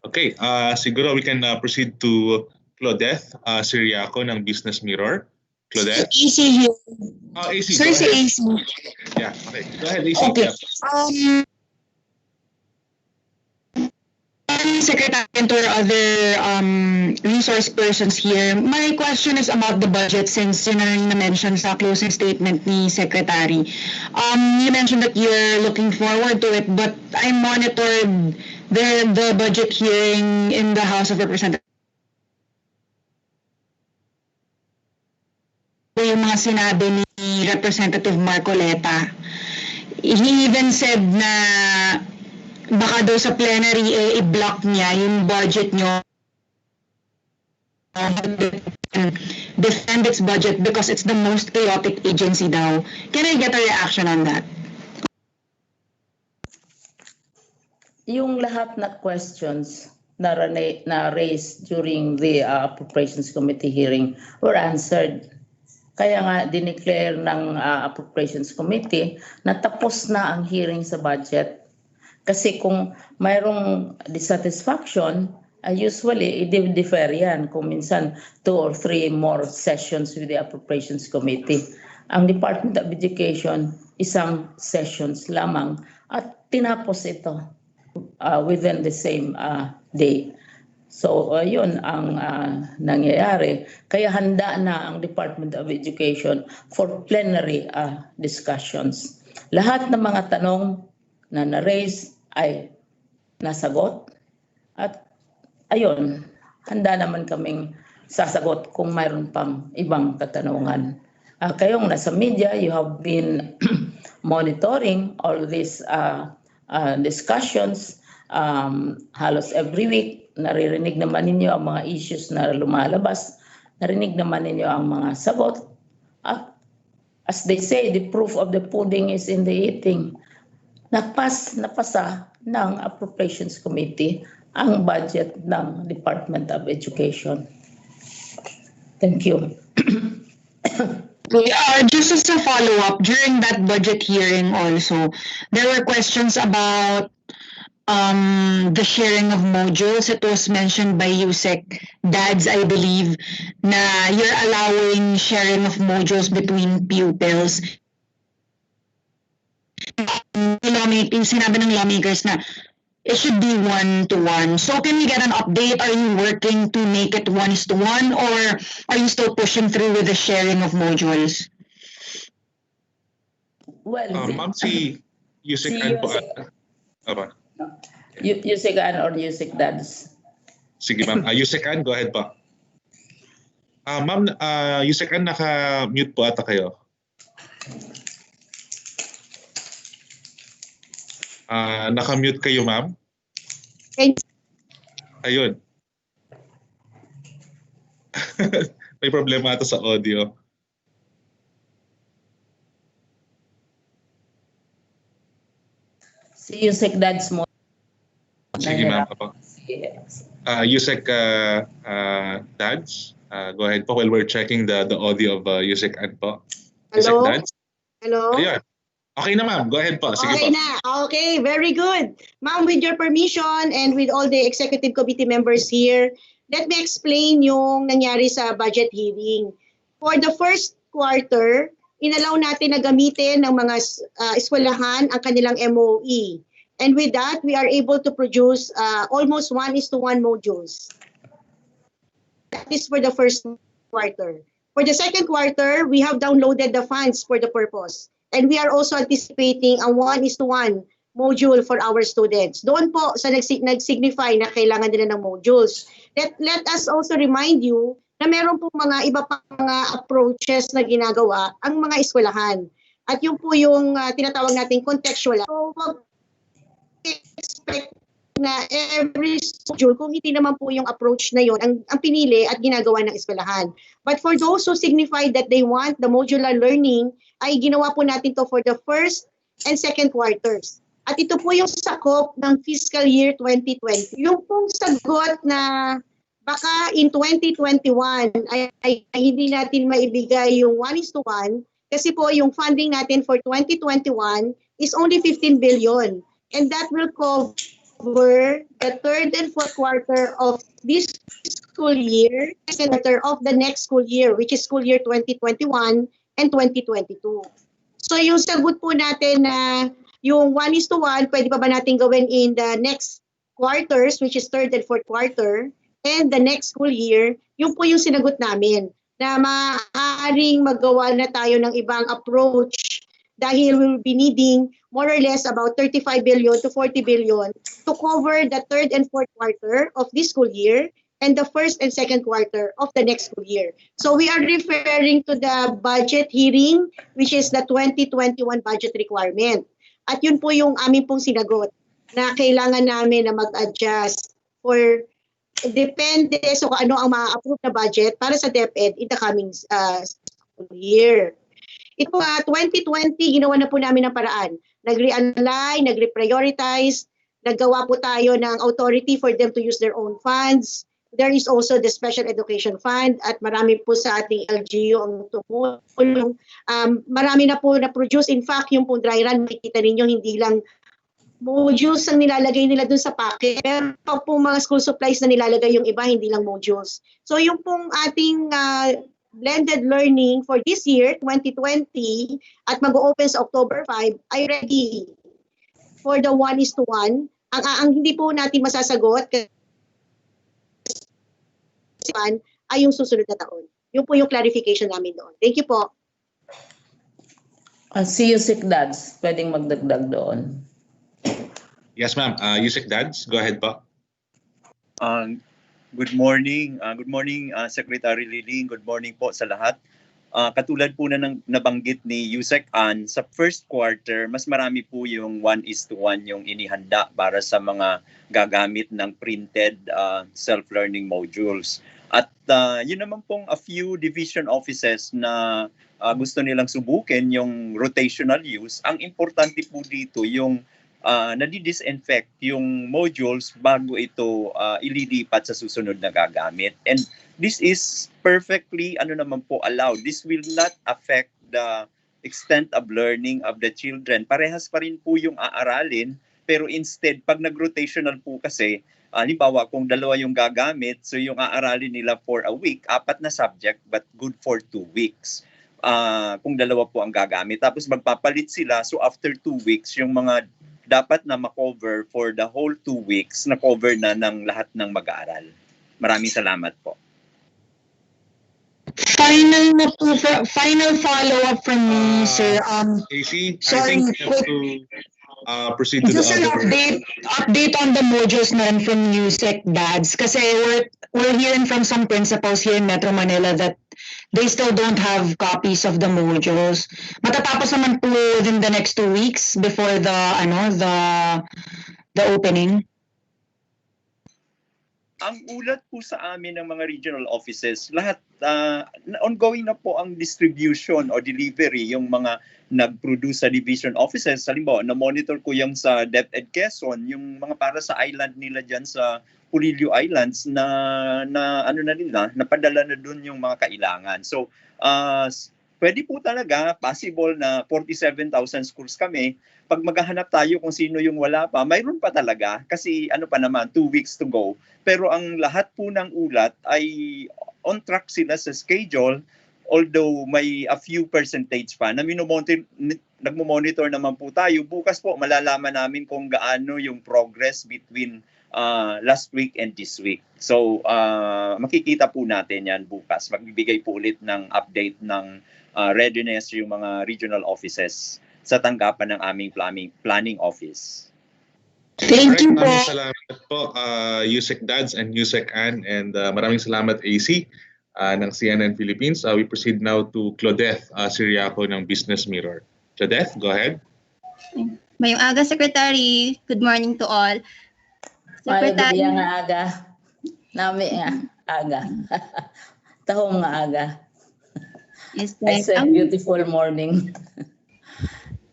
Okay, siguro we can proceed to Claudette Siriaco ng Business Mirror. Claudette? AC here. Oh, AC. Sir, si AC. Yeah, okay. Go ahead, AC. Okay. Yeah. Secretary or other resource persons here. My question is about the budget since yun na mention sa closing statement ni Secretary. You mentioned that you're looking forward to it, but I monitored the budget hearing in the House of Representatives. Yung mga sinabi ni Representative Marcoleta. He even said na baka daw sa plenary i-block niya yung budget nyo defend its budget because it's the most chaotic agency daw. Can I get a reaction on that? Yung lahat na questions na raised during the Appropriations Committee hearing were answered. Kaya nga dineclare ng Appropriations Committee na tapos na ang hearing sa budget. Kasi kung mayroong dissatisfaction, usually i-defer yan kung minsan 2 or 3 more sessions with the Appropriations Committee. Ang Department of Education, isang sessions lamang at tinapos ito within the same day. So yun ang nangyayari. Kaya handa na ang Department of Education for plenary discussions. Lahat ng mga tanong na na-raise ay nasagot at ayun, handa naman kaming sasagot kung mayroon pang ibang katanungan. Kayong nasa media, you have been monitoring all these discussions halos every week. Naririnig naman ninyo ang mga issues na lumalabas. Narinig naman ninyo ang mga sagot. At as they say, the proof of the pudding is in the eating. Napasa ng Appropriations Committee ang budget ng Department of Education. Thank you. Just as a follow-up, during that budget hearing also, there were questions about the sharing of modules. It was mentioned by USEC Dads, I believe, na you're allowing sharing of modules between pupils. Sinabi ng lawmakers na it should be 1-to-1. So can we get an update? Are you working to make it 1:1 or are you still pushing through with the sharing of modules? Well, ma'am, si Yusek Ann po. Yusek Ann or Yusek Dads? Sige ma'am. Yusek Ann, go ahead pa. Ma'am, Yusek Ann, naka-mute po ata kayo. Naka-mute kayo, ma'am? Ayun. May problema ata sa audio. Si Yusek Dads mo. Sige, ma'am. Yusek Dads, go ahead po while we're checking the audio of Yusek Ann po. Yusek Dads? Hello? Ayun. Okay na ma'am, go ahead po. Sige okay po. na, okay, very good. Ma'am, with your permission and with all the executive committee members here, let me explain yung nangyari sa budget hearing. For the first quarter, inalaw natin na gamitin ng mga eskwelahan ang kanilang MOE. And with that, we are able to produce almost 1:1 modules. That is for the first quarter. For the second quarter, we have downloaded the funds for the purpose. And we are also anticipating a 1:1 module for our students. Doon po sa nag-signify na kailangan nila ng modules. Let us also remind you na meron po mga iba pang mga approaches na ginagawa ang mga eskwelahan. At yun po yung tinatawag nating contextual. So, expect na every schedule kung hindi naman po yung approach na yon ang pinili at ginagawa ng eskwelahan. But for those who signify that they want the modular learning, ay ginawa po natin to for the first and second quarters. At ito po yung sakop ng fiscal year 2020. Yung pong sagot na baka in 2021 ay hindi natin maibigay yung 1:1 kasi po yung funding natin for 2021 is only 15 billion. And that will cover the third and fourth quarter of this school year, second quarter of the next school year, which is school year 2021 and 2022. So yung sagot po natin na yung 1:1, pwede pa ba natin gawin in the next quarters, which is third and fourth quarter, and the next school year, yun po yung sinagot namin na maaaring magawa na tayo ng ibang approach dahil we will be needing more or less about 35 billion to 40 billion to cover the third and fourth quarter of this school year and the first and second quarter of the next school year. So we are referring to the budget hearing, which is the 2021 budget requirement. At yun po yung aming pong sinagot na kailangan namin na mag-adjust for depende sa kung ano ang ma-approve na budget para sa DepEd in the coming school year. Ito 2020, ginawa na po namin ng paraan. Nag-realign, nag-reprioritize, naggawa po tayo ng authority for them to use their own funds. There is also the Special Education Fund at marami po sa ating LGU ang tumulong. Marami na po na-produce. In fact, yung pong dry run, makikita ninyo, hindi lang modules ang nilalagay nila dun sa packet. Pero pag po mga school supplies na nilalagay yung iba, hindi lang modules. So yung pong ating blended learning for this year, 2020, at mag-open sa October 5, ay ready for the 1:1. Ang hindi po natin masasagot ay yung susunod na taon. Yun po yung clarification namin doon. Thank you po. Si Yusik Dads, pwedeng magdagdag doon. Yes, ma'am. Yusik Dads, go ahead po. Good morning. Good morning, Secretary Liling. Good morning po sa lahat. Katulad po na nabanggit ni Yusek Ann, sa first quarter, mas marami po yung 1:1 yung inihanda para sa mga gagamit ng printed self-learning modules. At yun naman pong a few division offices na gusto nilang subukin yung rotational use. Ang importante po dito yung nadi-disinfect yung modules bago ito ililipat sa susunod na gagamit. And this is perfectly naman po allowed. This will not affect the extent of learning of the children. Parehas pa rin po yung aaralin, pero instead, pag nag-rotational po kasi, halimbawa kung dalawa yung gagamit, so yung aaralin nila for a week, 4 na subject, but good for 2 weeks. Kung dalawa po ang gagamit. Tapos magpapalit sila, so after 2 weeks, yung mga dapat na makover for the whole 2 weeks, na-cover na ng lahat ng mag-aaral. Maraming salamat po. Final follow-up from me, sir. AC, sorry, I think you have to proceed to just the an other. update on the modules na rin from USEC Dads. Kasi we're hearing from some principals here in Metro Manila that they still don't have copies of the modules. Matatapos naman po within the next 2 weeks before the opening. Ang ulat po sa amin ng mga regional offices, lahat ongoing na po ang distribution or delivery, yung mga nag-produce sa division offices. Halimbawa, na-monitor ko yung sa DepEd Quezon, yung mga para sa island nila dyan sa Pulilio Islands na napadala na dun yung mga kailangan. So, pwede po talaga, possible na 47,000 schools kami. Pag maghahanap tayo kung sino yung wala pa, mayroon pa talaga. Kasi 2 weeks to go. Pero ang lahat po ng ulat ay on track sila sa schedule, although may a few percentage pa na nagmo-monitor naman po tayo. Bukas po malalaman namin kung gaano yung progress between last week and this week. So makikita po natin yan bukas. Magbibigay po ulit ng update ng readiness yung mga regional offices sa tanggapan ng aming planning office. Thank you po. Maraming salamat po, Yusek Dads and Yusek Ann, and maraming salamat AC ng CNN Philippines. We proceed now to Claudette Siriaco ng Business Mirror. Claudette, go ahead. Mayong aga, Secretary. Good morning to all. Mayo Secretary. gabi nga aga. Nami nga aga. Tahong nga aga. Yes, I said beautiful morning.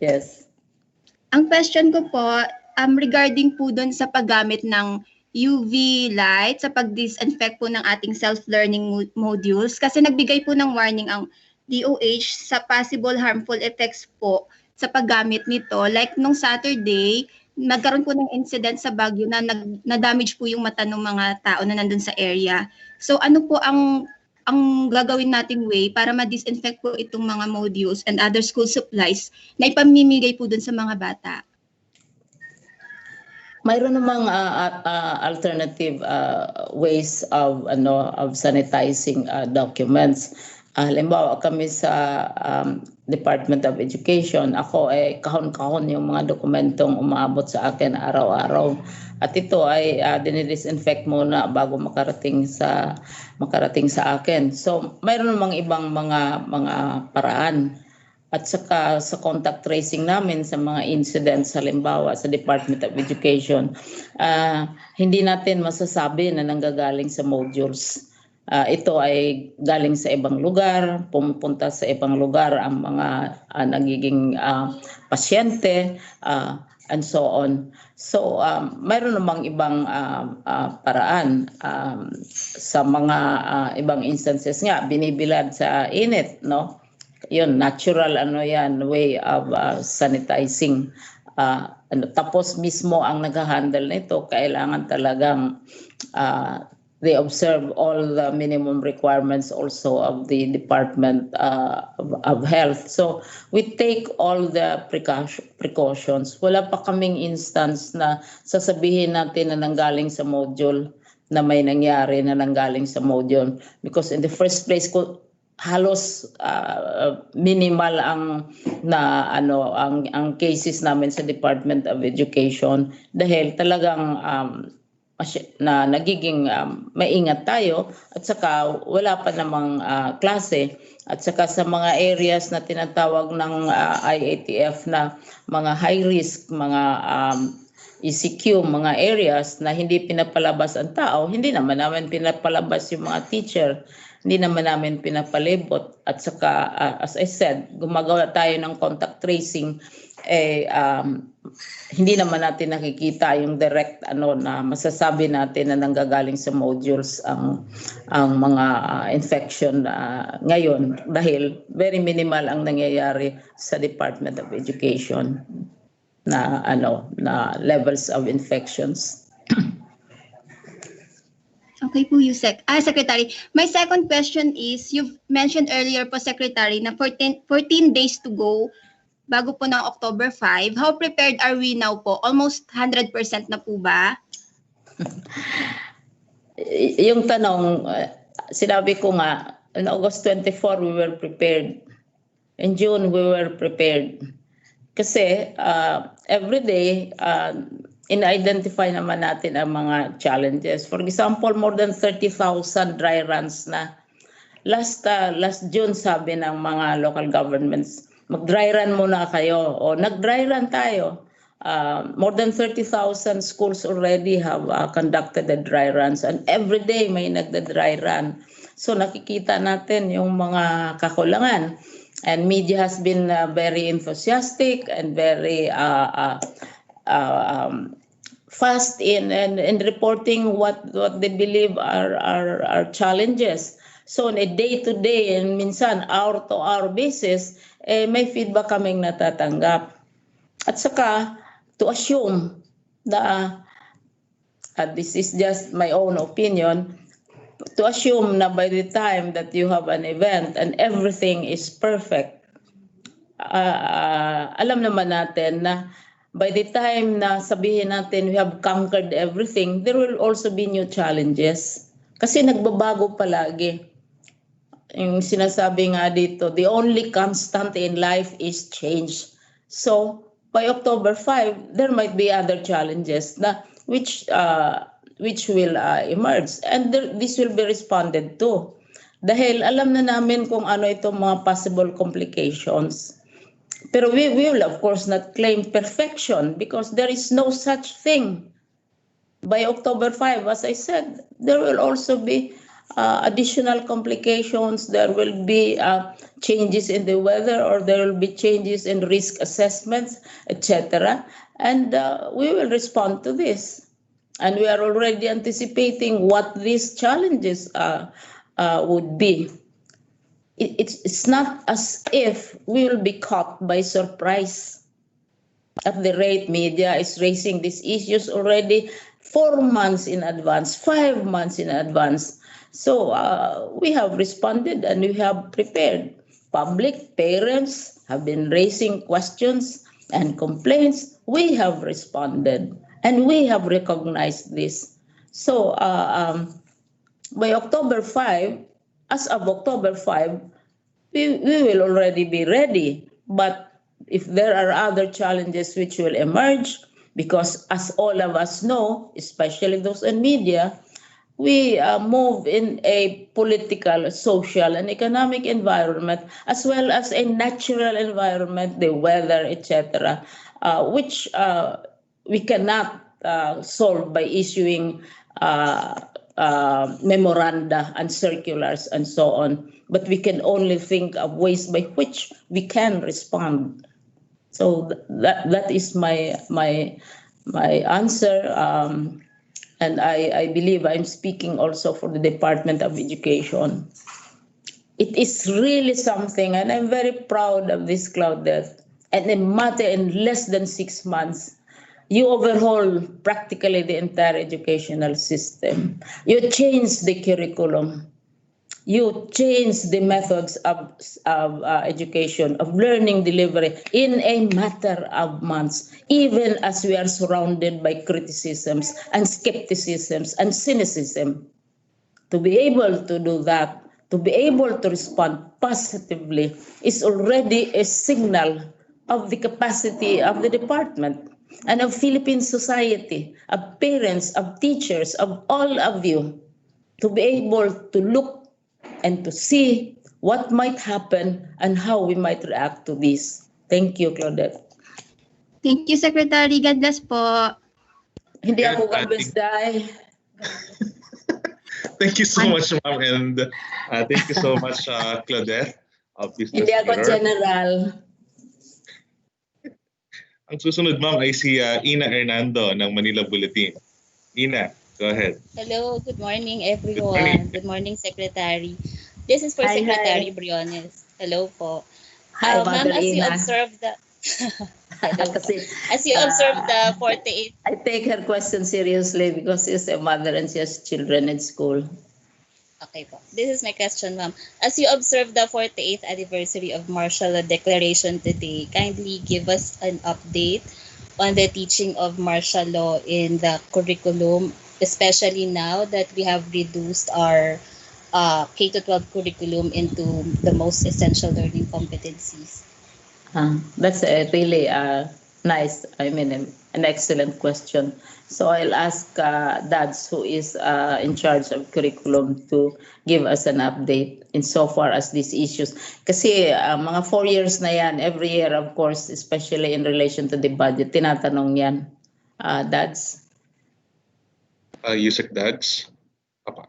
Yes. Ang question ko po, regarding po doon sa paggamit ng UV light sa pag-disinfect po ng ating self-learning modules kasi nagbigay po ng warning ang DOH sa possible harmful effects po sa paggamit nito. Like nung Saturday, nagkaroon po ng incident sa Baguio na damage po yung mata ng mga tao na nandun sa area. So ano po ang gagawin nating way para ma-disinfect po itong mga modules and other school supplies na ipamimigay po dun sa mga bata? Mayroon namang alternative ways of sanitizing documents. Halimbawa kami sa Department of Education, ako ay kahon-kahon yung mga dokumentong umaabot sa akin araw-araw. At ito ay dinidisinfect muna bago makarating sa akin. So mayroon namang ibang mga paraan. At saka sa contact tracing namin sa mga incidents, halimbawa sa Department of Education, hindi natin masasabi na nanggagaling sa modules. Ito ay galing sa ibang lugar, pumupunta sa ibang lugar ang mga nagiging pasyente, and so on. So, mayroon namang ibang paraan sa mga ibang instances nga, binibilad sa init, no? Yun, natural way of sanitizing. Tapos mismo ang nag-handle nito, kailangan talagang they observe all the minimum requirements also of the Department of Health. So we take all the precautions. Wala pa kaming instance na sasabihin natin na nanggaling sa module na may nangyari na nanggaling sa module. Because in the first place, halos minimal ang cases namin sa Department of Education dahil talagang na nagiging maingat tayo at saka wala pa namang klase at saka sa mga areas na tinatawag ng IATF na mga high risk, mga ECQ, mga areas na hindi pinapalabas ang tao, hindi naman namin pinapalabas yung mga teacher. Hindi naman namin pinapalibot at saka as I said, gumagawa tayo ng contact tracing hindi naman natin nakikita yung direct na masasabi natin na nanggagaling sa modules ang mga infection ngayon dahil very minimal ang nangyayari sa Department of Education na levels of infections. Okay po, Yusek. Secretary, my second question is, you've mentioned earlier po, Secretary, na 14 days to go bago po ng October 5. How prepared are we now po? Almost 100% na po ba? Yung tanong, sinabi ko nga, on August 24, we were prepared. In June, we were prepared. Kasi every day, in-identify naman natin ang mga challenges. For example, more than 30,000 dry runs na. Last June, sabi ng mga local governments, mag-dry run muna kayo. O nag-dry run tayo. More than 30,000 schools already have conducted the dry runs. And every day may nagda-dry run. So nakikita natin yung mga kakulangan. And media has been very enthusiastic and very fast in reporting what they believe are challenges. So on a day-to-day and minsan hour-to-hour basis, may feedback kaming natatanggap. At saka, to assume na, this is just my own opinion, to assume na by the time that you have an event and everything is perfect, alam naman natin na by the time na sabihin natin we have conquered everything, there will also be new challenges. Kasi nagbabago palagi. Yung sinasabi nga dito, the only constant in life is change. So, by October 5, there might be other challenges na which will emerge. And this will be responded to. Dahil alam na namin kung ano itong mga possible complications. Pero we will of course not claim perfection because there is no such thing. by October 5, as I said, there will also be additional complications. There will be changes in the weather, or there will be changes in risk assessments, etc. And we will respond to this. And we are already anticipating what these challenges would be. It's not as if we will be caught by surprise. At the rate media is raising these issues already 4 months in advance, 5 months in advance. So we have responded and we have prepared. Public, parents have been raising questions and complaints. We have responded and we have recognized this. So by October 5, as of October 5, we will already be ready. But if there are other challenges which will emerge, because as all of us know, especially those in media, we move in a political, social, and economic environment, as well as a natural environment, the weather, etc., which we cannot solve by issuing memoranda and circulars and so on. But we can only think of ways by which we can respond. So that is my answer. And I believe I'm speaking also for the Department of Education. It is really something, and I'm very proud of this, Claudette. And in less than 6 months, you overhaul practically the entire educational system. You change the curriculum. You change the methods of education, of learning delivery in a matter of months, even as we are surrounded by criticisms and skepticisms and cynicism. To be able to do that, to be able to respond positively, is already a signal of the capacity of the department and of Philippine society, of parents, of teachers, of all of you, to be able to look and to see what might happen and how we might react to this. Thank you, Claudette. Thank you, Secretary. God bless po. Hindi ako gabesday. Thank you so much, ma'am, and thank you so much, Claudette. Hindi ako general. Ang susunod, ma'am, ay si Ina Hernando ng Manila Bulletin. Ina, go ahead. Hello, good morning, everyone. Good morning, Secretary. This is for Secretary Briones. Hello po. Hi, ma'am, as you Ina. observe the as you observe the 48. I take her question seriously because she's a mother and she has children in school. Okay po. This is my question, ma'am. As you observe the 48th anniversary of Martial Law Declaration today, kindly give us an update on the teaching of martial law in the curriculum, especially now that we have reduced our K-12 curriculum into the most essential learning competencies. That's a really nice, an excellent question. So I'll ask Dads, who is in charge of curriculum, to give us an update insofar as these issues. Kasi mga 4 years na yan, every year, of course, especially in relation to the budget, tinatanong yan. Dads? Yusek Dads? Papa.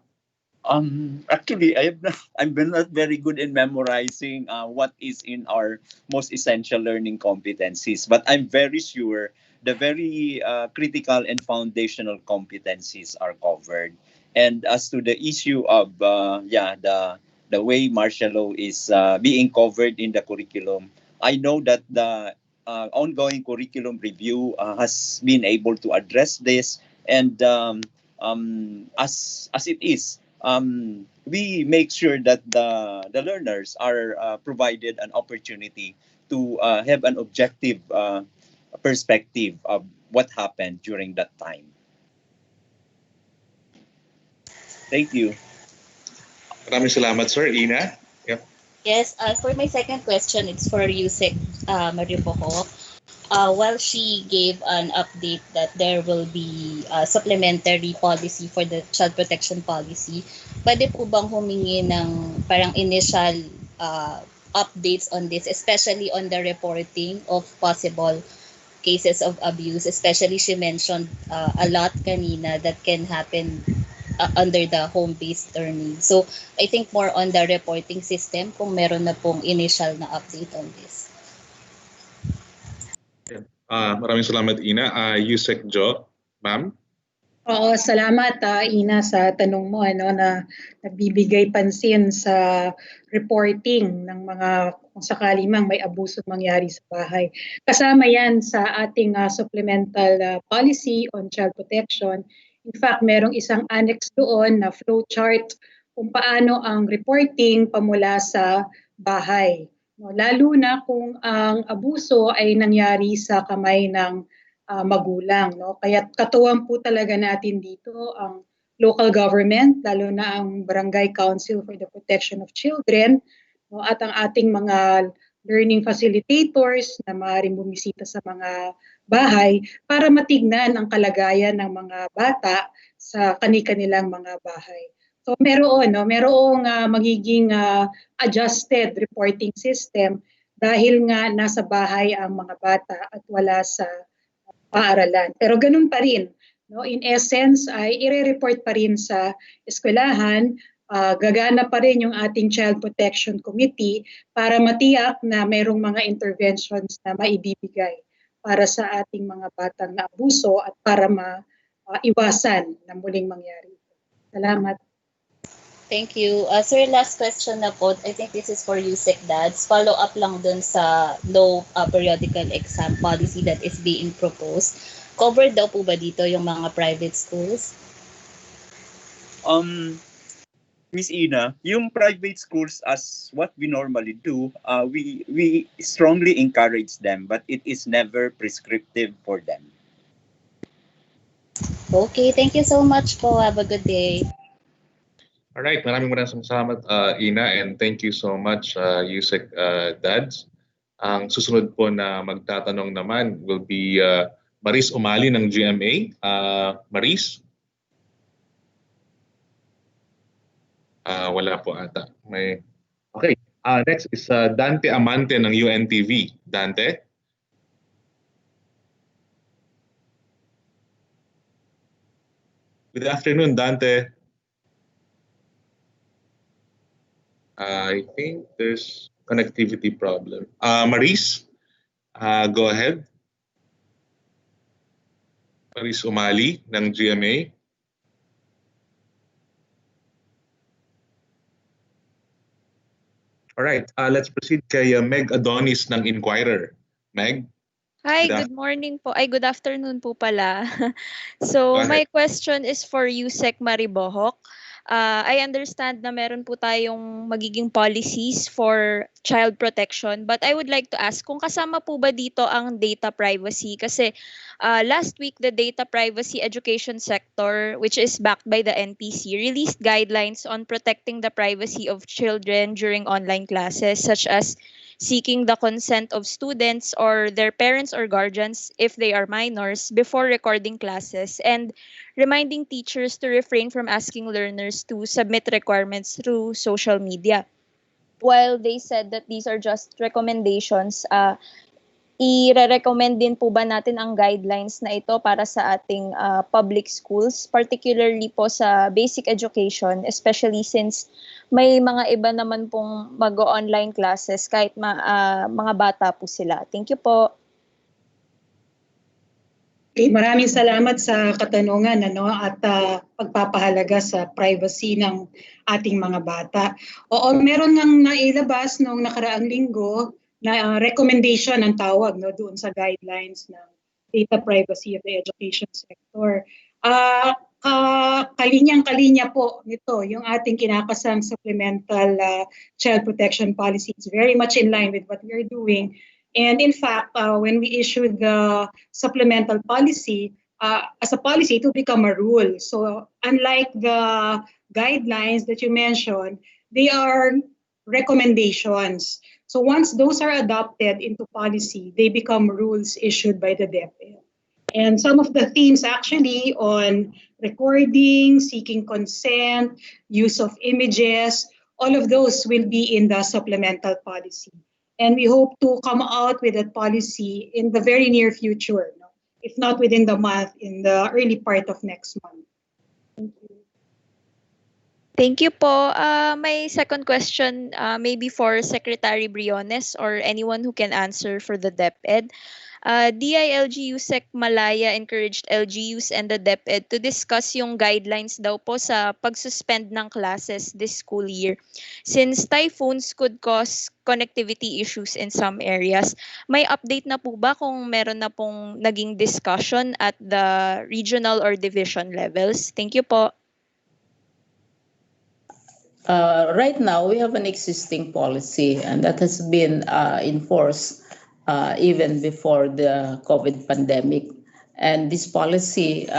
Actually, I'm not very good in memorizing what is in our most essential learning competencies, but I'm very sure the very critical and foundational competencies are covered. And as to the issue of the way martial law is being covered in the curriculum, I know that the ongoing curriculum review has been able to address this, and as it is, we make sure that the learners are provided an opportunity to have an objective perspective of what happened during that time. Thank you. Maraming salamat, sir. Ina? Yep. Yes, for my second question, it's for Yusek Maripoco. While she gave an update that there will be supplementary policy for the child protection policy, pwede po bang humingi ng parang initial updates on this, especially on the reporting of possible cases of abuse, especially she mentioned a lot kanina that can happen under the home-based learning. So I think more on the reporting system kung meron na pong initial na update on this. Maraming salamat, Ina. Yusek Jo, ma'am. Oo, salamat Ina sa tanong mo na nagbibigay pansin sa reporting ng mga kung sakali mang may abuso mangyari sa bahay. Kasama yan sa ating supplemental policy on child protection. In fact, merong isang annex doon na flow chart kung paano ang reporting pamula sa bahay. Lalo na kung ang abuso ay nangyari sa kamay ng magulang. Kaya katuwang po talaga natin dito ang local government, lalo na ang Barangay Council for the Protection of Children, at ang ating mga learning facilitators na maaaring bumisita sa mga bahay para matignan ang kalagayan ng mga bata sa kani-kanilang mga bahay. So merong magiging adjusted reporting system dahil nga nasa bahay ang mga bata at wala sa paaralan. Pero ganun pa rin, in essence ay ire-report pa rin sa eskwelahan, gagana pa rin yung ating Child Protection Committee para matiyak na merong mga interventions na maibibigay para sa ating mga batang na abuso at para maiwasan na muling mangyari. Salamat. Thank you. Sir, last question na po. I think this is for you, Dads. Follow up lang dun sa low periodical exam policy that is being proposed. Covered daw po ba dito yung mga private schools? Miss Ina, yung private schools, as what we normally do, we strongly encourage them, but it is never prescriptive for them. Okay, thank you so much po. Have a good day. All right, maraming salamat, Ina, and thank you so much, Yusek Dads. Ang susunod po na magtatanong naman will be Maris Umali ng GMA. Maris? Wala po ata. Okay, next is Dante Amante ng UNTV. Dante? Good afternoon, Dante. I think there's connectivity problem. Maris, go ahead. Maris Umali ng GMA. All right, let's proceed kay Meg Adonis ng Inquirer. Meg? Hi, good morning po. Ay, good afternoon po pala. So, my question is for Yusek Maribohok. I understand na meron po tayong magiging policies for child protection, but I would like to ask kung kasama po ba dito ang data privacy? Kasi last week, the data privacy education sector, which is backed by the NPC, released guidelines on protecting the privacy of children during online classes, such as seeking the consent of students or their parents or guardians if they are minors before recording classes, and reminding teachers to refrain from asking learners to submit requirements through social media. While they said that these are just recommendations, i-recommend din po ba natin ang guidelines na ito para sa ating public schools, particularly po sa basic education, especially since may mga iba naman pong mag-online classes kahit mga bata po sila. Thank you po. Okay, maraming salamat sa katanungan at pagpapahalaga sa privacy ng ating mga bata. Oo, meron ngang nailabas noong nakaraang linggo na recommendation ang tawag doon sa guidelines ng data privacy of the education sector. Kalinyang-kalinya po nito yung ating kinakasang supplemental child protection policy. It's very much in line with what we are doing. And in fact, when we issued the supplemental policy, as a policy, it will become a rule. So unlike the guidelines that you mentioned, they are recommendations. So once those are adopted into policy, they become rules issued by the DepEd. And some of the themes actually on recording, seeking consent, use of images, all of those will be in the supplemental policy. And we hope to come out with that policy in the very near future, no? If not within the month, in the early part of next month. Thank you. Thank you po. My second question maybe for Secretary Briones or anyone who can answer for the DepEd. DILG USEC Malaya encouraged LGUs and the DepEd to discuss yung guidelines daw po sa pag-suspend ng classes this school year. Since typhoons could cause connectivity issues in some areas, may update na po ba kung meron na pong naging discussion at the regional or division levels? Thank you po. Right now, we have an existing policy, and that has been enforced even before the COVID pandemic. And this policy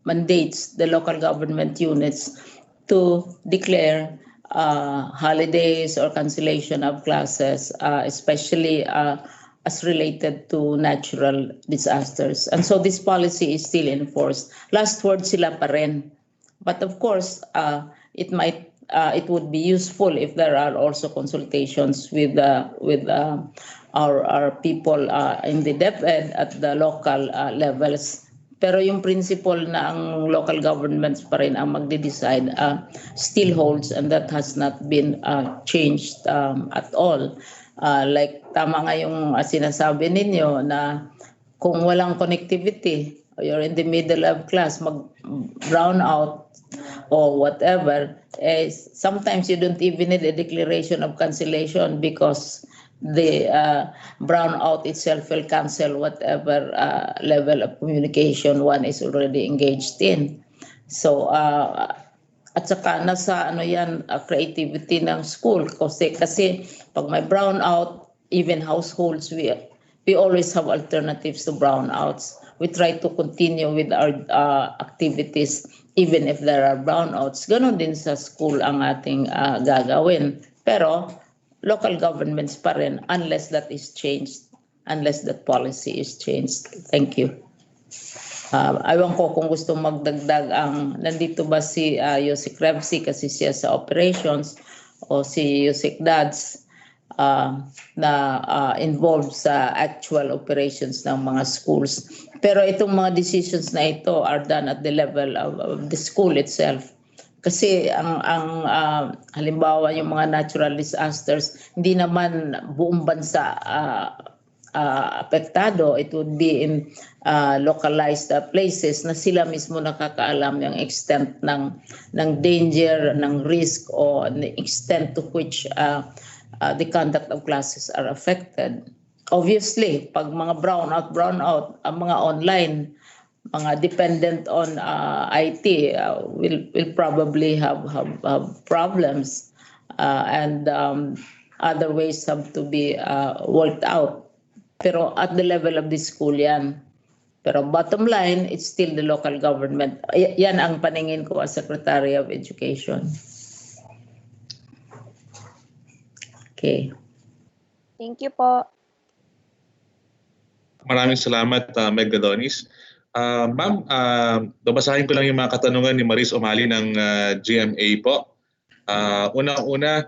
mandates the local government units to declare holidays or cancellation of classes, especially as related to natural disasters. And so this policy is still enforced. Last word sila pa rin. But of course, it would be useful if there are also consultations with our people in the DepEd at the local levels. Pero yung principle na ang local governments pa rin ang magde-decide still holds, and that has not been changed at all. Like tama nga yung sinasabi ninyo na kung walang connectivity, you're in the middle of class, mag-brown out or whatever, sometimes you don't even need a declaration of cancellation because the brownout itself will cancel whatever level of communication one is already engaged in. So, at saka nasa creativity ng school kasi pag may brownout, even households, we always have alternatives to brownouts. We try to continue with our activities even if there are brownouts. Ganon din sa school ang ating gagawin. Pero local governments pa rin unless that is changed, unless that policy is changed. Thank you. Ayaw ko kung gusto magdagdag nandito ba si Yusek Revsi kasi siya sa operations o si Yusek Dads na involved sa actual operations ng mga schools. Pero itong mga decisions na ito are done at the level of the school itself. Kasi ang halimbawa yung mga natural disasters, hindi naman buong bansa apektado. It would be in localized places na sila mismo nakakaalam yung extent ng danger, ng risk, o the extent to which the conduct of classes are affected. Obviously, pag mga brownout, ang mga online, mga dependent on IT will probably have problems and other ways have to be worked out. Pero at the level of the school yan. Pero bottom line, it's still the local government. Yan ang paningin ko as Secretary of Education. Okay. Thank you po. Maraming salamat, Meg Gadonis. Ma'am, babasahin ko lang yung mga katanungan ni Maris Omali ng GMA po. Una-una,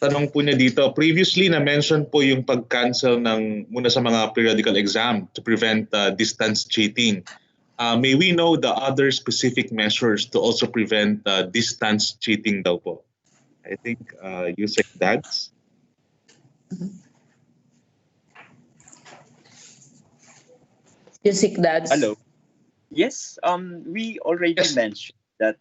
tanong po niya dito, previously na-mention po yung pag-cancel muna sa mga periodical exam to prevent distance cheating. May we know the other specific measures to also prevent distance cheating daw po? I think Yusek Dads. Yusek Dads. Hello. Yes, we already mentioned that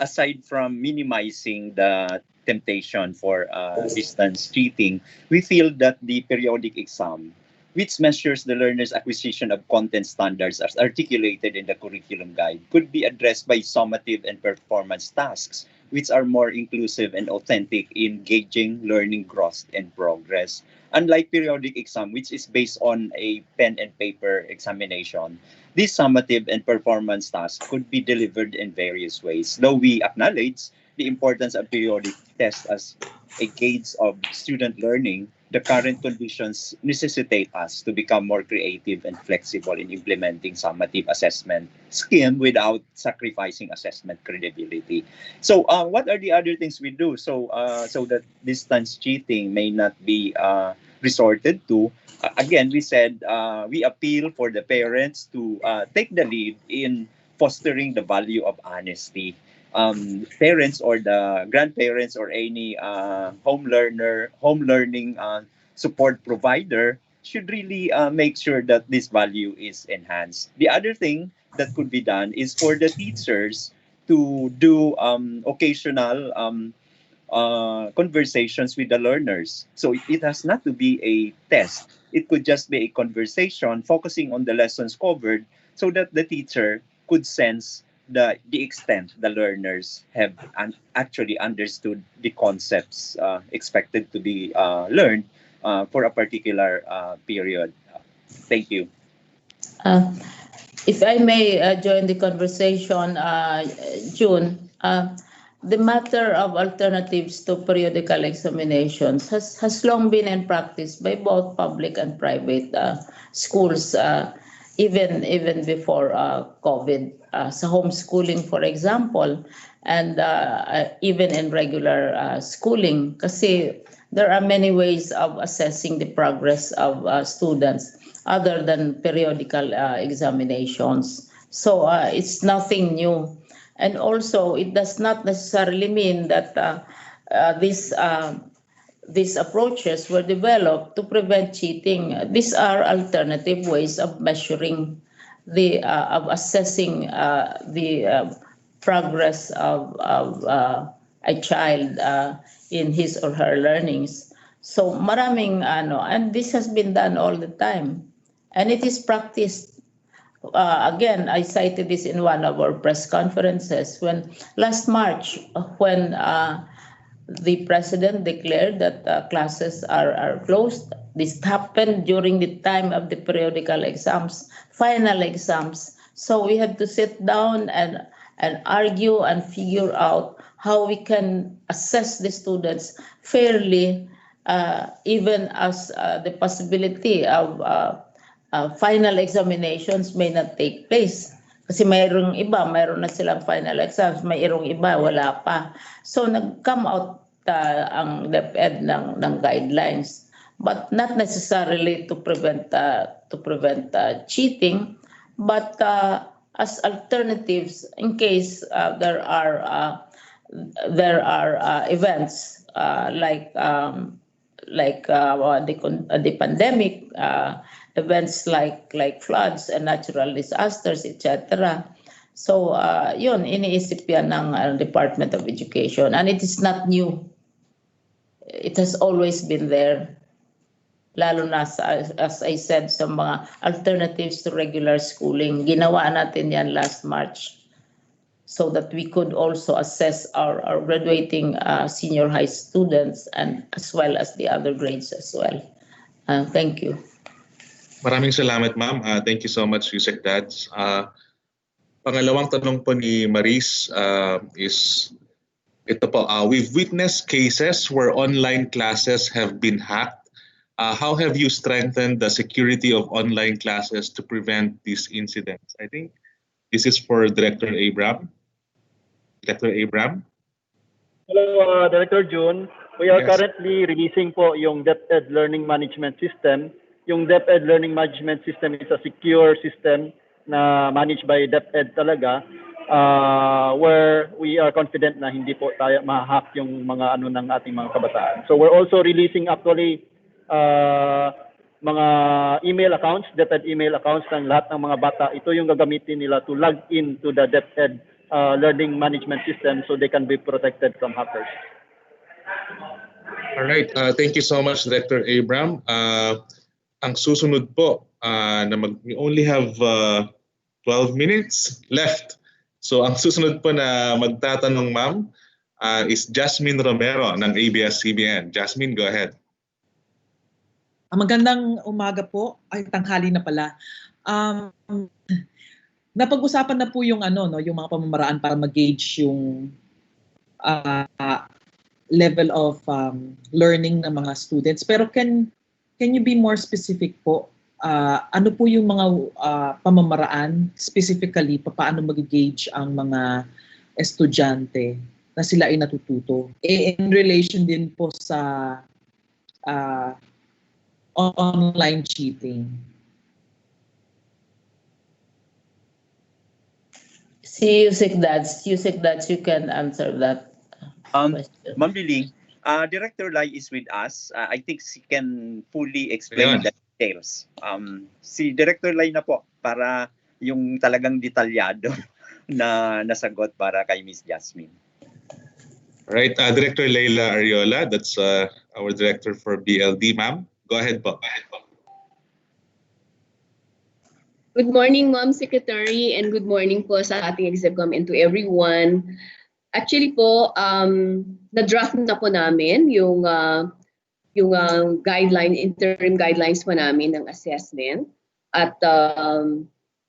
aside from minimizing the temptation for distance cheating, we feel that the periodic exam, which measures the learner's acquisition of content standards as articulated in the curriculum guide, could be addressed by summative and performance tasks, which are more inclusive and authentic in gauging learning growth and progress. Unlike periodic exam, which is based on a pen and paper examination, this summative and performance task could be delivered in various ways. Though we acknowledge the importance of periodic tests as a gauge of student learning, the current conditions necessitate us to become more creative and flexible in implementing summative assessment scheme without sacrificing assessment credibility. So what are the other things we do so that distance cheating may not be resorted to? Again, we said we appeal for the parents to take the lead in fostering the value of honesty. Parents or the grandparents or any home learning support provider should really make sure that this value is enhanced. The other thing that could be done is for the teachers to do occasional conversations with the learners. So it has not to be a test. It could just be a conversation focusing on the lessons covered so that the teacher could sense the extent the learners have actually understood the concepts expected to be learned for a particular period. Thank you. If I may join the conversation, June, the matter of alternatives to periodical examinations has long been in practice by both public and private schools, even before COVID. Sa homeschooling, for example, and even in regular schooling, kasi there are many ways of assessing the progress of students other than periodical examinations. So it's nothing new. And also, it does not necessarily mean that these approaches were developed to prevent cheating. These are alternative ways of measuring of assessing the progress of a child in his or her learnings. So maraming and this has been done all the time, and it is practiced. Again, I cited this in one of our press conferences when last March, when the president declared that classes are closed. This happened during the time of the periodical exams, final exams. So we had to sit down and argue and figure out how we can assess the students fairly, even as the possibility of final examinations may not take place. Kasi mayroong na silang final exams, mayroong iba, wala pa. So nag-come out ang DepEd ng guidelines, but not necessarily to prevent cheating, but as alternatives in case there are events like the pandemic, events like floods and natural disasters, etc. So yun, iniisip yan ng Department of Education, and it is not new. It has always been there. Lalo na, as I said, sa mga alternatives to regular schooling. Ginawa natin yan last March so that we could also assess our graduating senior high students and as well as the other grades as well. Thank you. Maraming salamat, ma'am. Thank you so much, Yusek Dads. Pangalawang tanong po ni Maris is ito po. We've witnessed cases where online classes have been hacked. How have you strengthened the security of online classes to prevent these incidents? I think this is for Director Abram. Director Abram? Hello, Director June. We are currently releasing po yung DepEd Learning Management System. Yung DepEd Learning Management System is a secure system na managed by DepEd talaga, where we are confident na hindi po tayo ma-hack yung mga ng ating mga kabataan. So we're also releasing actually mga email accounts, DepEd email accounts ng lahat ng mga bata. Ito yung gagamitin nila to log in to the DepEd Learning Management System so they can be protected from hackers. All right. Thank you so much, Director Abram. Ang susunod po, we only have 12 minutes left. So ang susunod po na magtatanong, ma'am, is Jasmine Romero ng ABS-CBN. Jasmine, go ahead. Magandang umaga po, ay tanghali na pala. Napag-usapan na po yung yung mga pamamaraan para mag-gauge yung level of learning ng mga students. Pero can you be more specific po? Ano po yung mga pamamaraan specifically paano mag-gauge ang mga estudyante na sila ay natututo? In relation din po sa online cheating. Si Yusek Dads, you can answer that question. Ma'am Liling, Director Lai is with us. I think she can fully explain the details. Si Director Lai na po para yung talagang detalyado na nasagot para kay Miss Jasmine. Right, Director Leila Ariola, that's our director for BLD, ma'am. Go ahead po. Good morning, Ma'am Secretary, and good morning po sa ating Execom and to everyone. Actually po, na-draft na po namin yung interim guidelines po namin ng assessment at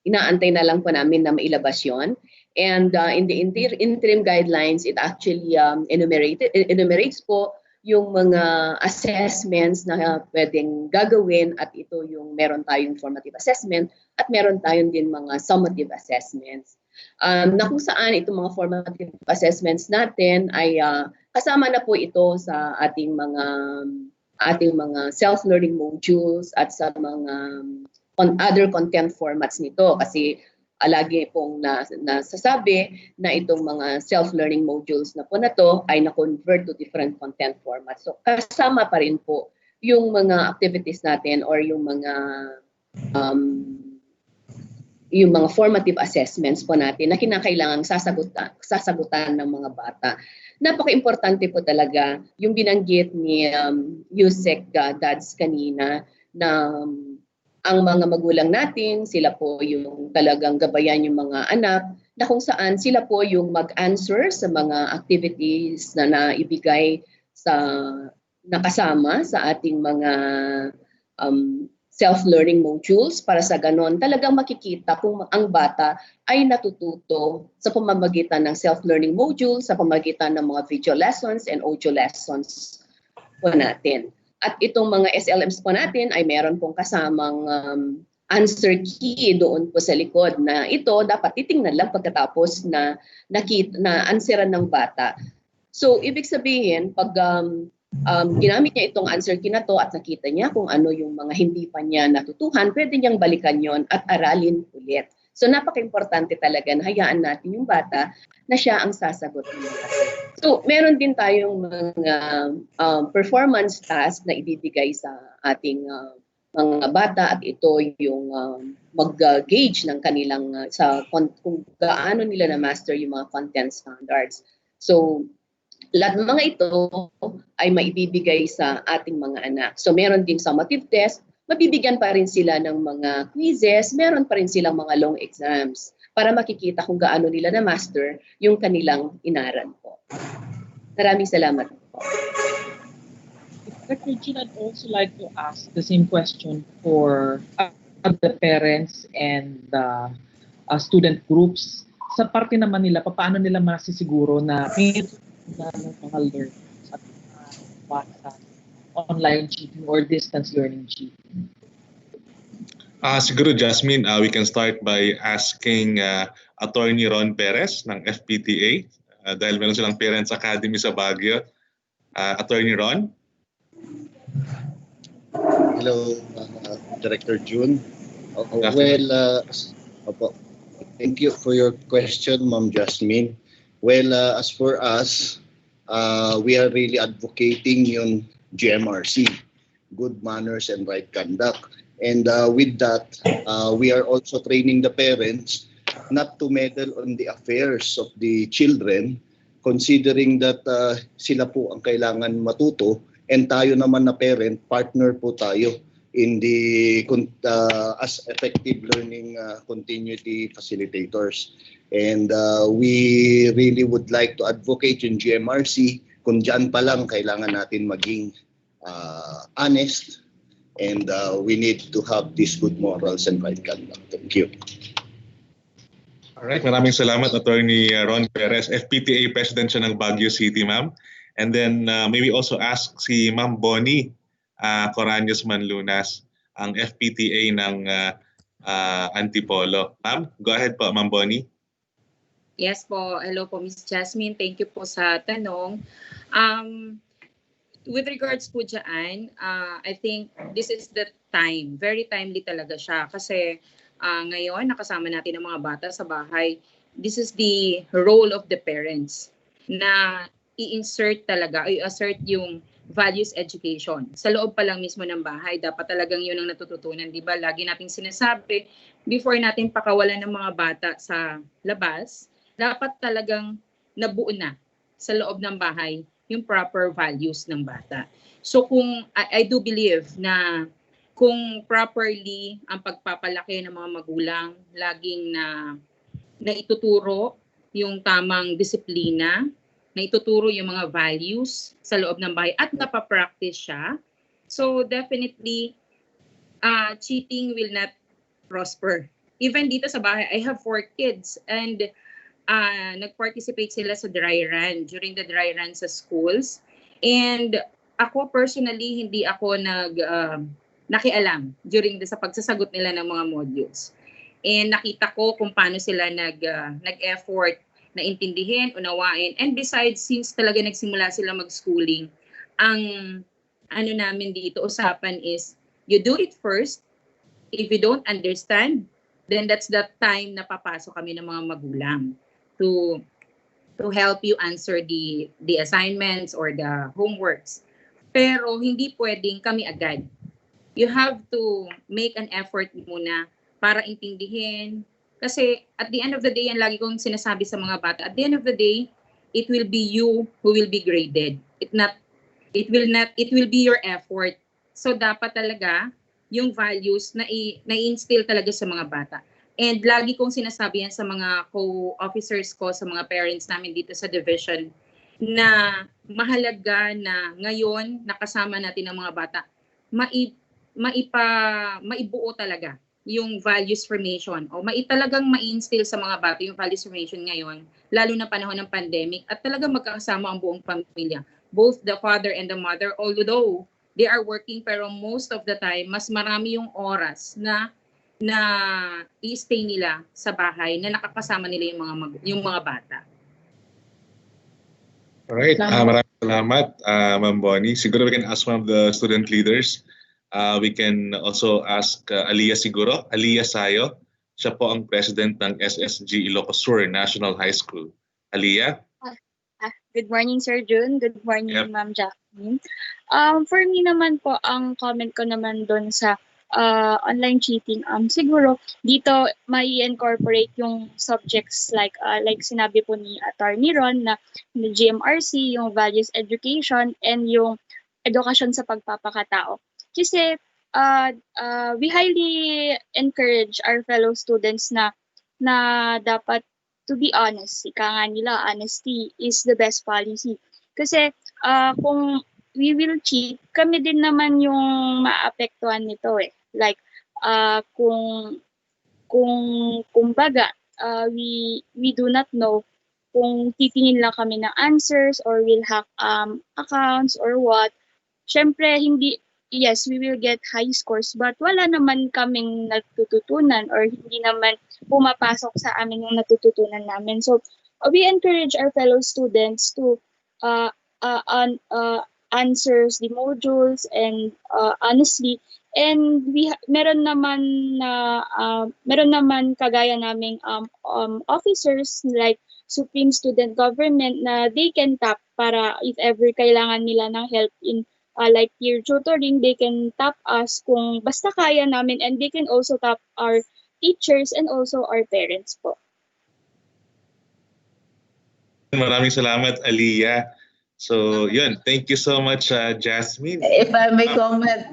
inaantay na lang po namin na mailabas yon. And in the interim guidelines, it actually enumerates po yung mga assessments na pwedeng gagawin at ito yung meron tayong formative assessment at meron tayong din mga summative assessments. Na kung saan itong mga formative assessments natin ay kasama na po ito sa ating mga self-learning modules at sa mga other content formats nito kasi lagi pong nasasabi na itong mga self-learning modules na po na to ay na-convert to different content formats. So kasama pa rin po yung mga activities natin or yung mga formative assessments po natin na kinakailangang sasagutan ng mga bata. Napaka-importante po talaga yung binanggit ni Yusek Dads kanina na ang mga magulang natin, sila po yung talagang gabayan yung mga anak na kung saan sila po yung mag-answer sa mga activities na naibigay nakasama sa ating mga self-learning modules para sa ganon talagang makikita kung ang bata ay natututo sa pamamagitan ng self-learning modules, sa pamamagitan ng mga video lessons and audio lessons po natin. At itong mga SLMs po natin ay meron pong kasamang answer key doon po sa likod na ito dapat titingnan lang pagkatapos na answeran ng bata. So ibig sabihin pag ginamit niya itong answer key na to at nakita niya kung ano yung mga hindi pa niya natutuhan, pwede niyang balikan yon at aralin ulit. So napaka-importante talaga na hayaan natin yung bata na siya ang sasagot niya. So meron din tayong mga performance task na ibibigay sa ating mga bata at ito yung mag-gauge ng kanilang kung gaano nila na-master yung mga content standards. So lahat ng mga ito ay maibibigay sa ating mga anak. So meron din summative test, mabibigyan pa rin sila ng mga quizzes, meron pa rin silang mga long exams para makikita kung gaano nila na-master yung kanilang inaral po. Maraming salamat po. Dr. Jean, I'd also like to ask the same question for the parents and student groups. Sa parte naman nila, paano nila masisiguro na mga learners at sa online cheating or distance learning cheating? Siguro, Jasmine, we can start by asking Attorney Ron Perez ng FPTA dahil meron silang Parents Academy sa Baguio. Attorney Ron? Hello, Director June. Thank you for your question, Ma'am Jasmine. Well, as for us, we are really advocating yung GMRC, good manners and right conduct. And with that, we are also training the parents not to meddle on the affairs of the children, considering that sila po ang kailangan matuto and tayo naman na parent, partner po tayo in the as effective learning continuity facilitators. And we really would like to advocate yung GMRC kung dyan pa lang kailangan natin maging honest and we need to have these good morals and right conduct. Thank you. Alright, maraming salamat Attorney Ron Perez, FPTA President siya ng Baguio City, ma'am. And then maybe also ask si Ma'am Bonnie Coranios Manlunas, ang FPTA ng Antipolo. Ma'am, go ahead po, Ma'am Bonnie. Yes po. Hello po, Ms. Jasmine. Thank you po sa tanong. With regards po dyan, I think this is the time. Very timely talaga siya. Kasi ngayon, nakasama natin ang mga bata sa bahay. This is the role of the parents na i-insert talaga, i-assert yung values education. Sa loob pa lang mismo ng bahay, dapat talagang yun ang natututunan. Diba? Lagi nating sinasabi, before natin pakawalan ng mga bata sa labas, dapat talagang nabuo na sa loob ng bahay yung proper values ng bata. So kung I do believe na kung properly ang pagpapalaki ng mga magulang, laging na ituturo yung tamang disiplina, na ituturo yung mga values sa loob ng bahay at napapractice siya, so definitely cheating will not prosper. Even dito sa bahay, I have 4 kids and nag-participate sila sa dry run, during the dry run sa schools. And ako personally, hindi ako nakialam sa pagsasagot nila ng mga modules. And nakita ko kung paano sila nag-effort na intindihin, unawain. And besides, since talaga nagsimula sila mag-schooling, ang ano namin dito, usapan is, you do it first. If you don't understand, then that's the time na papasok kami ng mga magulang to help you answer the assignments or the homeworks. Pero hindi pwedeng kami agad. You have to make an effort muna para intindihin. Kasi at the end of the day, yan lagi kong sinasabi sa mga bata, at the end of the day, it will be you who will be graded. It will be your effort. So dapat talaga yung values na i-instill talaga sa mga bata. And lagi kong sinasabi yan sa mga co-officers ko, sa mga parents namin dito sa division, na mahalaga na ngayon nakasama natin ang mga bata, maibuo talaga yung values formation o talagang ma-instill sa mga bata yung values formation ngayon, lalo na panahon ng pandemic, at talagang magkakasama ang buong pamilya, both the father and the mother, although they are working, pero most of the time mas marami yung oras na i-stay nila sa bahay, na nakakasama nila yung mga bata. Alright, maraming salamat, Ma'am Bonnie. Siguro we can ask one of the student leaders. We can also ask Aliyah siguro. Aliyah Sayo. Siya po ang president ng SSG Ilocos Sur National High School. Aliyah? Good morning, Sir June. Good morning, Ma'am Jacqueline. For me naman po, ang comment ko naman doon sa online cheating, siguro dito may incorporate yung subjects like sinabi po ni Attorney Ron na GMRC, yung values education, and yung edukasyon sa pagpapakatao. Kasi we highly encourage our fellow students na dapat, to be honest, ika nga nila, honesty is the best policy. Kasi kung we will cheat, kami din naman yung maapektuhan nito eh. Like, kumbaga, we do not know kung titingin lang kami ng answers or will hack accounts or what. Syempre, yes, we will get high scores, but wala naman kaming natututunan or hindi naman pumapasok sa amin yung natututunan namin. So, we encourage our fellow students to answers the modules and honestly, and meron naman kagaya naming officers like Supreme Student Government na they can tap para if ever kailangan nila ng help in like peer tutoring, they can tap us kung basta kaya namin, and they can also tap our teachers and also our parents po. Maraming salamat, Aliyah. So, yun. Thank you so much, Jasmine. If I may comment,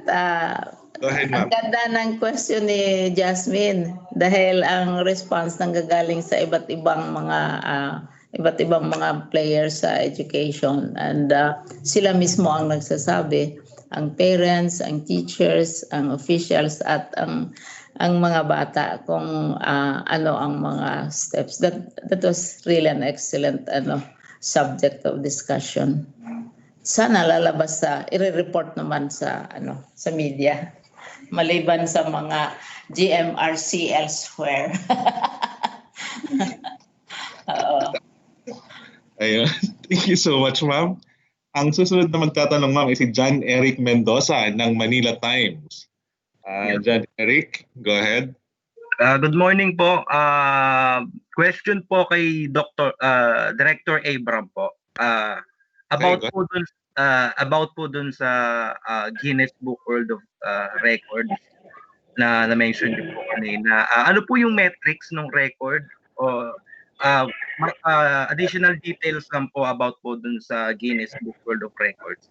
go ahead, ma'am. Ang ganda ng question ni Jasmine dahil ang response nanggagaling sa iba't ibang mga players sa education, and sila mismo ang nagsasabi, ang parents, ang teachers, ang officials at ang mga bata kung ano ang mga steps. That was really an excellent subject of discussion. sana lalabas i-report naman sa sa media maliban sa mga GMRC elsewhere. Ayun. Thank you so much, ma'am. Ang susunod na magtatanong, ma'am, is si John Eric Mendoza ng Manila Times. John Eric, go ahead. Good morning po. Question po kay Director Abram po. About po dun sa Guinness Book World of Records na na-mention niyo po kanina. Ano po yung metrics ng record o additional details lang po about po dun sa Guinness Book World of Records?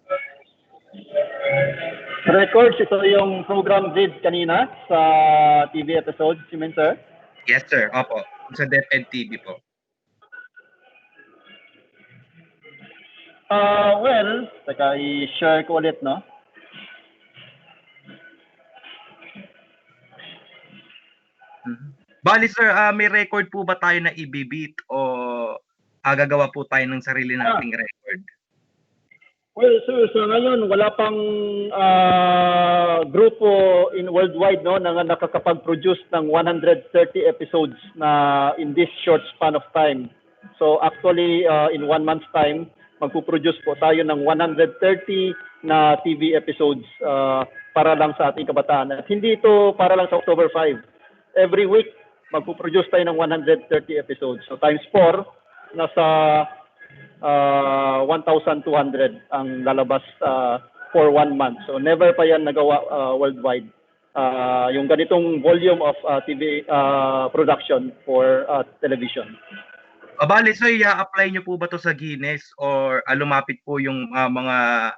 Records, ito yung program vid kanina sa TV episodes, you mean, sir? Yes, sir. Opo. Sa DepEd TV po. Well, teka, i-share ko ulit, no? Bali, sir, may record po ba tayo na ibibit o gagawa po tayo ng sarili nating record? Well, sir, so ngayon wala pang grupo in worldwide no na nakakapag-produce ng 130 episodes na in this short span of time. So actually in 1 month's time magpo-produce po tayo ng 130 na TV episodes para lang sa ating kabataan. At hindi ito para lang sa October 5. Every week magpo-produce tayo ng 130 episodes. So times 4 nasa 1,200 ang lalabas for 1 month. So never pa yan nagawa worldwide. Yung ganitong volume of TV production for television. Bali, so i-apply nyo po ba to sa Guinness or lumapit po yung mga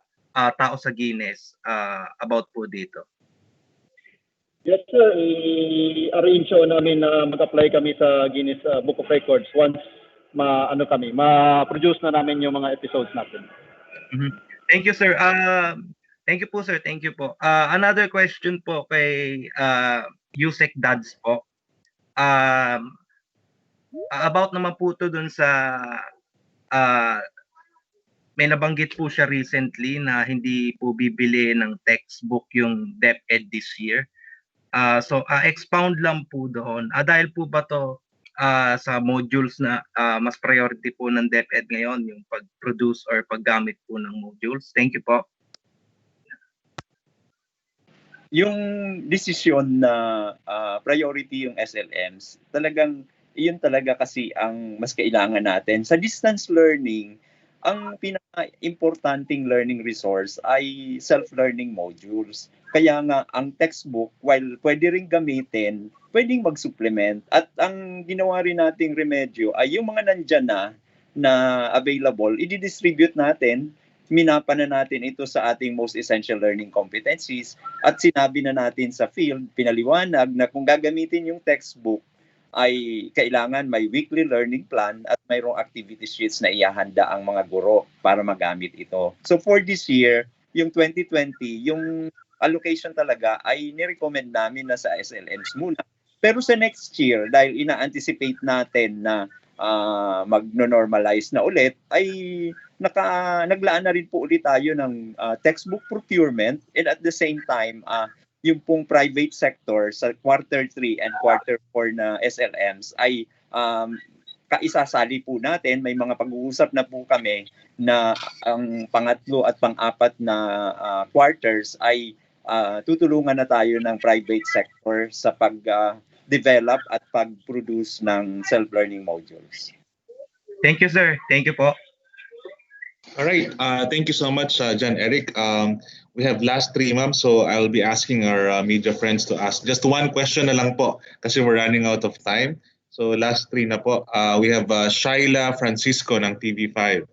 tao sa Guinness about po dito? Yes, sir. I-arrange namin na mag-apply kami sa Guinness Book of Records once ma-produce na namin yung mga episodes natin. Thank you, sir. Thank you po, sir. Thank you po. Another question po kay Yusek Dads po. About naman po to dun sa may nabanggit po siya recently na hindi po bibili ng textbook yung DepEd this year. So expound lang po doon. Dahil po ba to sa modules na mas priority po ng DepEd ngayon, yung pag-produce or paggamit po ng modules? Thank you po. Yung desisyon na priority yung SLMs, talagang iyon talaga kasi ang mas kailangan natin. Sa distance learning, ang pinaka-importanting learning resource ay self-learning modules. Kaya nga, ang textbook, while pwede rin gamitin, pwedeng mag-supplement. At ang ginawa rin nating remedyo ay yung mga nandyan na available, i-distribute natin, minapa na natin ito sa ating most essential learning competencies at sinabi na natin sa field, pinaliwanag na kung gagamitin yung textbook, ay kailangan may weekly learning plan at mayroong activity sheets na ihahanda ang mga guro para magamit ito. So for this year, yung 2020, yung allocation talaga ay nirecommend namin na sa SLMs muna. Pero sa next year, dahil ina-anticipate natin na mag-normalize na ulit, ay naglaan na rin po ulit tayo ng textbook procurement and at the same time, yung pong private sector sa quarter 3 and quarter 4 na SLMs ay kaisasali po natin. May mga pag-uusap na po kami na ang pangatlo at pang-apat na quarters ay tutulungan na tayo ng private sector sa pag-develop at pag-produce ng self-learning modules. Thank you, sir. Thank you po. All right. Thank you so much, John Eric. We have last 3, ma'am. So I'll be asking our media friends to ask just one question na lang po kasi we're running out of time. So last 3 na po. We have Shaila Francisco ng TV5.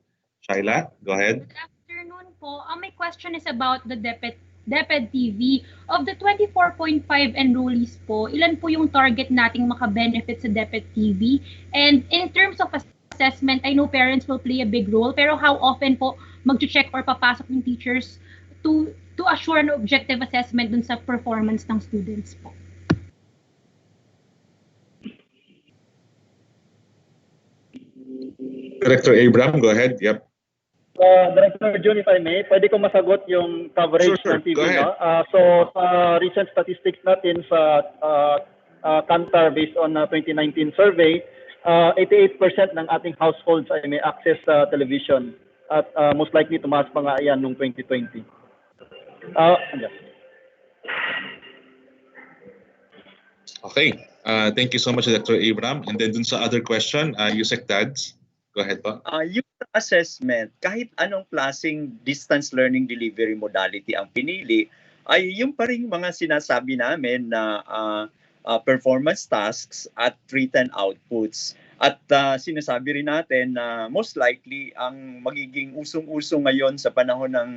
Shaila, go ahead. Good afternoon po. My question is about the DepEd TV. Of the 24.5 enrollees po, ilan po yung target nating maka-benefit sa DepEd TV? And in terms of assessment, I know parents will play a big role, pero how often po mag-check or papasok ng teachers to assure an objective assessment dun sa performance ng students po? Director Abram, go ahead. Yep. Director June, if I may, pwede ko masagot yung coverage Sure. ng TV, Go ahead. no? So, sa recent statistics natin sa Kantar based on 2019 survey, 88% ng ating households ay may access sa television. At most likely, tumaas pa nga yan noong 2020. Okay. Thank you so much, Dr. Abram. And then dun sa other question, Yusek Dads. Go ahead po. Yung assessment, kahit anong klaseng distance learning delivery modality ang pinili, ay yung pa rin mga sinasabi namin na performance tasks at written outputs. At sinasabi rin natin na most likely ang magiging usong-usong ngayon sa panahon ng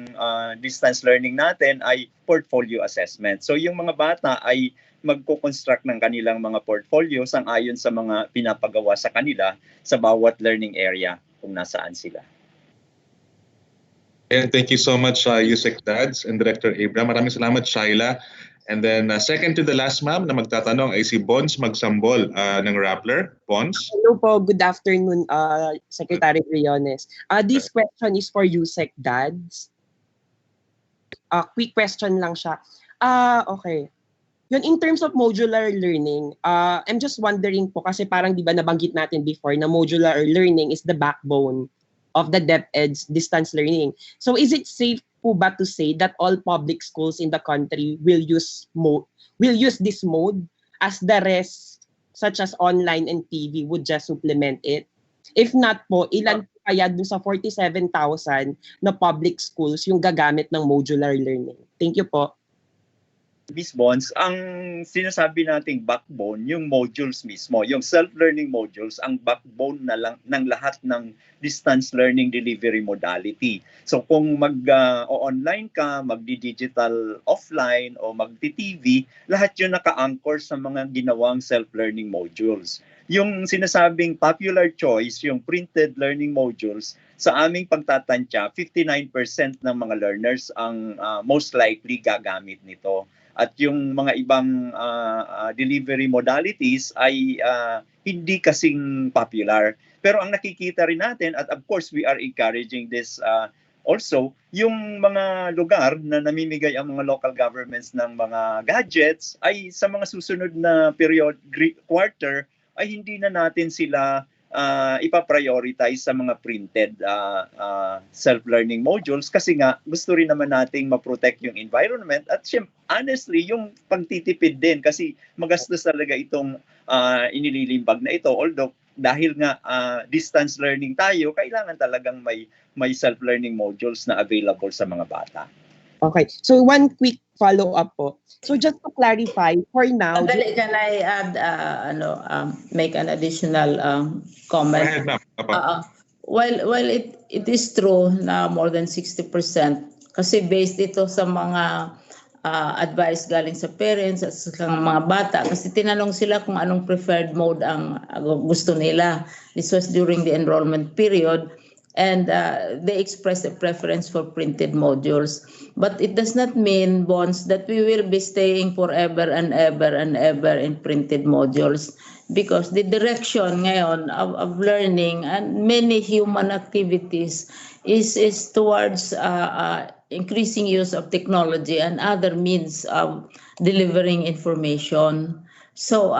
distance learning natin ay portfolio assessment. So yung mga bata ay magko-construct ng kanilang mga portfolio sang-ayon sa mga pinapagawa sa kanila sa bawat learning area kung nasaan sila. And thank you so much, Yusek Dads and Director Abram. Maraming salamat, Shaila. And then second to the last, ma'am, na magtatanong ay si Bons Magsambol ng Rappler. Bons? Hello po, good afternoon, Secretary Briones. This question is for Yusek Dads. Quick question lang siya. Okay. Yun, in terms of modular learning, I'm just wondering po, kasi parang di ba nabanggit natin before na modular learning is the backbone of the DepEd's distance learning. So is it safe po ba to say that all public schools in the country will use this mode, as the rest, such as online and TV, would just supplement it? If not po, ilan po kaya dun sa 47,000 na public schools yung gagamit ng modular learning? Thank you po. Miss Bons, ang sinasabi nating backbone, yung modules mismo, yung self-learning modules, ang backbone na lang ng lahat ng distance learning delivery modality. So kung mag-online ka, magdi-digital offline o magti-TV, lahat yun naka-anchor sa mga ginawang self-learning modules. Yung sinasabing popular choice, yung printed learning modules, sa aming pagtatantya, 59% ng mga learners ang most likely gagamit nito. At yung mga ibang delivery modalities ay hindi kasing popular. Pero ang nakikita rin natin, at of course we are encouraging this also, yung mga lugar na namimigay ang mga local governments ng mga gadgets ay sa mga susunod na quarter ay hindi na natin sila ipaprioritize sa mga printed self-learning modules kasi nga gusto rin naman nating ma-protect yung environment at honestly yung pagtitipid din kasi magastos talaga itong inililimbag na ito, although dahil nga distance learning tayo, kailangan talagang may self-learning modules na available sa mga bata. Okay, so one quick follow-up po. So just to clarify, for now... Can I add, make an additional comment? Go ahead, ma'am. Well, it is true na more than 60% kasi based ito sa mga advice galing sa parents at sa mga bata kasi tinanong sila kung anong preferred mode ang gusto nila. This was during the enrollment period. And they express a preference for printed modules. But it does not mean, Bons, that we will be staying forever and ever and ever in printed modules because the direction ngayon of learning and many human activities is towards increasing use of technology and other means of delivering information. So,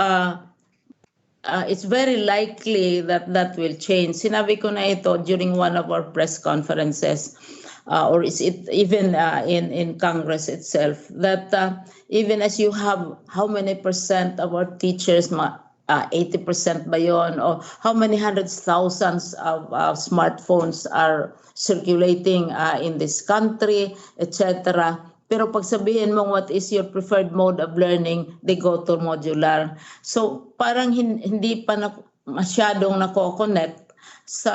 it's very likely that will change. Sinabi ko na ito during one of our press conferences, or is it even in Congress itself, that even as you have how many percent of our teachers, 80% ba yun, or how many hundreds thousands of smartphones are circulating in this country, etc. Pero pag sabihin mo what is your preferred mode of learning, they go to modular. So parang hindi pa masyadong nako-connect sa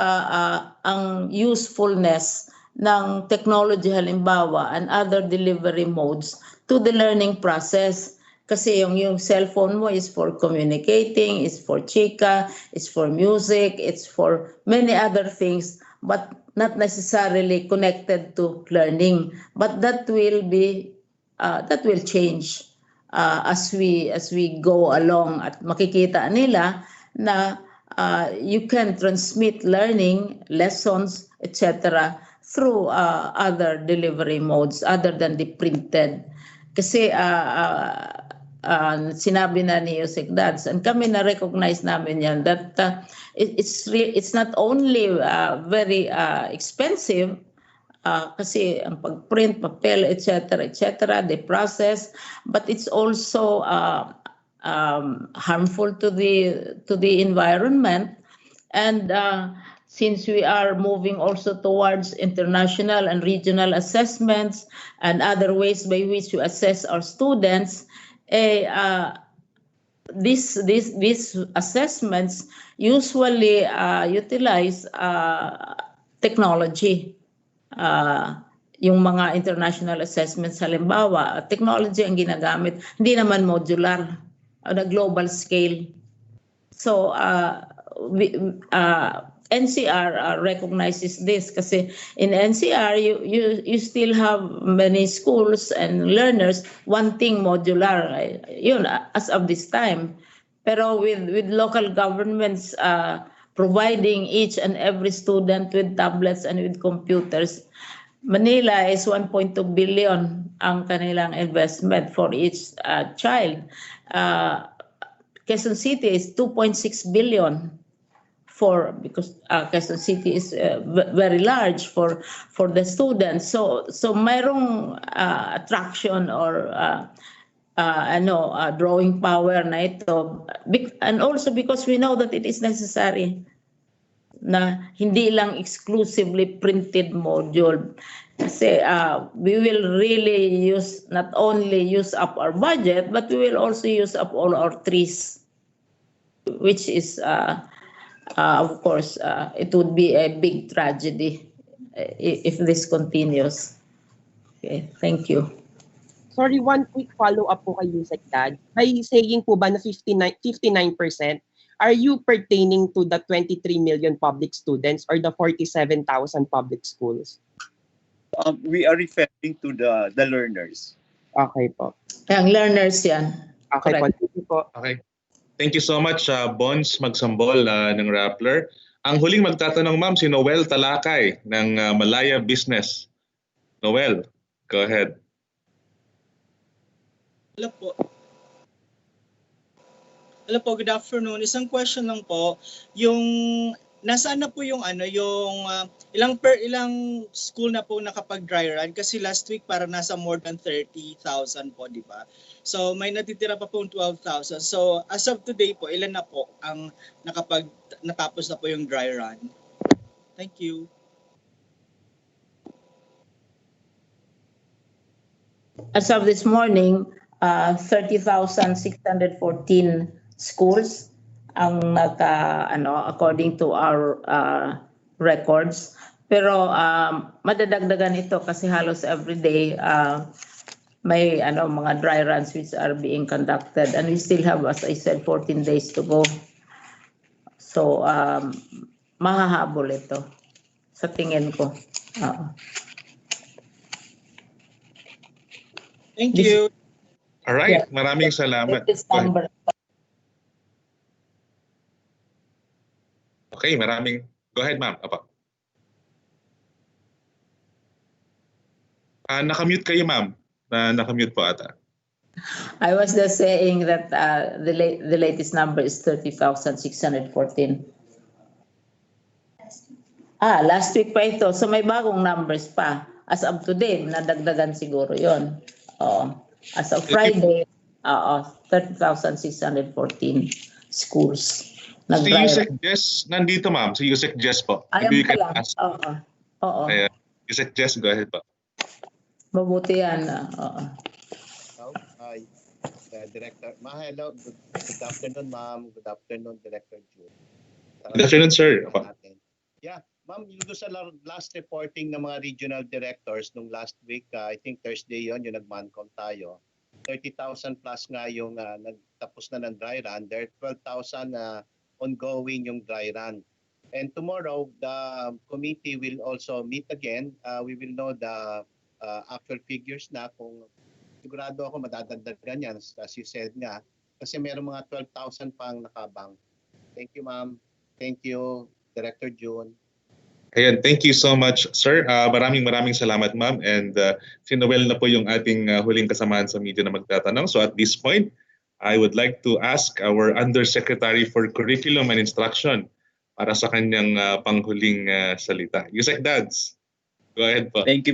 ang usefulness ng technology halimbawa and other delivery modes to the learning process. Kasi yung cellphone mo is for communicating, is for chika, is for music, it's for many other things, but not necessarily connected to learning, but that will change as we go along at makikita nila na you can transmit learning lessons etc. through other delivery modes other than the printed. Kasi sinabi na ni Yusek Dads, and kami na-recognize namin yan, that it's not only very expensive, kasi ang pag-print, papel, etc., the process, but it's also harmful to the environment. And since we are moving also towards international and regional assessments and other ways by which we assess our students, these assessments usually utilize technology. Yung mga international assessments, halimbawa, technology ang ginagamit, hindi naman modular, on a global scale. So, NCR recognizes this kasi in NCR you still have many schools and learners wanting modular, yun, as of this time. Pero with local governments providing each and every student with tablets and with computers, Manila is 1.2 billion ang kanilang investment for each child. Quezon City is 2.6 billion because Quezon City is very large for the students. So mayroong attraction or drawing power na ito, and also because we know that it is necessary na hindi lang exclusively printed module. Kasi we will really not only use up our budget, but we will also use up all our trees, which is, of course, it would be a big tragedy if this continues. Okay, thank you. Sorry, one quick follow-up po kay Yusek Dad. By saying po ba na 59%, are you pertaining to the 23 million public students or the 47,000 public schools? We are referring to the learners. Okay po. Ang learners yan. Okay po. Thank you po. Okay. Thank you so much, Bons Magsambol ng Rappler. Ang huling magtatanong, ma'am, si Noel Talakay ng Malaya Business. Noel, go ahead. Hello po. Hello po, good afternoon. Isang question lang po, yung nasaan na po yung ilang school na po nakapag-dry run kasi last week para nasa more than 30,000 po, di ba? So may natitira pa po 12,000. So as of today po, ilan na po ang natapos na po yung dry run? Thank you. As of this morning, 30,614 schools ang according to our records. Pero madadagdagan ito kasi halos every day may mga dry runs which are being conducted, and we still have, as I said, 14 days to go. So mahahabol ito sa tingin ko. Thank you. All right, maraming salamat. Okay, go ahead, ma'am. Nakamute kayo, ma'am. Nakamute po ata. I was just saying that the latest number is 30,614. Last week pa ito. So may bagong numbers pa. As of today, nadagdagan siguro yon. As of Friday, 30,614 schools. Si Yusek Jess, nandito ma'am. Si Yusek Jess po. Maybe you can ask. Oo. Yusek Jess, go ahead po. Mabuti yan. Hi, Director. Hello. Good afternoon, ma'am. Good afternoon, Director June. Good afternoon, sir. Yeah, ma'am, yung sa last reporting ng mga regional directors nung last week, I think Thursday yon yung nag-mancom tayo. 30,000 plus nga yung nagtapos na ng dry run. There are 12,000 ongoing yung dry run. And tomorrow, the committee will also meet again. We will know the actual figures na kung sigurado ako madadagdagan yan, as you said nga. Kasi meron mga 12,000 pang nakabang. Thank you, ma'am. Thank you, Director June. Ayan, thank you so much, sir. Maraming salamat, ma'am. And si Noel na po yung ating huling kasamahan sa media na magtatanong. So at this point, I would like to ask our Undersecretary for Curriculum and Instruction para sa kanyang panghuling salita. Yusek Dads, go ahead po. Thank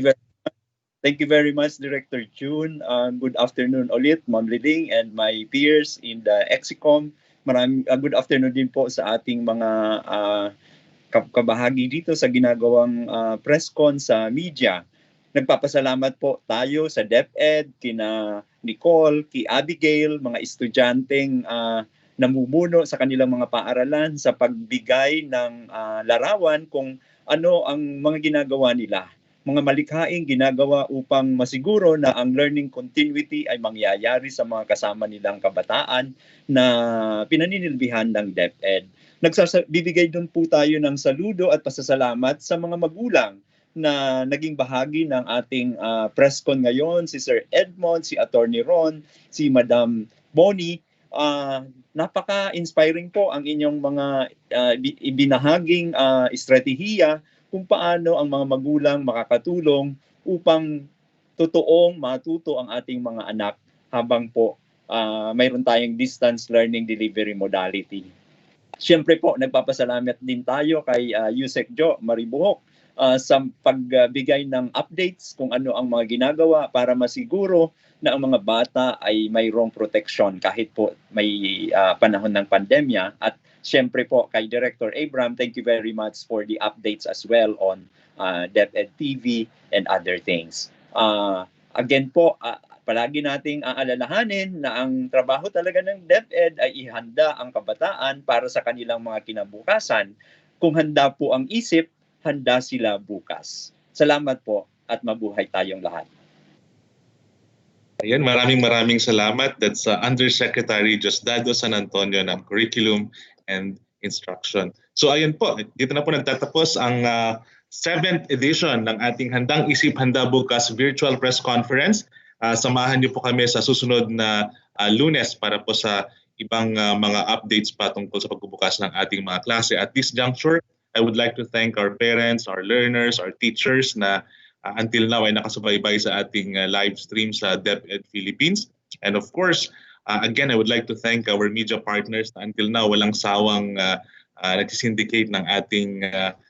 you very much, Director June. Good afternoon ulit, Ma'am Liding and my peers in the EXICOM. Good afternoon din po sa ating mga kabahagi dito sa ginagawang press con sa media. Nagpapasalamat po tayo sa DepEd, kina Nicole, ki Abigail, mga estudyanteng namumuno sa kanilang mga paaralan sa pagbigay ng larawan kung ano ang mga ginagawa nila. Mga malikhaing ginagawa upang masiguro na ang learning continuity ay mangyayari sa mga kasama nilang kabataan na pinaninilbihan ng DepEd. Bibigay din po tayo ng saludo at pasasalamat sa mga magulang na naging bahagi ng ating press con ngayon, si Sir Edmond, si Attorney Ron, si Madam Bonnie. Napaka-inspiring po ang inyong mga ibinahaging estratehiya kung paano ang mga magulang makakatulong upang totoong matuto ang ating mga anak habang po mayroon tayong distance learning delivery modality. Siyempre po, nagpapasalamat din tayo kay Yusek Jo Maribuhok sa pagbigay ng updates kung ano ang mga ginagawa para masiguro na ang mga bata ay mayroong protection kahit po may panahon ng pandemya. At siyempre po kay Director Abram, thank you very much for the updates as well on DepEd TV and other things. Again po, palagi nating aalalahanin na ang trabaho talaga ng DepEd ay ihanda ang kabataan para sa kanilang mga kinabukasan. Kung handa po ang isip, handa sila bukas. Salamat po at mabuhay tayong lahat. Ayan, maraming salamat. That's Undersecretary Diosdado San Antonio ng Curriculum and Instruction. So ayan po, dito na po nagtatapos ang 7th edition ng ating Handang Isip Handa Bukas Virtual Press Conference. Samahan niyo po kami sa susunod na Lunes para po sa ibang mga updates pa tungkol sa pagbubukas ng ating mga klase. At this juncture, I would like to thank our parents, our learners, our teachers na until now ay nakasubaybay sa ating live stream sa DepEd Philippines. And of course, again, I would like to thank our media partners na until now walang sawang nag-syndicate ng ating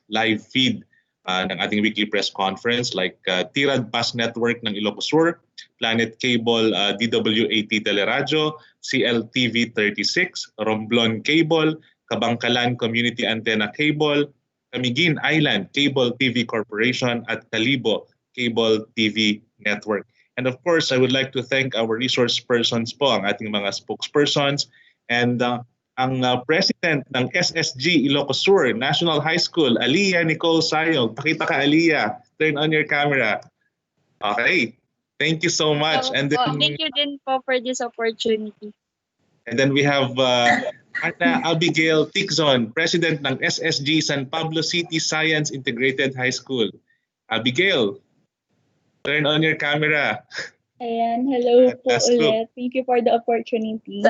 live feed ng ating weekly press conference like Tirad Pass Network ng Ilocos Sur, Planet Cable DWAT Teleradyo, CLTV 36, Romblon Cable, Kabangkalan Community Antenna Cable, Camiguin Island Cable TV Corporation at Calibo Cable TV Network. And of course, I would like to thank our resource persons po, ang ating mga spokespersons, and ang president ng SSG Ilocos Sur National High School, Aliyah Nicole Sayog. Pakita ka, Aliyah. Turn on your camera. Okay. Thank you so much. And then, thank you din po for this opportunity. And then we have Ana Abigail Ticson, president ng SSG San Pablo City Science Integrated High School. Abigail, turn on your camera. Ayan, hello po ulit. Thank you for the opportunity.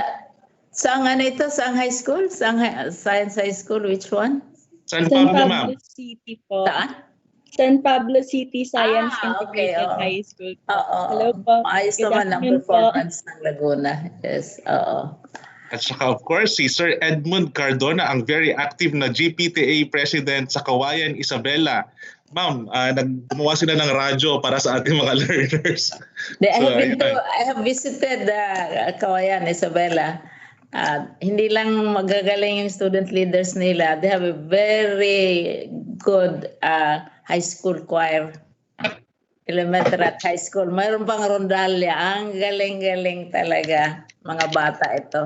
Saan ano ito? Saan high school? Science High School? Which one? San Pablo, ma'am. City po. Saan? San Pablo City Science Integrated High School po. Hello po. Ayos naman ang performance ng Laguna. Yes, oo. At saka of course, si Sir Edmund Cardona, ang very active na GPTA President sa Kawayan, Isabela. Ma'am, gumawa sila ng radyo para sa ating mga learners. I have visited Kawayan, Isabela. Hindi lang magagaling yung student leaders nila. They have a very good high school choir. Elementary at high school. Mayroon pang rondalya. Ang galing-galing talaga mga bata ito.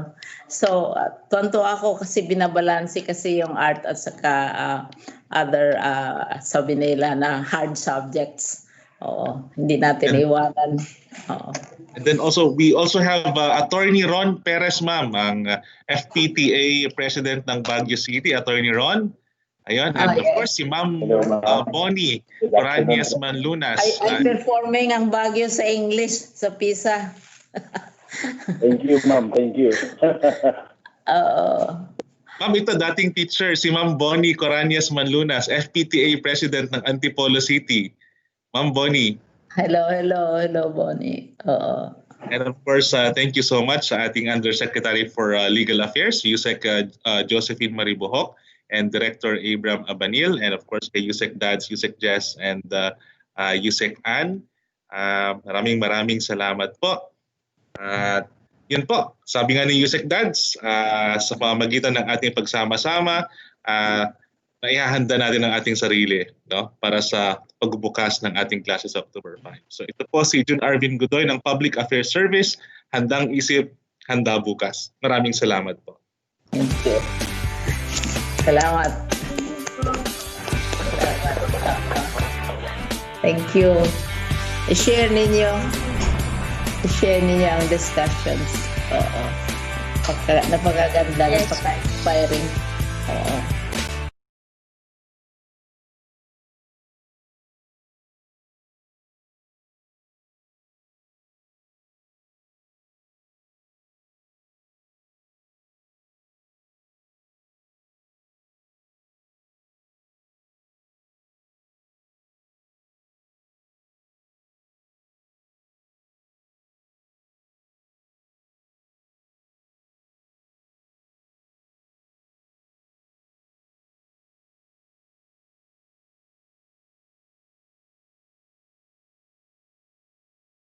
So, tonto ako kasi binabalansi kasi yung art at saka other sabi nila na hard subjects. Oo, hindi natin iwanan. Oo. And then also, we also have Attorney Ron Perez, ma'am, ang FPTA President ng Baguio City. Attorney Ron. Ayun. And of course, si Ma'am Bonnie Oranias Manlunas. I'm performing ang Baguio sa English sa PISA. Thank you, ma'am. Thank you. Ma'am, ito dating teacher, si Ma'am Bonnie Coranias Manlunas, FPTA President ng Antipolo City. Ma'am Bonnie. Hello, Bonnie. Oo. And of course, thank you so much sa ating Undersecretary for Legal Affairs, Yusek Josephine Maribohok, and Director Abram Abanil, and of course kay Yusek Dads, Yusek Jess, and Yusek Ann. Maraming salamat po. Yun po, sabi nga ni Yusek Dads, sa pamamagitan ng ating pagsama-sama, naihahanda natin ang ating sarili, no, para sa pagbubukas ng ating classes of October 5. So ito po si Jun Arvin Godoy ng Public Affairs Service, handang isip, handa bukas. Maraming salamat po. Thank you. Salamat. Thank you. I-share ninyo ang discussions. Oo. Napakaganda, napaka-inspiring. Oo.